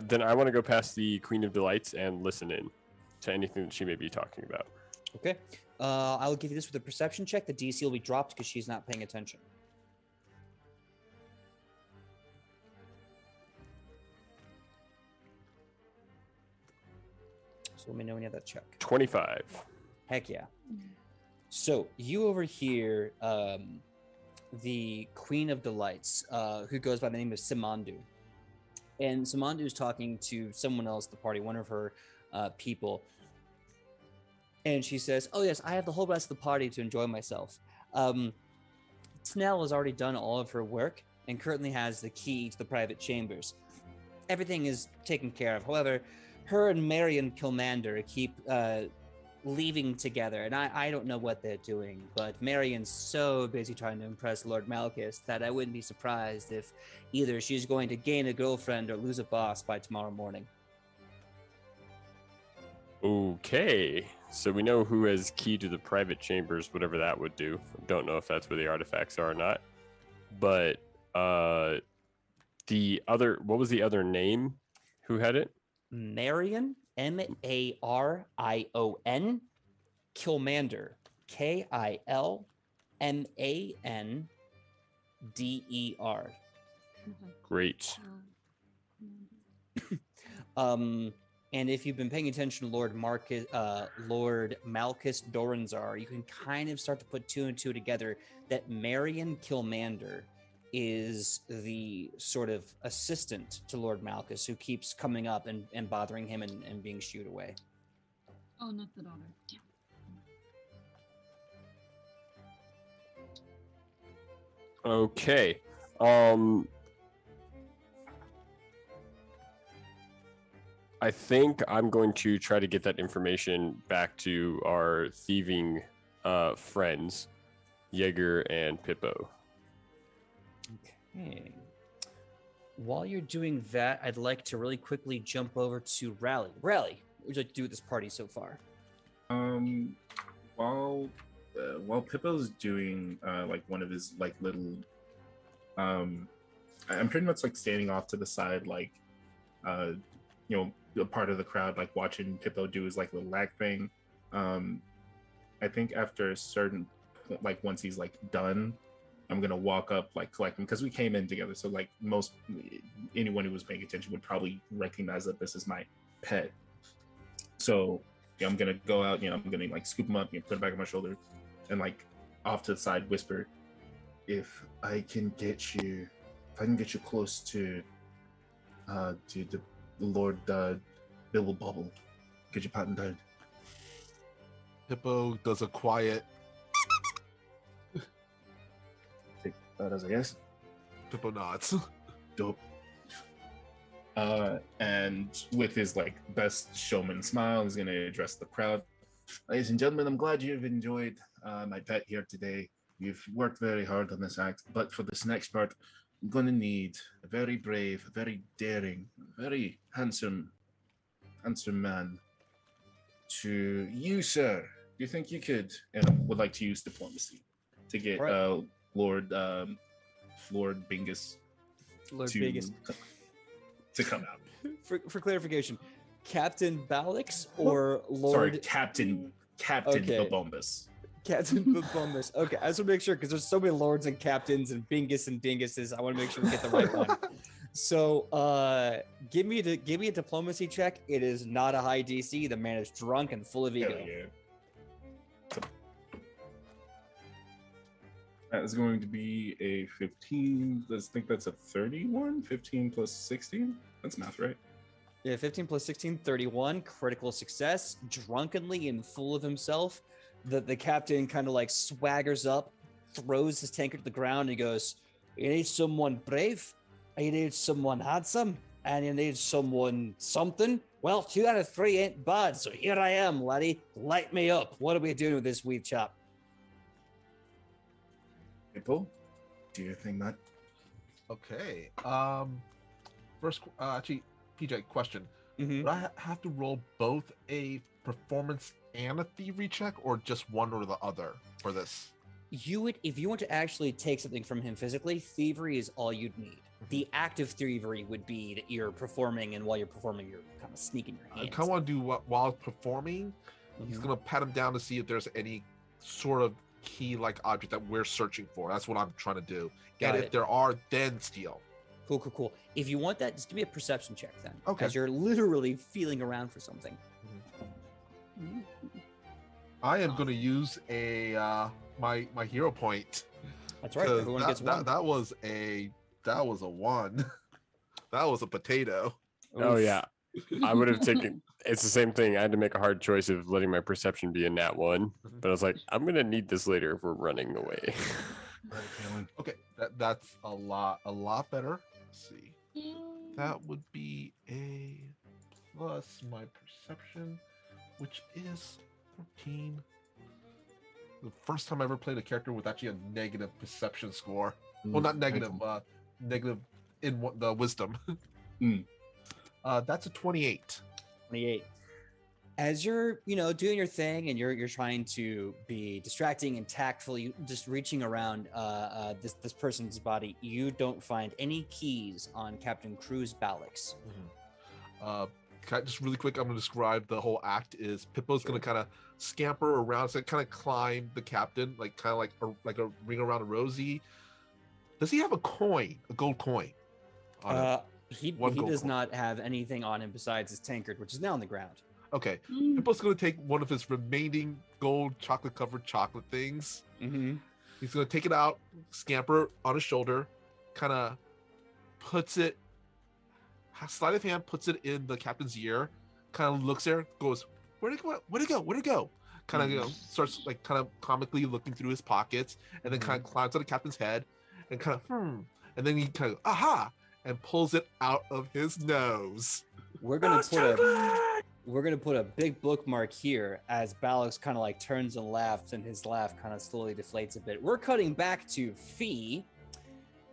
Then I want to go past the Queen of Delights and listen in to anything that she may be talking about. Okay. I'll give you this with a perception check. The DC will be dropped because she's not paying attention. So let me know when you have that check. 25. Heck yeah. So you overhear the Queen of Delights, who goes by the name of Simandu. And Simandu is talking to someone else at the party, one of her people. And she says, "Oh yes, I have the whole rest of the party to enjoy myself. Snell has already done all of her work and currently has the key to the private chambers. Everything is taken care of. However, her and Marion Kilmander keep leaving together, and I don't know what they're doing, but Marion's so busy trying to impress Lord Malchus that I wouldn't be surprised if either she's going to gain a girlfriend or lose a boss by tomorrow morning." Okay. So we know who has key to the private chambers, whatever that would do. Don't know if that's where the artifacts are or not. But the other, what was the other name? Who had it? Marion, Marion, Kilmander, Kilmander. Great. And if you've been paying attention to Lord Malchus Doranzar, you can kind of start to put two and two together that Marion Kilmander is the sort of assistant to Lord Malchus who keeps coming up and bothering him and being shooed away. Oh, not the daughter. Yeah. Okay. I think I'm going to try to get that information back to our thieving friends, Jaeger and Pippo. Okay. While you're doing that, I'd like to really quickly jump over to Rally. Rally, what would you like to do with this party so far? While Pippo's doing like one of his like little, I'm pretty much like standing off to the side, like, a part of the crowd, like watching Pippo do his like little lag thing. I think after a certain, like once he's like done, I'm gonna walk up, like collect him, because we came in together. So like anyone who was paying attention would probably recognize that this is my pet. So yeah, I'm gonna go out, I'm gonna like scoop him up, put him back on my shoulder, and like off to the side whisper, if I can get you close to the Lord Bibble Bobble, get your patent down. Hippo does a quiet. Take that as a yes. Hippo nods. Dope. And with his like best showman smile, he's gonna address the crowd. Ladies and gentlemen, I'm glad you've enjoyed my pet here today. You've worked very hard on this act, but for this next part, I'm gonna need a very brave, a very daring, very handsome man. To you, sir. Do you think you could, and I would like to use diplomacy to get Right. Lord Bingus to come out. For clarification, Captain Balix or Lord? Sorry, Captain Okay. Babombus. Captain Babombus. Okay, I just want to make sure because there's so many lords and captains and Bingus and Dinguses. I want to make sure we get the right one. So, give me a diplomacy check. It is not a high DC. The man is drunk and full of ego. Hell yeah. That is going to be a 15. Let's think that's a 31. 15 plus 16. That's math, right? Yeah, 15 plus 16, 31. Critical success. Drunkenly and full of himself. The captain kind of like swaggers up, throws his tankard to the ground, and he goes, "You need someone brave, you need someone handsome, and you need someone something. Well, 2 out of 3 ain't bad, so here I am, laddie. Light me up. What are we doing with this wee chap?" Hippo, do you think that? Okay. First, actually, PJ, question. Mm-hmm. Would I have to roll both a performance and a thievery check, or just one or the other for this? You would, if you want to actually take something from him physically, thievery is all you'd need. The act of thievery would be that you're performing, and while you're performing, you're kind of sneaking your I hands. kind of want to do while performing. He's gonna pat him down to see if there's any sort of key-like object that we're searching for. That's what I'm trying to do. Got And it. if there are, then steal. Cool. If you want that, just give me a perception check then. Okay. As you're literally feeling around for something. I am gonna use a my hero point. That's right. 'cause Everyone that, gets one. That was a 1. That was a potato. Oh Oof. yeah, I would have taken. It's the same thing. I had to make a hard choice of letting my perception be a nat 1, but I was like, I'm gonna need this later if we're running away. Okay, that's a lot better. Let's see. That would be a plus my perception, which is 14. The first time I ever played a character with actually a negative perception score. Well, not negative, negative in the wisdom. That's a 28. 28. As you're, doing your thing and you're trying to be distracting and tactful, you just reaching around this person's body, you don't find any keys on Captain Cruz Balix. Just really quick, I'm going to describe the whole act. Is Pippo's going to kind of scamper around, so kind of climb the captain, like kind of like a ring around a rosy. Does he have a coin, a gold coin? On him? He One gold does coin. not have anything on him besides his tankard, which is now on the ground. Okay. Mm. Hippo's gonna take one of his remaining gold chocolate-covered chocolate things. Mm-hmm. He's gonna take it out, scamper on his shoulder, kind of puts it, sleight of hand, puts it in the captain's ear, kind of looks there, goes, "Where'd it go? Where'd it go? Where'd it go?" Kind of, starts like kind of comically looking through his pockets, and then kind of climbs on the captain's head, and kind of, and then he kind of, aha, and pulls it out of his nose. We're gonna put a big bookmark here as Balix kind of like turns and laughs, and his laugh kind of slowly deflates a bit. We're cutting back to Fee.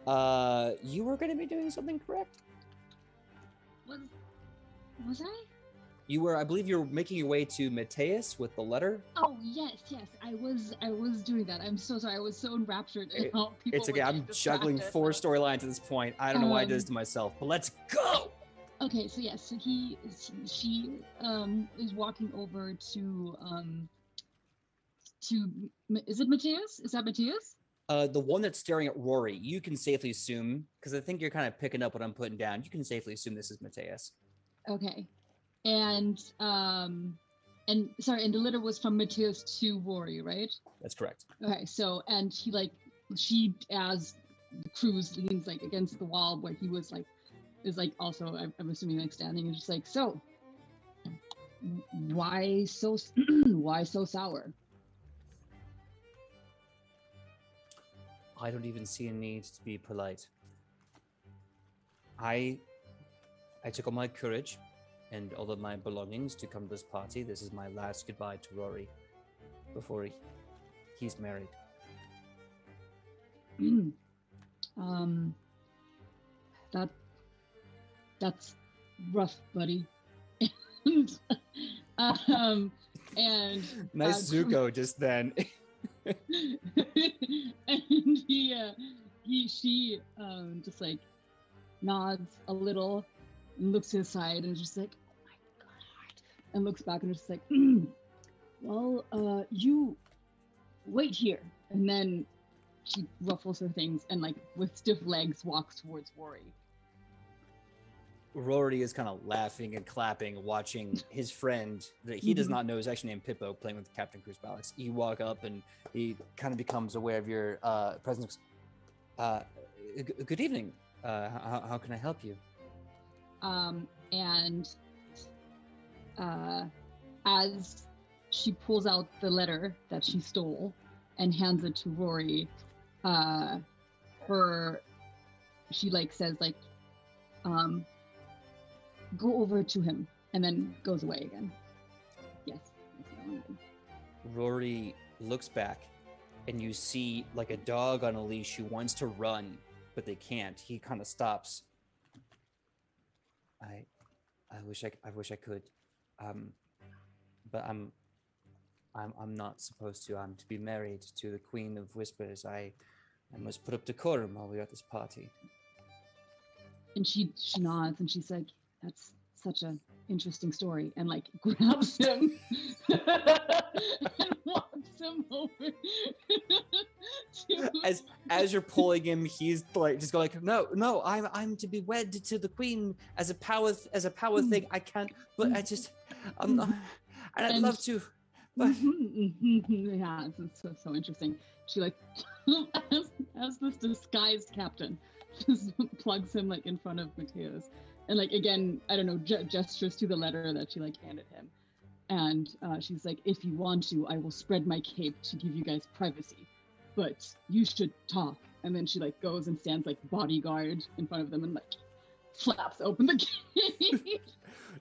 You were gonna be doing something, correct? Was I? You were, I believe, you were making your way to Mateus with the letter. Oh yes. I was doing that. I'm so sorry. I was so enraptured in how people. It's okay. were I'm just juggling distracted. 4 storylines at this point. I don't know why I did this to myself, but let's go. Okay, so yes, so she is walking over to is it Mateus? Is that Mateus? The one that's staring at Rory, you can safely assume, because I think you're kind of picking up what I'm putting down. You can safely assume this is Mateus. Okay, and sorry, and the letter was from Mateus to Rory, right? That's correct. Okay, so and she as the Cruz leans like against the wall where he was like is like also I'm assuming like standing and just like, so why so why so sour? I don't even see a need to be polite. I took all my courage and all of my belongings to come to this party. This is my last goodbye to Rory before he's married. That's rough, buddy. And Nice Zuko just then. and she just like nods a little and looks to his side and is just like, oh my god, and looks back and just like, well, you wait here. And then she ruffles her things and like with stiff legs walks towards Rory. Rory is kind of laughing and clapping, watching his friend that he does not know is actually named Pippo, playing with Captain Cruz Balix. You walk up and he kind of becomes aware of your presence. Good evening. How can I help you? And as she pulls out the letter that she stole and hands it to Rory, she like says like, go over to him, and then goes away again. Yes. That's what I wanted to do. Rory looks back, and you see like a dog on a leash who wants to run, but they can't. He kind of stops. I wish I could, but I'm not supposed to. I'm to be married to the Queen of Whispers. I must put up decorum while we're at this party. And she nods, and she's like, that's such an interesting story, and like grabs him and walks him over. As you're pulling him, he's like just going like, no, I'm to be wed to the queen as a power thing. I can't, but I'm not, and I'd love to. But yeah, it's so interesting. She like as this disguised captain just plugs him like in front of Mateus. And like again, I don't know, gestures to the letter that she like handed him, and she's like, "If you want to, I will spread my cape to give you guys privacy, but you should talk." And then she like goes and stands like bodyguard in front of them and like flaps open the gate.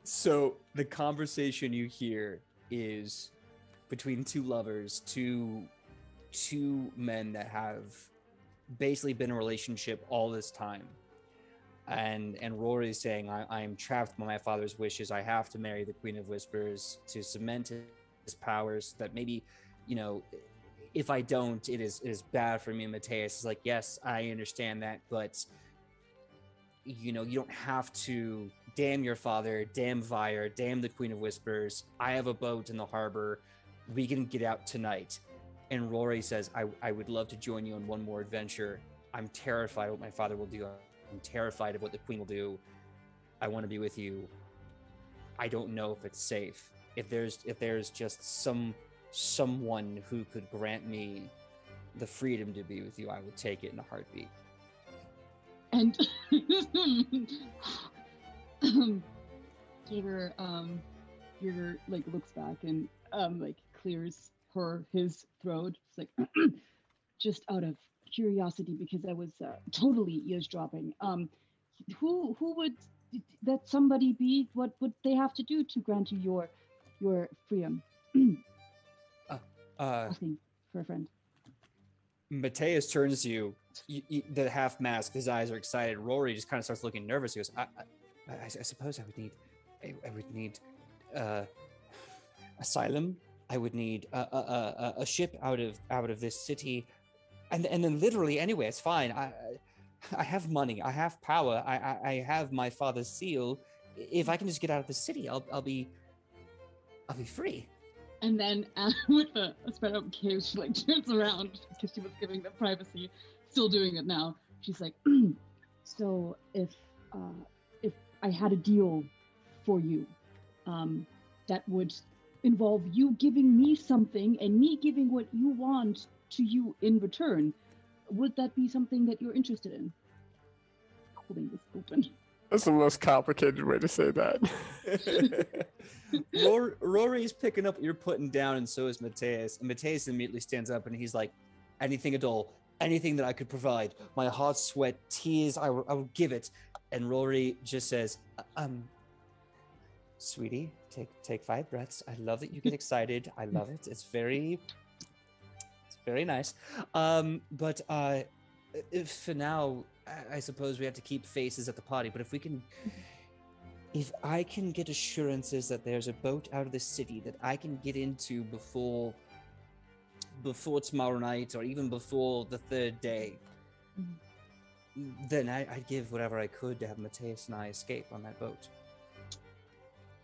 So the conversation you hear is between two lovers, two men that have basically been in a relationship all this time. And Rory is saying, I am trapped by my father's wishes. I have to marry the Queen of Whispers to cement his powers. That maybe, if I don't, it is bad for me. And Mateus is like, yes, I understand that, but you don't have to. Damn your father, damn Vire, damn the Queen of Whispers. I have a boat in the harbor. We can get out tonight. And Rory says, I would love to join you on one more adventure. I'm terrified of what my father will do. I'm terrified of what the queen will do. I want to be with you. I don't know if it's safe. If there's just someone who could grant me the freedom to be with you, I would take it in a heartbeat. And Jaeger like looks back and like clears his throat. It's like just out of curiosity because I was totally eavesdropping. Who would that somebody be? What would they have to do to grant you your freedom? Asking for a friend. Mateus turns to you, the half mask. His eyes are excited. Rory just kind of starts looking nervous. He goes, I suppose I would need asylum. I would need a ship out of this city, and then literally anyway, it's fine. I have money. I have power. I have my father's seal. If I can just get out of the city, I'll be free. And then with a spread out cave, she like turns around because she was giving them privacy, still doing it now. She's like, so if I had a deal for you, that would involve you giving me something and me giving what you want to you in return, would that be something that you're interested in? Holding this open. That's the most complicated way to say that. Rory's picking up what you're putting down, and so is Mateus. And Mateus immediately stands up and he's like, anything at all, anything that I could provide. My heart, sweat, tears, I will give it. And Rory just says, sweetie, take 5 breaths. I love that you get excited. I love it. It's very nice. But for now, I suppose we have to keep faces at the party. But if I can get assurances that there's a boat out of the city that I can get into before tomorrow night, or even before the 3rd day, then I'd give whatever I could to have Mateus and I escape on that boat.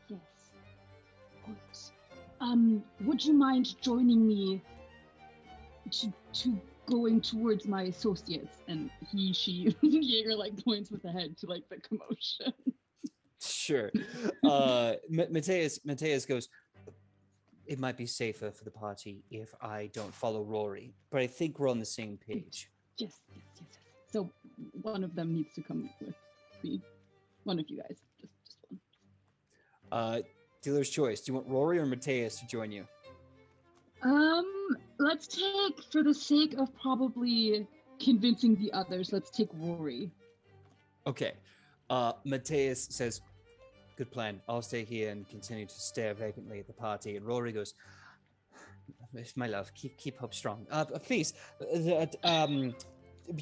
Yes. Good. Would you mind joining me to going towards my associates? And she Jaeger like points with the head to like the commotion. Sure. Mateus goes, it might be safer for the party if I don't follow Rory, but I think we're on the same page. Yes. So one of them needs to come with me. One of you guys, just one. Dealer's choice. Do you want Rory or Mateus to join you? Let's take, for the sake of probably convincing the others, let's take Rory. Okay. Mateus says, good plan. I'll stay here and continue to stare vacantly at the party. And Rory goes, my love, keep hope strong. Please,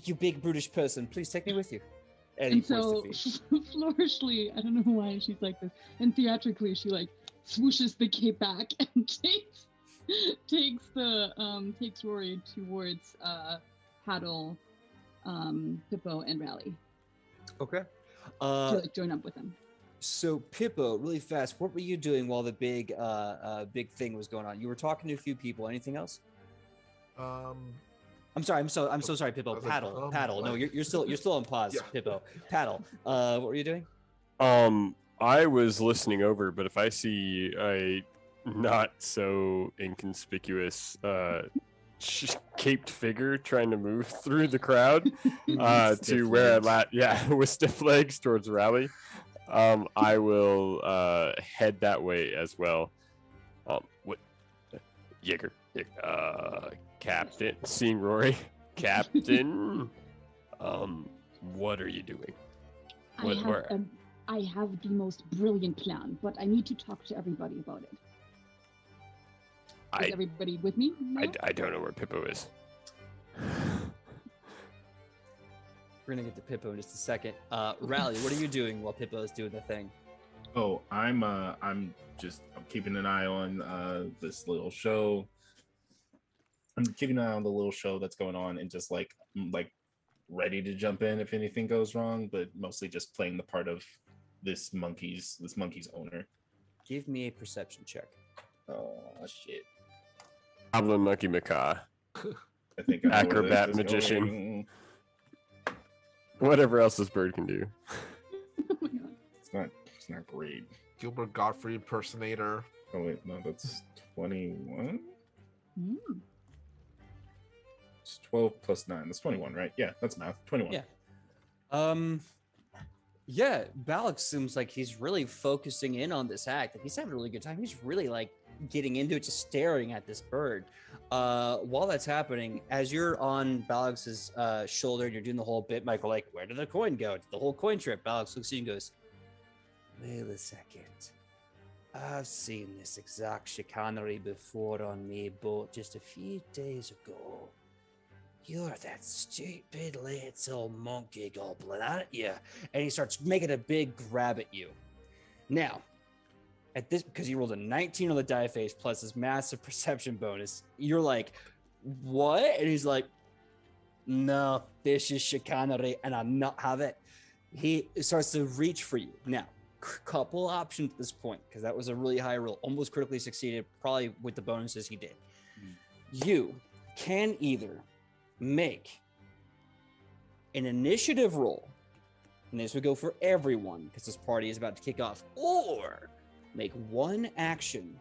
you big brutish person, please take me with you. And so flourishly, I don't know why she's like this, and theatrically she like swooshes the cape back and takes Rory towards Paddle, Pippo, and Rally. Okay. To like join up with them. So Pippo, really fast, what were you doing while the big thing was going on? You were talking to a few people. Anything else? I'm so sorry, Pippo. Paddle. No, you're still on pause, yeah. Pippo. Paddle. What were you doing? I was listening over, but if I see a not so inconspicuous caped figure trying to move through the crowd to where with stiff legs towards Rally, I will head that way as well. What? Jaeger. Captain, seeing Rory. Captain, what are you doing? I have the most brilliant plan, but I need to talk to everybody about it. Is everybody with me now? I don't know where Pippo is. We're gonna get to Pippo in just a second. Rally, what are you doing while Pippo is doing the thing? Oh, I'm keeping an eye on this little show. I'm keeping an eye on the little show that's going on, and just like ready to jump in if anything goes wrong, but mostly just playing the part of this monkey's owner. Give me a perception check. Oh shit! Goblin Monkey Macaw. I think I Acrobat Magician. Going. Whatever else this bird can do. Oh my god. It's not It's not great. Gilbert Godfrey impersonator. Oh wait, no, that's 21. Mm. It's 12 plus 9. That's 21, right? Yeah, that's math. 21. Yeah. Yeah, Balak seems like he's really focusing in on this act. Like, he's having a really good time. He's really like getting into it, just staring at this bird. While that's happening, as you're on Balak's shoulder and you're doing the whole bit, Michael, like, where did the coin go? The whole coin trip. Balak looks at you and goes, wait a second. I've seen this exact chicanery before on me boat just a few days ago. You're that stupid little monkey goblin, aren't you? And he starts making a big grab at you. Now, at this, because you rolled a 19 on the die face plus this massive perception bonus, you're like, what? And he's like, no, this is chicanery and I'm not have it. He starts to reach for you. Now, couple options at this point, because that was a really high roll, almost critically succeeded, probably with the bonuses he did. You can either make an initiative roll, and this would go for everyone because this party is about to kick off, or make one action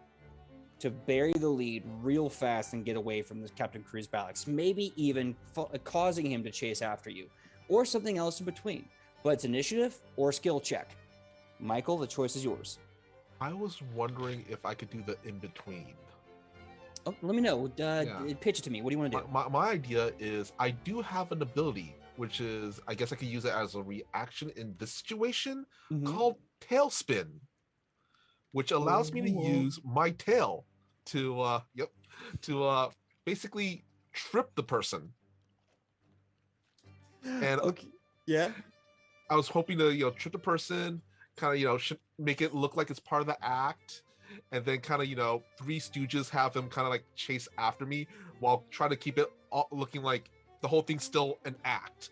to bury the lead real fast and get away from this Captain Cruz Balix, maybe even causing him to chase after you, or something else in between. But it's initiative or skill check. Michael, the choice is yours. I was wondering if I could do the in-between. Oh, let me know. Pitch it to me. What do you want to do? My idea is I do have an ability, which is, I guess I could use it as a reaction in this situation, called Tailspin, which allows me to use my tail to basically trip the person. And okay, yeah, I was hoping to trip the person, kind of make it look like it's part of the act. And then kind of, Three Stooges have them kind of like chase after me while trying to keep it all looking like the whole thing's still an act.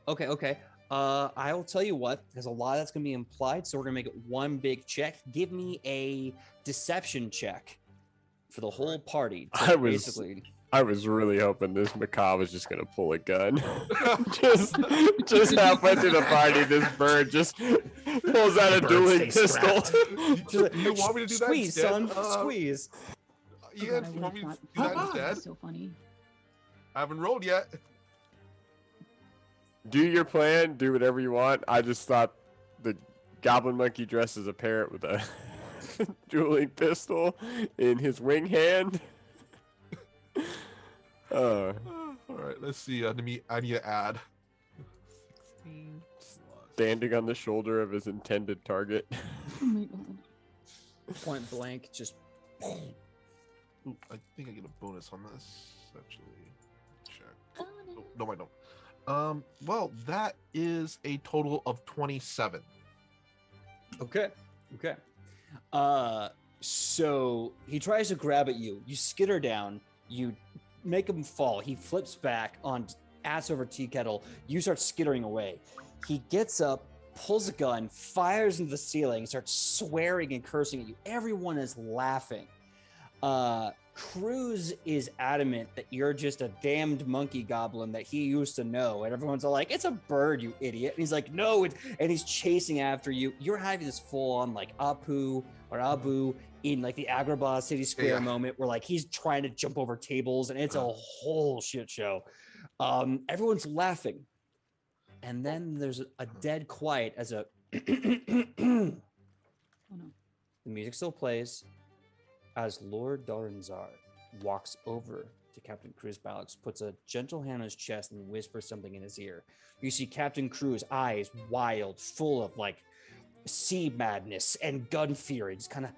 Okay. I'll tell you what, there's a lot that's going to be implied, so we're going to make it one big check. Give me a deception check for the whole party. I was really hoping this macabre was just gonna pull a gun. just halfway through the party, this bird just pulls out a dueling pistol. You want me to do that Squeeze, instead? son. Squeeze. Ian, you want me to do that instead? So funny. I haven't rolled yet. Do your plan. Do whatever you want. I just thought the goblin monkey dressed as a parrot with a dueling pistol in his wing hand. All right, let's see. I need to add 16 plus. Standing on the shoulder of his intended target. Oh my god. Point blank, just. I think I get a bonus on this. Actually, check. Oh, no. No, I don't. Well, that is a total of 27. Okay. So he tries to grab at you. You skitter down. You make him fall. He flips back on ass over tea kettle. You start skittering away. He gets up, pulls a gun, fires into the ceiling, starts swearing and cursing at you. Everyone is laughing. Cruz is adamant that you're just a damned monkey goblin that he used to know. And everyone's all like, it's a bird, you idiot. And he's like, no. And he's chasing after you. You're having this full on like Apu in like the Agrabah City Square moment where like he's trying to jump over tables and it's a whole shit show. Everyone's laughing. And then there's a dead quiet as Oh no. the music still plays as Lord Doranzar walks over to Captain Cruz Balix, puts a gentle hand on his chest and whispers something in his ear. You see Captain Cruz, eyes wild, full of like sea madness and gun fear. He's kind of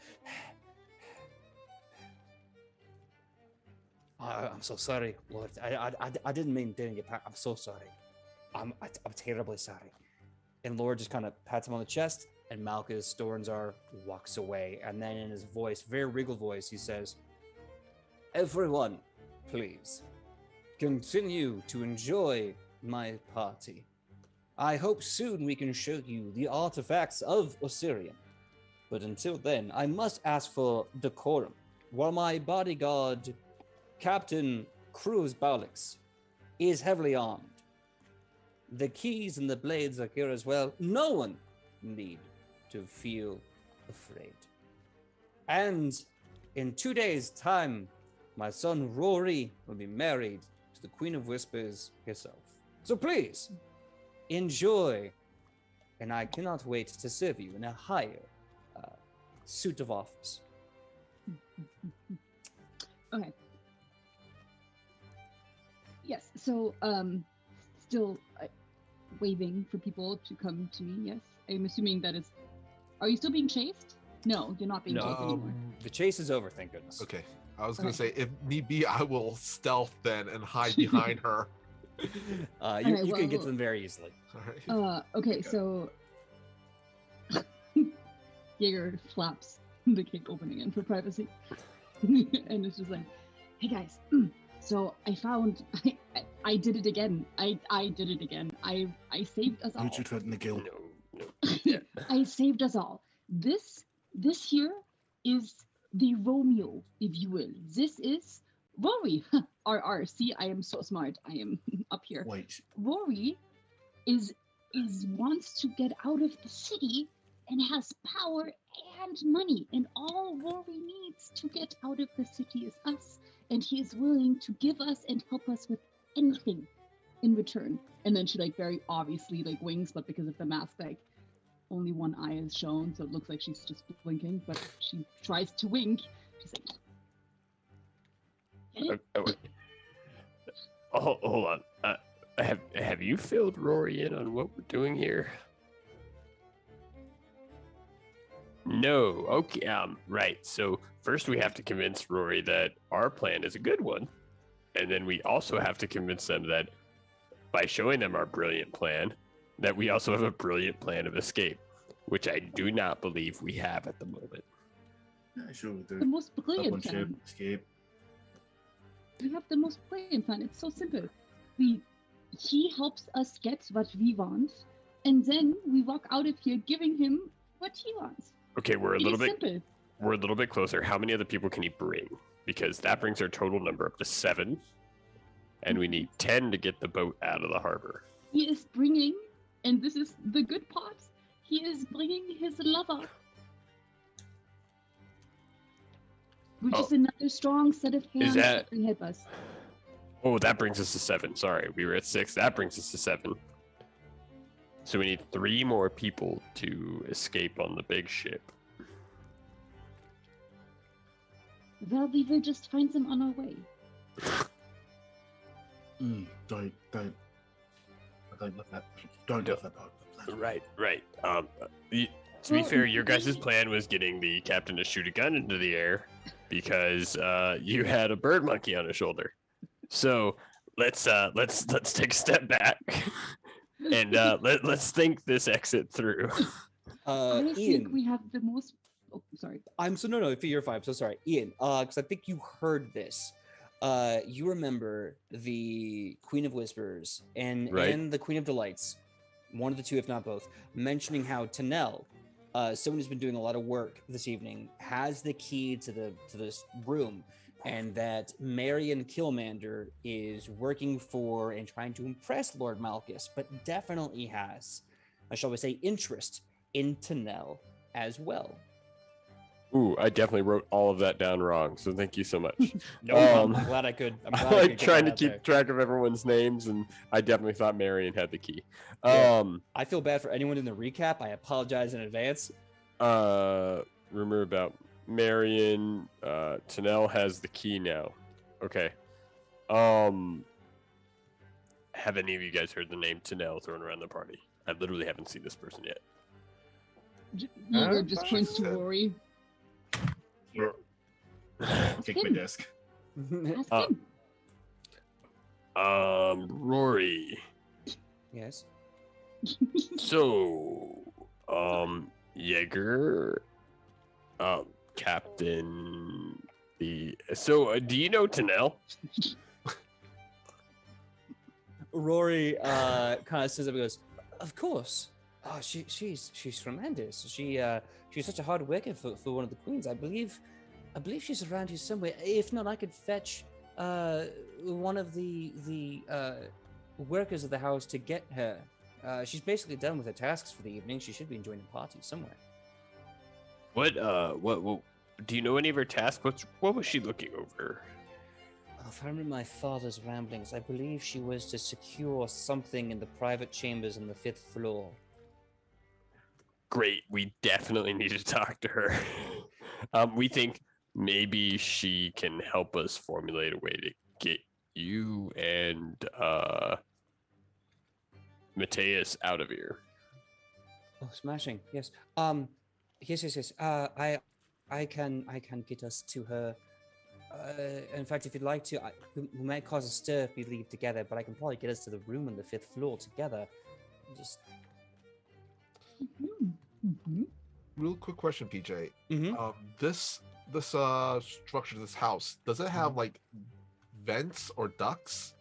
I'm so sorry, Lord. I didn't mean didn't get back. I'm so sorry. I'm terribly sorry. And Lord just kind of pats him on the chest, and Malchus Doranzar walks away. And then in his voice, very regal voice, he says, everyone, please, continue to enjoy my party. I hope soon we can show you the artifacts of Osirian. But until then, I must ask for decorum. While my bodyguard, Captain Cruz Balix, is heavily armed, the keys and the blades are here as well. No one need to feel afraid. And in 2 days' time, my son Rory will be married to the Queen of Whispers herself. So please, enjoy. And I cannot wait to serve you in a higher suit of office. Okay. Yes. So, still waving for people to come to me. Yes. I'm assuming that is. Are you still being chased? No, you're not being chased anymore. The chase is over, thank goodness. Okay. I was gonna say, if need be, I will stealth then and hide behind her. You can get to them very easily. All right. Okay. So, Jaeger flaps the cake open again for privacy, and it's just like, "Hey guys, so I found I did it again. I did it again. I saved us all. Who'd you threaten to kill? No. I saved us all. This here is the Romeo, if you will. This is Rory. RR. See, I am so smart. I am up here. Wait. Rory is wants to get out of the city and has power and money, and all Rory needs to get out of the city is us, and he is willing to give us and help us with anything in return. And then she very obviously winks, but because of the mask, only one eye is shown, so it looks like she's just blinking, but she tries to wink. She's like, "Get it?" Hold on. Have you filled Rory in on what we're doing here? No. Okay. Right. So first we have to convince Rory that our plan is a good one, and then we also have to convince them that by showing them our brilliant plan, that we also have a brilliant plan of escape, which I do not believe we have at the moment. Yeah, sure we do. The most Up brilliant on ship, plan. escape. We have the most brilliant plan. It's so simple. He helps us get what we want, and then we walk out of here giving him what he wants. Okay, we're a It little is bit simple. we're a little bit closer. How many other people can he bring? Because that brings our total number up to 7, and we need 10 to get the boat out of the harbor. He is bringing, and this is the good part, he is bringing his lover. Which is another strong set of hands that can help us. Oh, that brings us to 7. Sorry, we were at 6. That brings us to 7. So we need 3 more people to escape on the big ship. Well, we will just find them on our way. Don't let that. Don't let that part of the plan. Right. To be fair, your guys' plan was getting the captain to shoot a gun into the air because you had a bird monkey on his shoulder. So let's take a step back and let's think this exit through. I Ian, think we have the most. Oh, sorry. no, you're fine. I'm so sorry, Ian. Because I think you heard this. You remember the Queen of Whispers and the Queen of Delights, one of the two, if not both, mentioning how Tanel, someone who's been doing a lot of work this evening, has the key to this room, and that Marion Killmander is working for and trying to impress Lord Malchus, but definitely has, shall we say, interest in Tanel as well. Ooh, I definitely wrote all of that down wrong, so thank you so much. I'm glad I could. I like trying to keep track of everyone's names, and I definitely thought Marion had the key. Yeah. I feel bad for anyone in the recap. I apologize in advance. Rumor about Marion, Tanel has the key now. Okay. Have any of you guys heard the name Tanel thrown around the party? I literally haven't seen this person yet. Jaeger just points to Rory. Kick my desk. Ask him. Rory. Yes. So, Jaeger, Captain. Do you know Tanel? Rory kind of says up and goes, "Of course. Oh, she's tremendous. She's such a hard worker for one of the queens. I believe she's around here somewhere. If not, I could fetch one of the workers of the house to get her. She's basically done with her tasks for the evening. She should be enjoying the party somewhere." What do you know any of her tasks? What was she looking over? If I remember my father's ramblings, I believe she was to secure something in the private chambers on the 5th floor. Great, we definitely need to talk to her. We think maybe she can help us formulate a way to get you and Mateus out of here. Oh, smashing! Yes. Yes. I can get us to her. In fact, if you'd like to, we might cause a stir if we leave together, but I can probably get us to the room on the 5th floor together. Just. Real quick question, PJ. Mhm. This structure, this house, does it have like vents or ducts?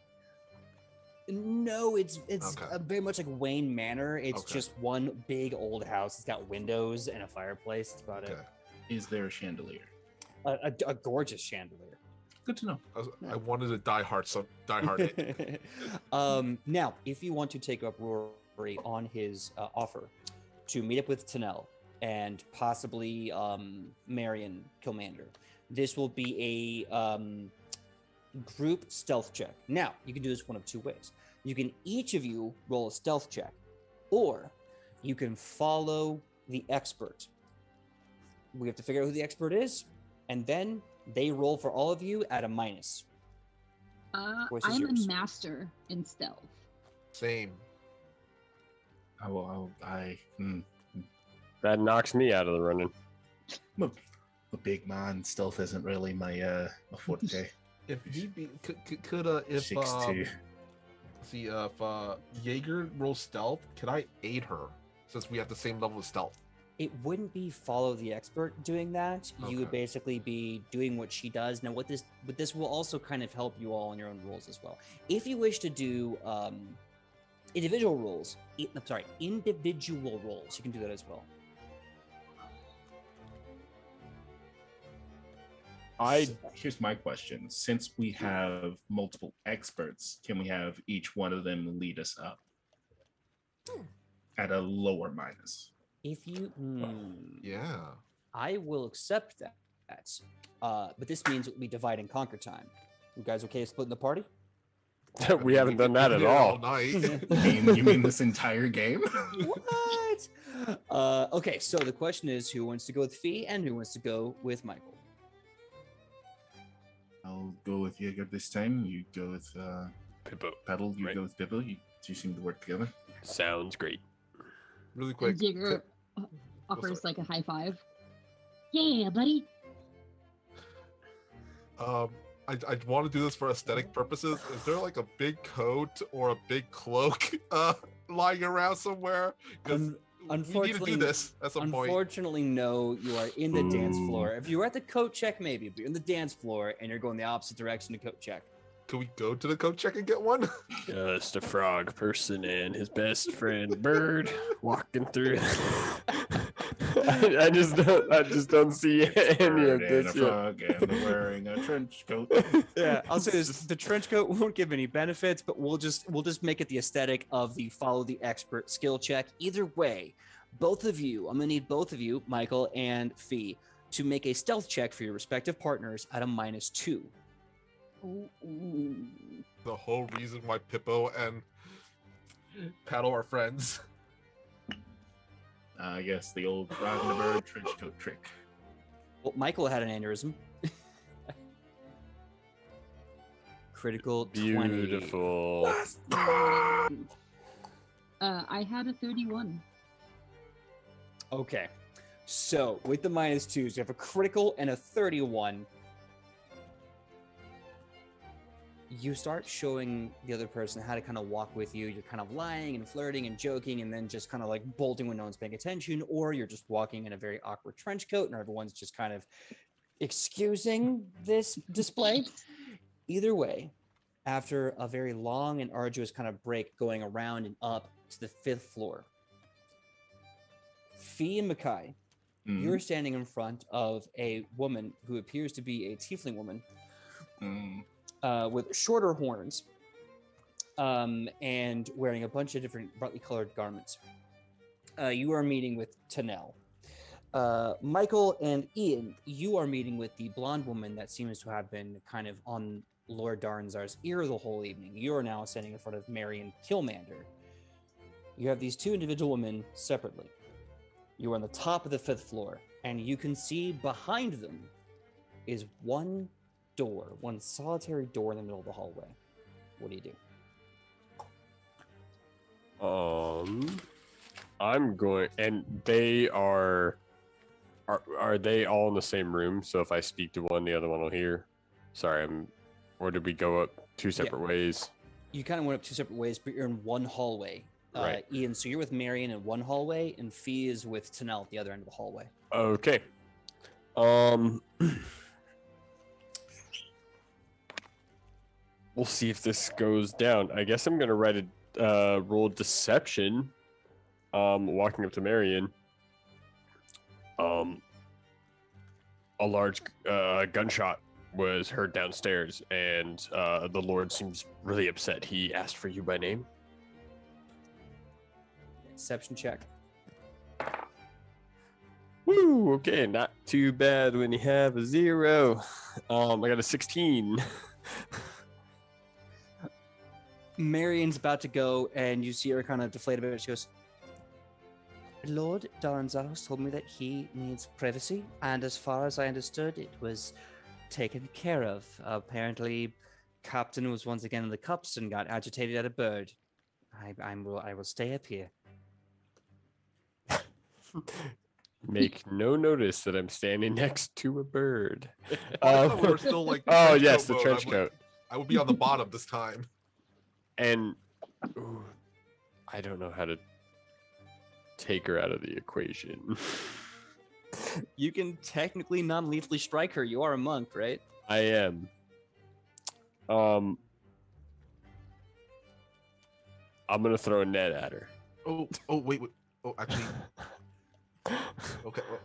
No, it's Okay. very much like Wayne Manor. It's Okay. just one big old house. It's got windows and a fireplace. That's about Okay. Is there a chandelier? it. A gorgeous chandelier. Good to know. I wanted to die hard it. Now, if you want to take up Rory on his offer to meet up with Tanel and possibly Marion Kilmander, this will be a group stealth check. Now, you can do this one of two ways. You can each of you roll a stealth check, or you can follow the expert. We have to figure out who the expert is, and then they roll for all of you at a minus. Choice is I'm yours. a master in stealth. Same. That knocks me out of the running. I'm a big man. Stealth isn't really my forte. If he be could if 6'2". if Jaeger rolls stealth, can I aid her since we have the same level of stealth? It wouldn't be follow the expert doing that. You would Okay. basically be doing what she does. Now, what this will also kind of help you all in your own rules as well. If you wish to do individual roles, individual roles, you can do that as well. Here's my question. Since we have multiple experts, can we have each one of them lead us up at a lower minus? If you, Yeah. I will accept that. But this means we divide and conquer time. You guys okay with splitting the party? We haven't done that at all. Night. You mean this entire game? What? Okay, so the question is, who wants to go with Fee and who wants to go with Michael? I'll go with Jaeger this time. You go with Pippo. Paddle. You Right. go with Pippo. You two seem to work together. Sounds great. Really quick. And Jigger offers like a high five. Yeah, buddy. I want to do this for aesthetic purposes. Is there like a big coat or a big cloak lying around somewhere? Because we need to Unfortunately, do this at some point. Unfortunately, no. You are in the dance Ooh. floor. If you were at the coat check, maybe, but you're in the dance floor and you're going the opposite direction to coat check. Can we go to the coat check and get one? Just a frog person and his best friend Bird walking through. I just don't see any of Bird and a this yet. frog and wearing a trench coat. Yeah, I'll say this: the trench coat won't give any benefits, but we'll just make it the aesthetic of the follow the expert skill check. Either way, both of you, I'm gonna need both of you, Michael and Fee, to make a stealth check for your respective partners at a -2. The whole reason why Pippo and Paddle are friends. I guess the old frog and the bird trench coat trick. Well, Michael had an aneurysm. Critical 20. Beautiful. I had a 31. Okay, so with the -2s, you have a critical and a 31. You start showing the other person how to kind of walk with you. You're kind of lying and flirting and joking and then just kind of like bolting when no one's paying attention, or you're just walking in a very awkward trench coat and everyone's just kind of excusing this display. Either way, after a very long and arduous kind of break going around and up to the 5th floor, Fee and Makai, you're standing in front of a woman who appears to be a tiefling woman. With shorter horns and wearing a bunch of different brightly colored garments. You are meeting with Tanel. Michael and Ian, you are meeting with the blonde woman that seems to have been kind of on Lord Darnzar's ear the whole evening. You are now standing in front of Marion Killmander. You have these two individual women separately. You are on the top of the 5th floor, and you can see behind them is one door, one solitary door in the middle of the hallway. What do you do? I'm going, and they are they all in the same room? So if I speak to one, the other one will hear. Sorry, or did we go up 2 separate ways? You kind of went up 2 separate ways, but you're in one hallway. Right. Ian, so you're with Marion in one hallway, and Fee is with Tanel at the other end of the hallway. Okay. We'll see if this goes down. I guess I'm gonna write a roll deception. Walking up to Marion. A large gunshot was heard downstairs, and the Lord seems really upset. He asked for you by name. Deception check. Woo! Okay, not too bad when you have a 0. I got a 16. Marion's about to go, and you see her kind of deflate a bit. She goes, Lord Darnzar has told me that he needs privacy, and as far as I understood, it was taken care of. Apparently, Captain was once again in the cups and got agitated at a bird. I will stay up here. Make no notice that I'm standing next to a bird. I thought we were still like. Oh trench yes, coat the mode. trench I'm like, coat. I would be on the bottom this time. And I don't know how to take her out of the equation. You can technically non-lethally strike her. You are a monk, right? I am. I'm gonna throw a net at her. Oh, wait. Oh, actually. Okay. Well.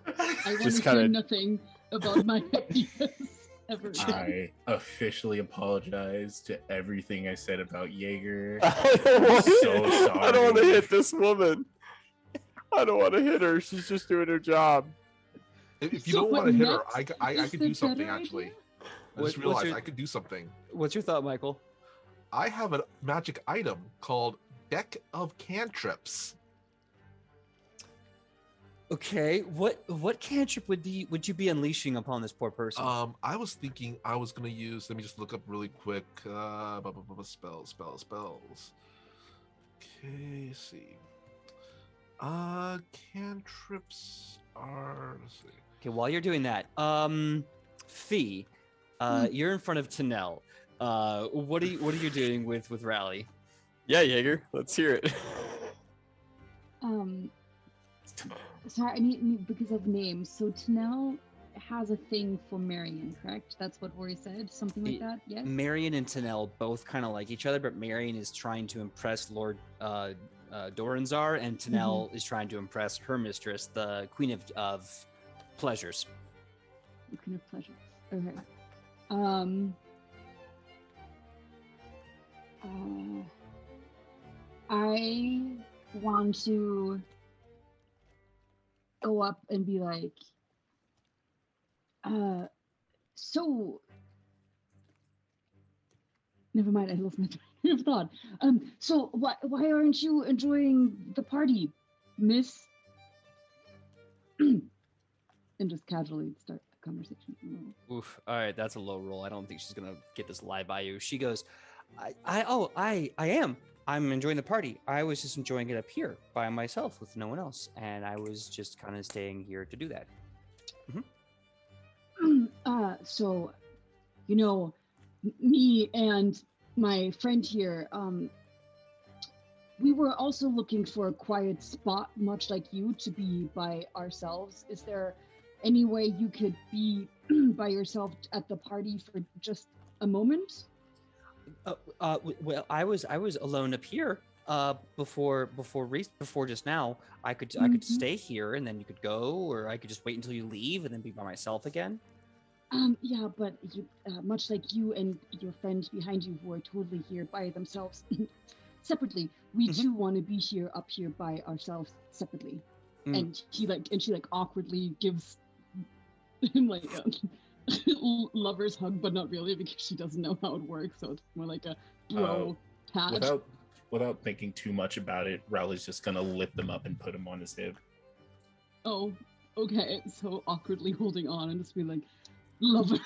I want Just to hear kinda- nothing about my ideas ever. I officially apologize to everything I said about Jaeger. I don't want so to sorry. hit this woman. I don't want to hit her. She's just doing her job. If you So don't what want to hit her, next I is could the do something better actually. idea? I just What's realized your- I could do something. What's your thought, Michael? I have a magic item called Deck of Cantrips. Okay, what cantrip would you be unleashing upon this poor person? I was thinking I was gonna use. Let me just look up really quick. Spells. Okay, let's see. Cantrips are. Let's see. Okay, while you're doing that, Fee, you're in front of Tanel. What are you doing with Rally? Yeah, Jaeger. Let's hear it. Sorry, I need because of names. So Tanel has a thing for Marion, correct? That's what Rory said, something like that. Yes. Marion and Tanel both kind of like each other, but Marion is trying to impress Lord Doranzar, and Tanel is trying to impress her mistress, the Queen of Pleasures. The Queen of Pleasures. Okay. I want to go up and be like, so never mind, I lost my train of thought. So why aren't you enjoying the party, miss? And just casually start the conversation. Oof. All right, that's a low roll. I don't think she's gonna get this lie by you. She goes, I am. I'm enjoying the party. I was just enjoying it up here by myself with no one else, and I was just kind of staying here to do that. So, you know, me and my friend here, we were also looking for a quiet spot, much like you, to be by ourselves. Is there any way you could be by yourself at the party for just a moment? Well, I was alone up here before just now. I could stay here and then you could go, or I could just wait until you leave and then be by myself again. Yeah, but you, much like you and your friend behind you who are totally here by themselves separately, we too want to be up here by ourselves separately. And she awkwardly gives him like a lover's hug, but not really because she doesn't know how it works. So it's more like a bro pat. Without thinking too much about it, Rowley's just gonna lift them up and put him on his hip. Oh, okay. So awkwardly holding on and just be like, lover.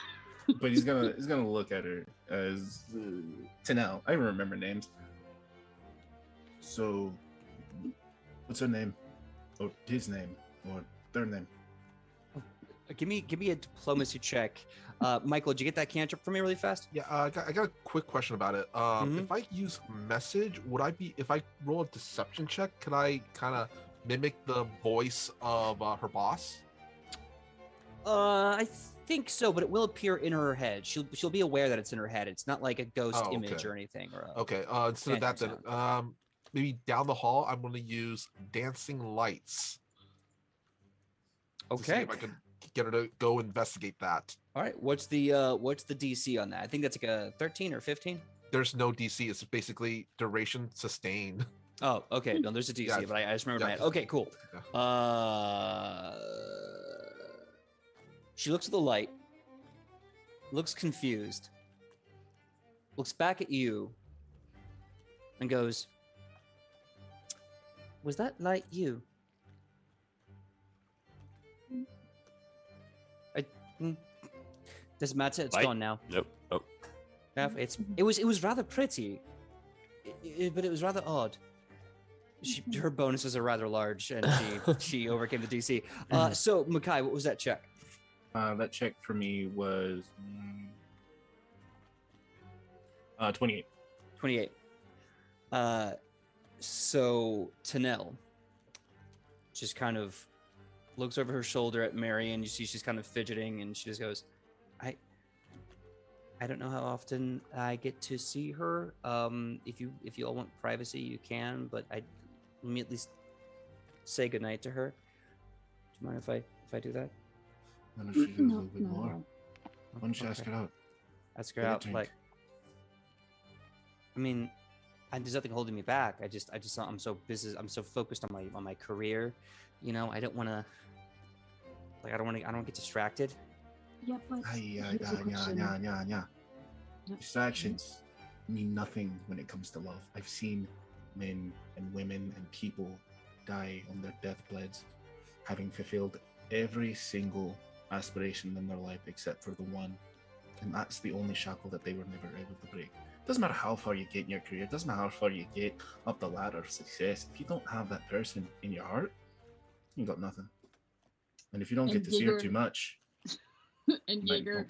But he's gonna look at her as Tanel. I don't remember names. So, what's her name, or his name, or their name? Give me a diplomacy check. Michael, did you get that cantrip for me really fast? Yeah, I got a quick question about it. If I use message, if I roll a deception check, could I kind of mimic the voice of her boss? I think so, but it will appear in her head. She'll be aware that it's in her head. It's not like a ghost image or anything. Okay. Instead of that, then maybe down the hall, I'm going to use dancing lights. Okay. To see if I can get her to go investigate that. All right. What's the DC on that? I think that's like a 13 or 15. There's no DC. It's basically duration sustained. Oh, okay. No, there's a DC, Yeah, but I just remember my head. Okay, cool. Yeah. She looks at the light, looks confused, looks back at you, and goes, "Was that light you?" Doesn't matter. It's Light? gone now. Nope. Oh. Yeah, it was rather pretty, but it was rather odd. Her bonuses are rather large, and she overcame the DC. So Makai, what was that check? That check for me was 28. 28. So Tanel just kind of looks over her shoulder at Marion. You see she's kind of fidgeting, and she just goes, I don't know how often I get to see her. If you all want privacy, you can, but let me at least say goodnight to her. Do you mind if I do that? Why don't you do a little bit more? Why don't you ask her out? Ask her out, like. I mean, there's nothing holding me back. I'm so busy. I'm so focused on my career. You know, I don't want to. Like, I don't want to get distracted. Yeah, but Yeah. Distractions mean nothing when it comes to love. I've seen men and women and people die on their deathbeds, having fulfilled every single aspiration in their life except for the one, and that's the only shackle that they were never able to break. Doesn't matter how far you get in your career, doesn't matter how far you get up the ladder of success, if you don't have that person in your heart, you got nothing. And if you don't get to see her too much, and Jaeger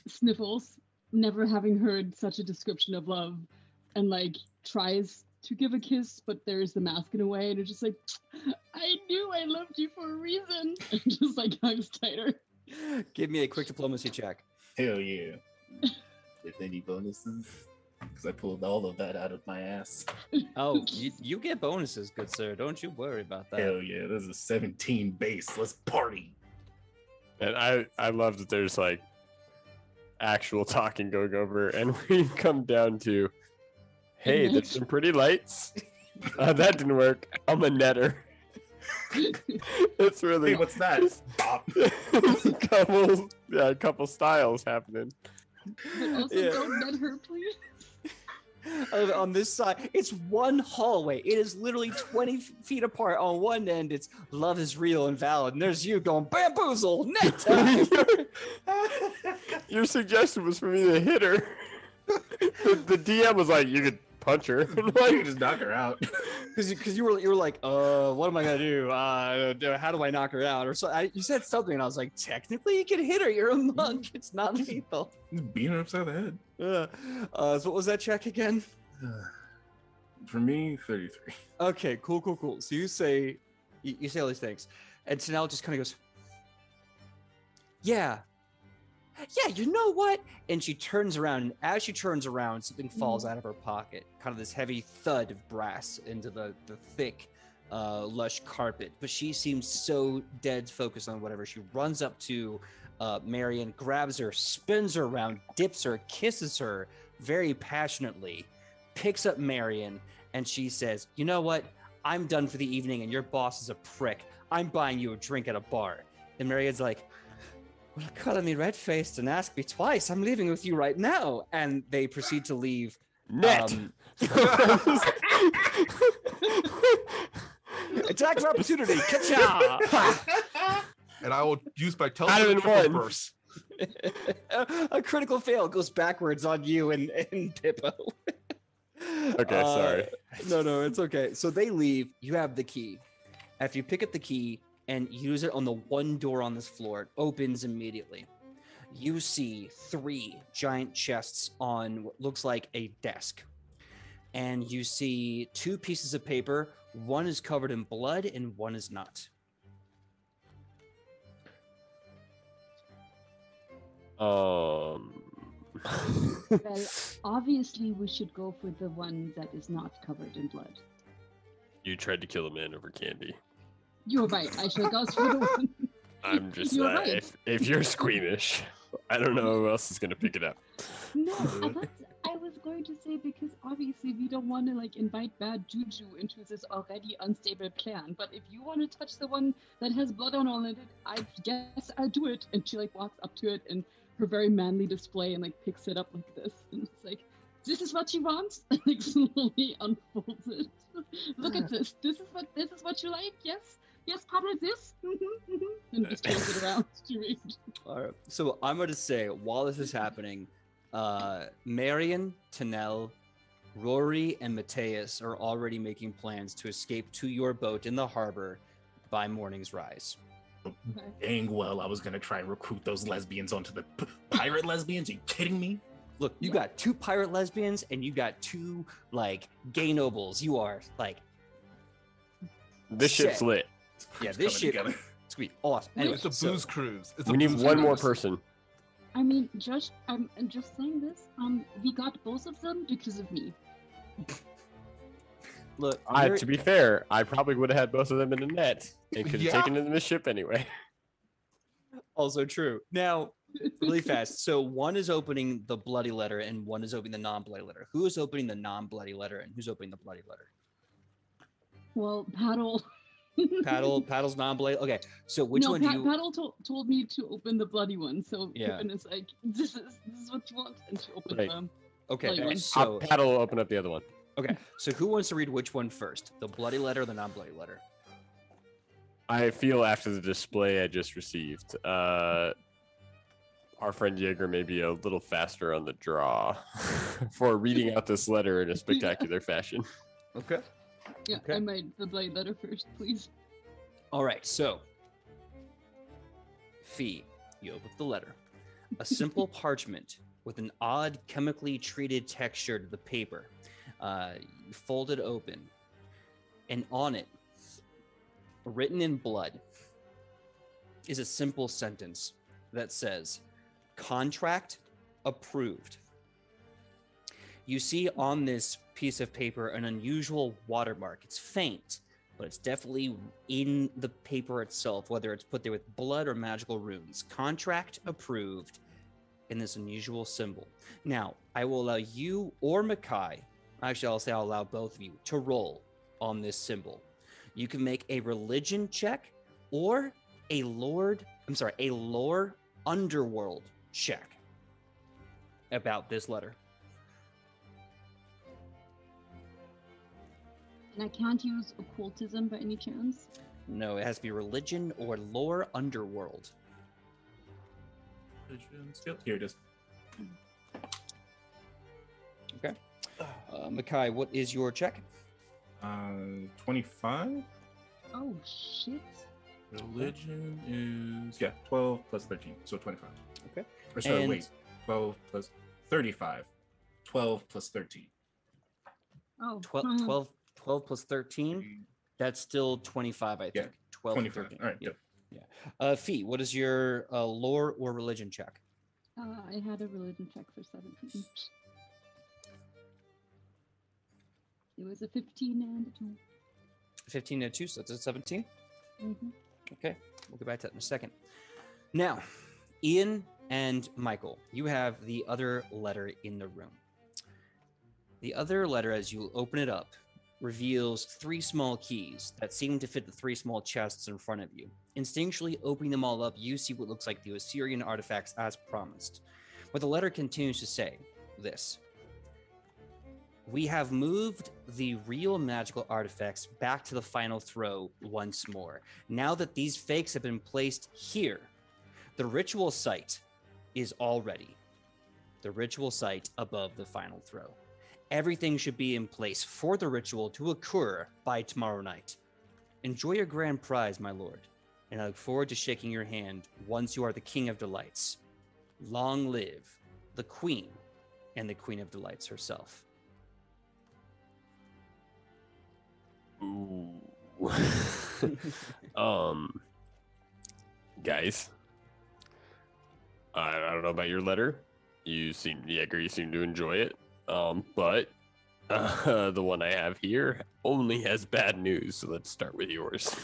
sniffles, never having heard such a description of love, and like tries to give a kiss, but there's the mask in a way, and it's just like, I knew I loved you for a reason, and just like hugs tighter. Give me a quick diplomacy check. Hell yeah. With any bonuses? Because I pulled all of that out of my ass. Oh, you get bonuses, good sir. Don't you worry about that. Hell yeah, this is a 17 base. Let's party. And I love that there's like actual talking going over, and we come down to, hey, there's some pretty lights. That didn't work. I'm a netter. It's really. Hey, what's that? Bop. a couple styles happening. But also don't net her, please. On this side, it's one hallway. It is literally 20 feet apart. On one end, it's love is real and valid, and there's you going bamboozle net time. Your suggestion was for me to hit her. The DM was like, you could punch her. You can just knock her out. Because you were like, what am I gonna do? How do I knock her out? Or so you said something, and I was like, technically you can hit her. You're a monk. It's not lethal. Just beat her upside the head. So what was that check again? For me, 33. Okay, cool. So you say all these things, and Tanel just kind of goes, yeah, you know what? And she turns around, and as she turns around, something falls out of her pocket, kind of this heavy thud of brass into the thick, lush carpet. But she seems so dead focused on whatever. She runs up to Marion, grabs her, spins her around, dips her, kisses her very passionately, picks up Marion, and she says, you know what? I'm done for the evening and your boss is a prick. I'm buying you a drink at a bar. And Marianne's like, well, color me red-faced and ask me twice. I'm leaving with you right now. And they proceed to leave. Net. Attack of opportunity. Ka-cha! And I will use my Out of teleportation one. burst. A critical fail goes backwards on you and Pippo. Okay, sorry. No, it's okay. So they leave. You have the key. After you pick up the key and use it on the one door on this floor, it opens immediately. You see 3 giant chests on what looks like a desk. And you see 2 pieces of paper. One is covered in blood and one is not. Well, obviously we should go for the one that is not covered in blood. You tried to kill a man over candy. You're right. I shall go for the one. I'm just You're right. if you're squeamish, I don't know who else is gonna pick it up. No, I was going to say because obviously we don't want to like invite bad juju into this already unstable plan. But if you want to touch the one that has blood on all of it, I guess I'll do it. And she like walks up to it and her very manly display and like picks it up like this and it's like, this is what you want? And like slowly unfolds it. Look at this. This is what you like? Yes, probably this. And just turns it around to read. All right. So I'm going to say, while this is happening, Marion, Tanel, Rory, and Mateus are already making plans to escape to your boat in the harbor by morning's rise. Dang well, I was gonna try and recruit those lesbians onto the pirate lesbians. Are you kidding me? Look, you got 2 pirate lesbians and you got 2 like gay nobles. You are like, This ship's Shit. lit. yeah, It's this coming shit. together. Sweet, awesome. Anyway, It's a so- booze cruise. It's a We need booze one more cruise. person. I mean, I'm just saying this. We got both of them because of me. Look, To be fair, I probably would have had both of them in a net and could have Yeah. taken them in the ship anyway. also true. Now, really fast. So one is opening the bloody letter and one is opening the non-bloody letter. Who is opening the non-bloody letter and who's opening the bloody letter? Well, Paddle. Paddle's non-bloody. Okay, so which one do you? Paddle told me to open the bloody one. So Yeah. Pippin is like, this is what you want, and she opened Right. them. Okay, bloody one. so Paddle will open up the other one. okay, so who wants to read which one first? The bloody letter or the non-bloody letter? I feel after the display I just received, our friend Jaeger may be a little faster on the draw for reading out this letter in a spectacular fashion. Okay. Yeah, Okay. I made the bloody letter first, please. All right, so Fee, you open the letter. A simple parchment with an odd chemically treated texture to the paper. You fold it open, and on it, written in blood, is a simple sentence that says, "Contract approved." You see on this piece of paper an unusual watermark. It's faint, but it's definitely in the paper itself, whether it's put there with blood or magical runes. Contract approved in this unusual symbol. Now, I will allow you or Makai, actually, I'll say I'll allow both of you to roll on this symbol. You can make a religion check or a lore underworld check about this letter. And I can't use occultism by any chance. No, it has to be religion or lore underworld. Here it is. Makai, what is your check? 25. Oh shit. Religion is 12 plus 13, so 25. Okay. Or sorry, And- wait, 12 plus 35. 12 plus 13. Oh. 12 plus 13. That's still 25, I think. Yeah, 12 and 25. 13. All right, Yeah. good. Fee, what is your lore or religion check? I had a religion check for 17. It was a 15 and a 2. 15 and 2, so that's a 17. Mm-hmm. Okay, we'll get back to that in a second. Now, Ian and Michael, you have the other letter in the room. The other letter, as you open it up, reveals 3 small keys that seem to fit the 3 small chests in front of you. Instinctually opening them all up, you see what looks like the Osirian artifacts as promised. But the letter continues to say this. We have moved the real magical artifacts back to the final throw once more. Now that these fakes have been placed here, the ritual site is all ready. The ritual site above the final throw. Everything should be in place for the ritual to occur by tomorrow night. Enjoy your grand prize, my lord, and I look forward to shaking your hand once you are the King of Delights. Long live the Queen and the Queen of Delights herself. Ooh. Guys, I don't know about your letter. You seem to enjoy it. But the one I have here only has bad news. So let's start with yours.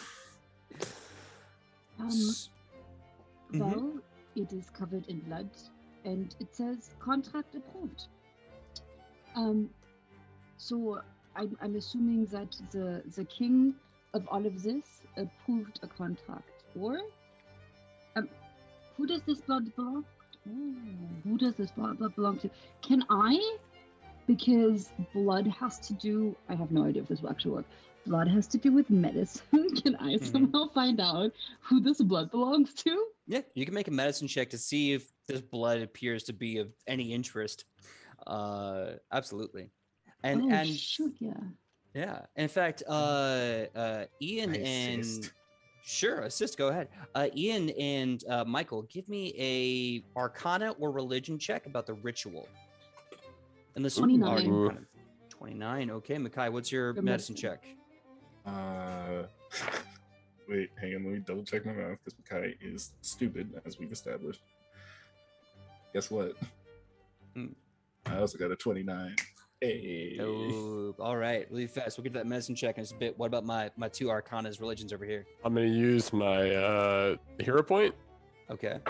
Well, it is covered in blood, and it says contract approved. So I'm assuming that the king of all of this approved a contract, or who does this blood belong? Who does this blood belong to? Can I? Because blood has to do. I have no idea if this will actually work. Blood has to do with medicine. Can I somehow find out who this blood belongs to? Yeah, you can make a medicine check to see if this blood appears to be of any interest. Absolutely. And shoot, yeah. Yeah. In fact, Ian and sure, assist. Go ahead. Ian and Michael, give me a Arcana or Religion check about the ritual. And this 29. 29. Okay, Makai, what's your medicine check? Wait, hang on. Let me double check my math because Makai is stupid, as we've established. Guess what? I also got a 29. Hey. Oh, all right. Really fast. We'll get to that medicine check in just a bit. What about my 2 Arcanas, Religions over here? I'm going to use my hero point. Okay.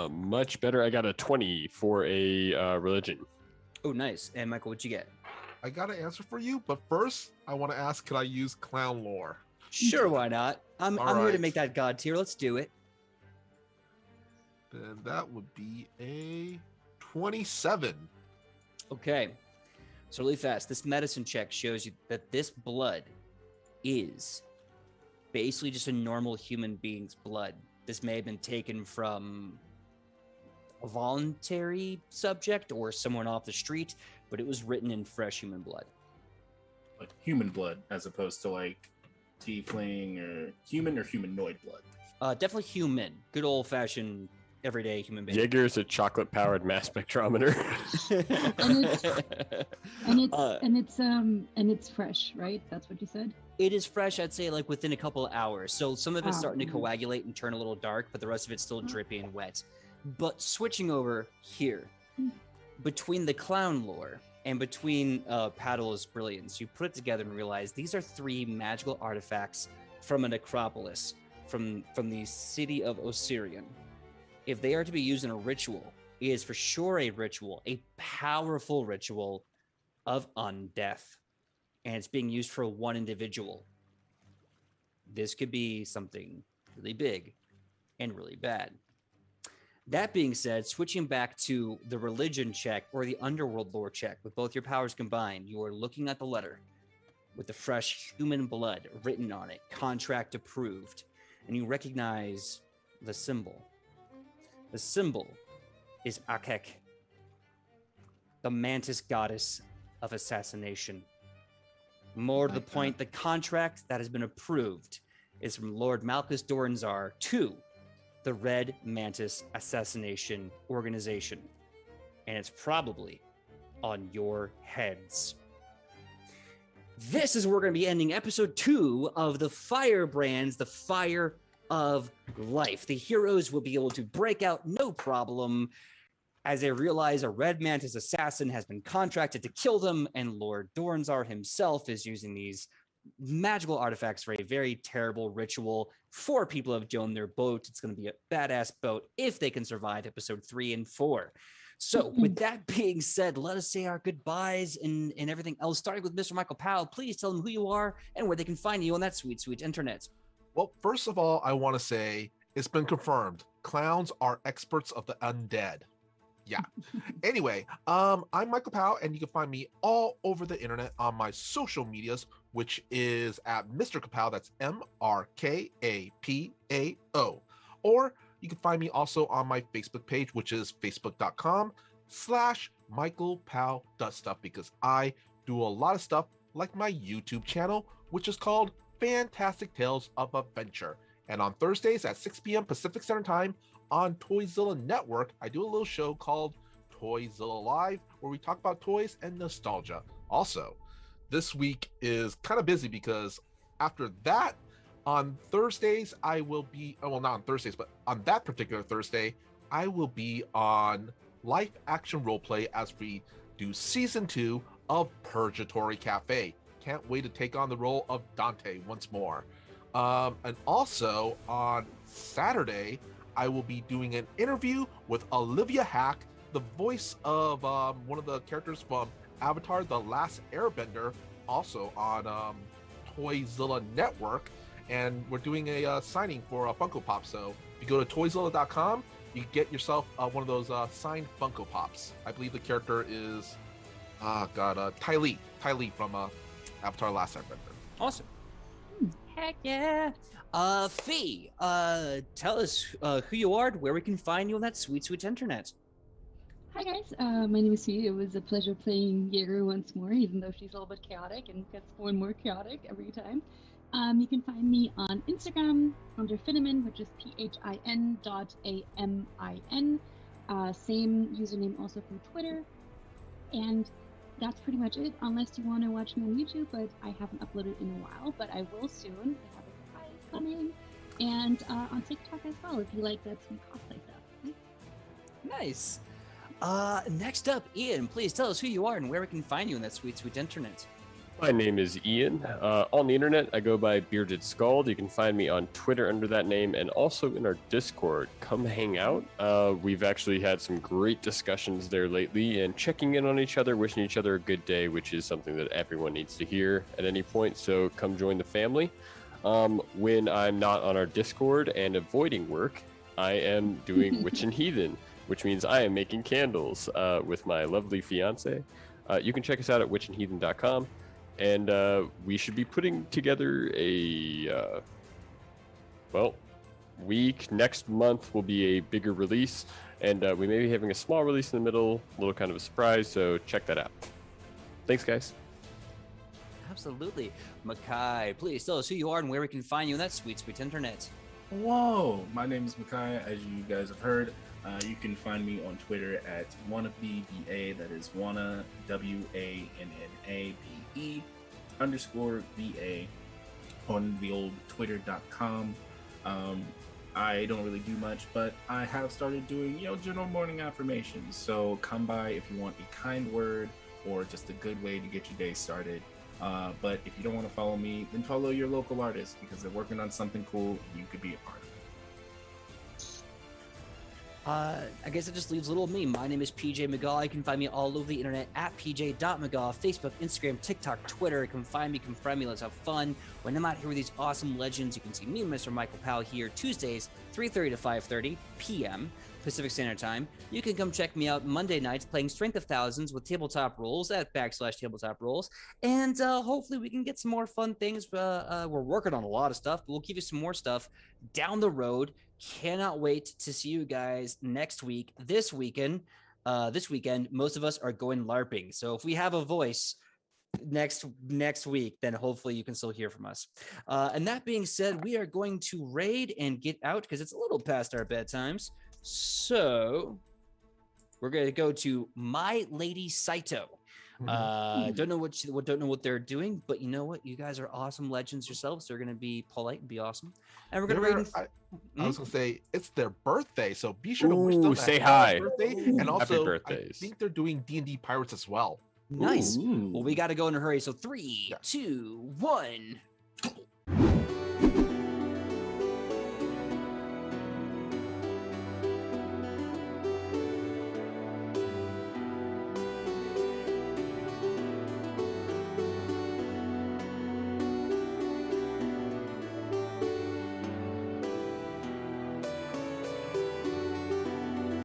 Much better. I got a 20 for a religion. Oh, nice. And Michael, what'd you get? I got an answer for you, but first I want to ask, could I use clown lore? Sure, why not? I'm here to right. make that god tier. Let's do it. Then that would be a 27. Okay. So really fast, this medicine check shows you that this blood is basically just a normal human being's blood. This may have been taken from a voluntary subject or someone off the street, but it was written in fresh human blood. Like human blood, as opposed to like tiefling or humanoid blood. Definitely human. Good old-fashioned everyday human being. Jaeger's a chocolate-powered mass spectrometer. and it's fresh, right? That's what you said. It is fresh, I'd say, like within a couple of hours. So some of it's starting to coagulate and turn a little dark, but the rest of it's still drippy and wet. But switching over here, between the clown lore and between Paddle's brilliance, you put it together and realize these are 3 magical artifacts from a necropolis, from the city of Osirian. If they are to be used in a ritual, it is for sure a ritual, a powerful ritual of undeath. And it's being used for one individual. This could be something really big and really bad. That being said, switching back to the religion check or the underworld lore check, with both your powers combined, you are looking at the letter with the fresh human blood written on it, contract approved, and you recognize the symbol. The symbol is Akek, the mantis goddess of assassination. More to the point, the contract that has been approved is from Lord Malchus Doranzar to the Red Mantis Assassination Organization. And it's probably on your heads. This is where we're going to be ending episode 2 of the Firebrands, the Fire of Life. The heroes will be able to break out no problem as they realize a Red Mantis assassin has been contracted to kill them, and Lord Doranzar himself is using these magical artifacts for a very terrible ritual. 4 people have joined their boat. It's going to be a badass boat if they can survive episode 3 and 4. So with that being said, let us say our goodbyes and everything else, starting with Mr. Michael Powell. Please tell them who you are and where they can find you on that sweet, sweet internet. Well, first of all, I want to say it's been confirmed. Clowns are experts of the undead. Yeah. Anyway, I'm Michael Powell, and you can find me all over the internet on my social medias, which is at Mr. Kapow. That's MrKapao. Or you can find me also on my Facebook page, which is facebook.com/Michael Powell Does Stuff, because I do a lot of stuff like my YouTube channel, which is called Fantastic Tales of Adventure. And on Thursdays at 6 p.m. Pacific Standard Time on Toyzilla Network, I do a little show called Toyzilla Live, where we talk about toys and nostalgia. Also, this week is kind of busy because after that, on Thursdays, I will be, well, not on Thursdays, but on that particular Thursday, I will be on Life Action Roleplay as we do Season 2 of Purgatory Cafe. Can't wait to take on the role of Dante once more. And also on Saturday, I will be doing an interview with Olivia Hack, the voice of one of the characters from Avatar: The Last Airbender, also on Toyzilla Network. And we're doing a signing for a Funko Pop. So if you go to toyzilla.com, you can get yourself one of those signed Funko Pops. I believe the character is, Ty Lee from Avatar: Last Airbender. Awesome. Heck yeah. Fee, tell us who you are, where we can find you on that sweet, sweet internet. Hi guys, my name is Fee. It was a pleasure playing Jaeger once more, even though she's a little bit chaotic and gets more and more chaotic every time. You can find me on Instagram under Finneman, which is PHIN.AMIN. Same username also for Twitter. And that's pretty much it, unless you want to watch me on YouTube, but I haven't uploaded in a while, but I will soon. I have a surprise coming. And on TikTok as well, if you like that some cosplay stuff. Nice. Next up, Ian, please tell us who you are and where we can find you on that sweet, sweet internet. My name is Ian. On the internet, I go by Bearded Scald. You can find me on Twitter under that name and also in our Discord. Come hang out. We've actually had some great discussions there lately and checking in on each other, wishing each other a good day, which is something that everyone needs to hear at any point. So come join the family. When I'm not on our Discord and avoiding work, I am doing Witch and Heathen, which means I am making candles with my lovely fiance. You can check us out at witchandheathen.com. And we should be putting together a, week. Next month will be a bigger release. And we may be having a small release in the middle, a little kind of a surprise. So check that out. Thanks, guys. Absolutely. Makai, please tell us who you are and where we can find you on that sweet, sweet internet. Whoa, my name is Makai. As you guys have heard, you can find me on Twitter at WannaBeVA. That is Wanna, WANNABE_VA on the old twitter.com. I don't really do much, but I have started doing, general morning affirmations. So come by if you want a kind word or just a good way to get your day started. But if you don't want to follow me, then follow your local artists because they're working on something cool. You could be a part of it. I guess it just leaves little me. My name is PJ McGaw. You can find me all over the internet at pj.mcgaw, Facebook, Instagram, TikTok, Twitter. You can find me, let's have fun. When I'm out here with these awesome legends, you can see me and Mr. Michael Powell here Tuesdays, 3:30 to 5:30 p.m. Pacific Standard Time. You can come check me out Monday nights playing Strength of Thousands with Tabletop Rules at /Tabletop Rules. And hopefully we can get some more fun things. We're working on a lot of stuff, but we'll give you some more stuff down the road. Cannot wait to see you guys next week. This weekend, most of us are going LARPing. So if we have a voice next week, then hopefully you can still hear from us. And that being said, we are going to raid and get out because it's a little past our bedtimes. So we're going to go to My Lady Saito. Don't know what they're doing, but you know what? You guys are awesome legends yourselves. They're going to be polite and be awesome. And we're going to I was going to say it's their birthday, so be sure to wish them say a hi. happy birthday. And also, Happy birthdays. I think they're doing D&D Pirates as well. Nice. Ooh. Well, we got to go in a hurry. So 3, 2, 1.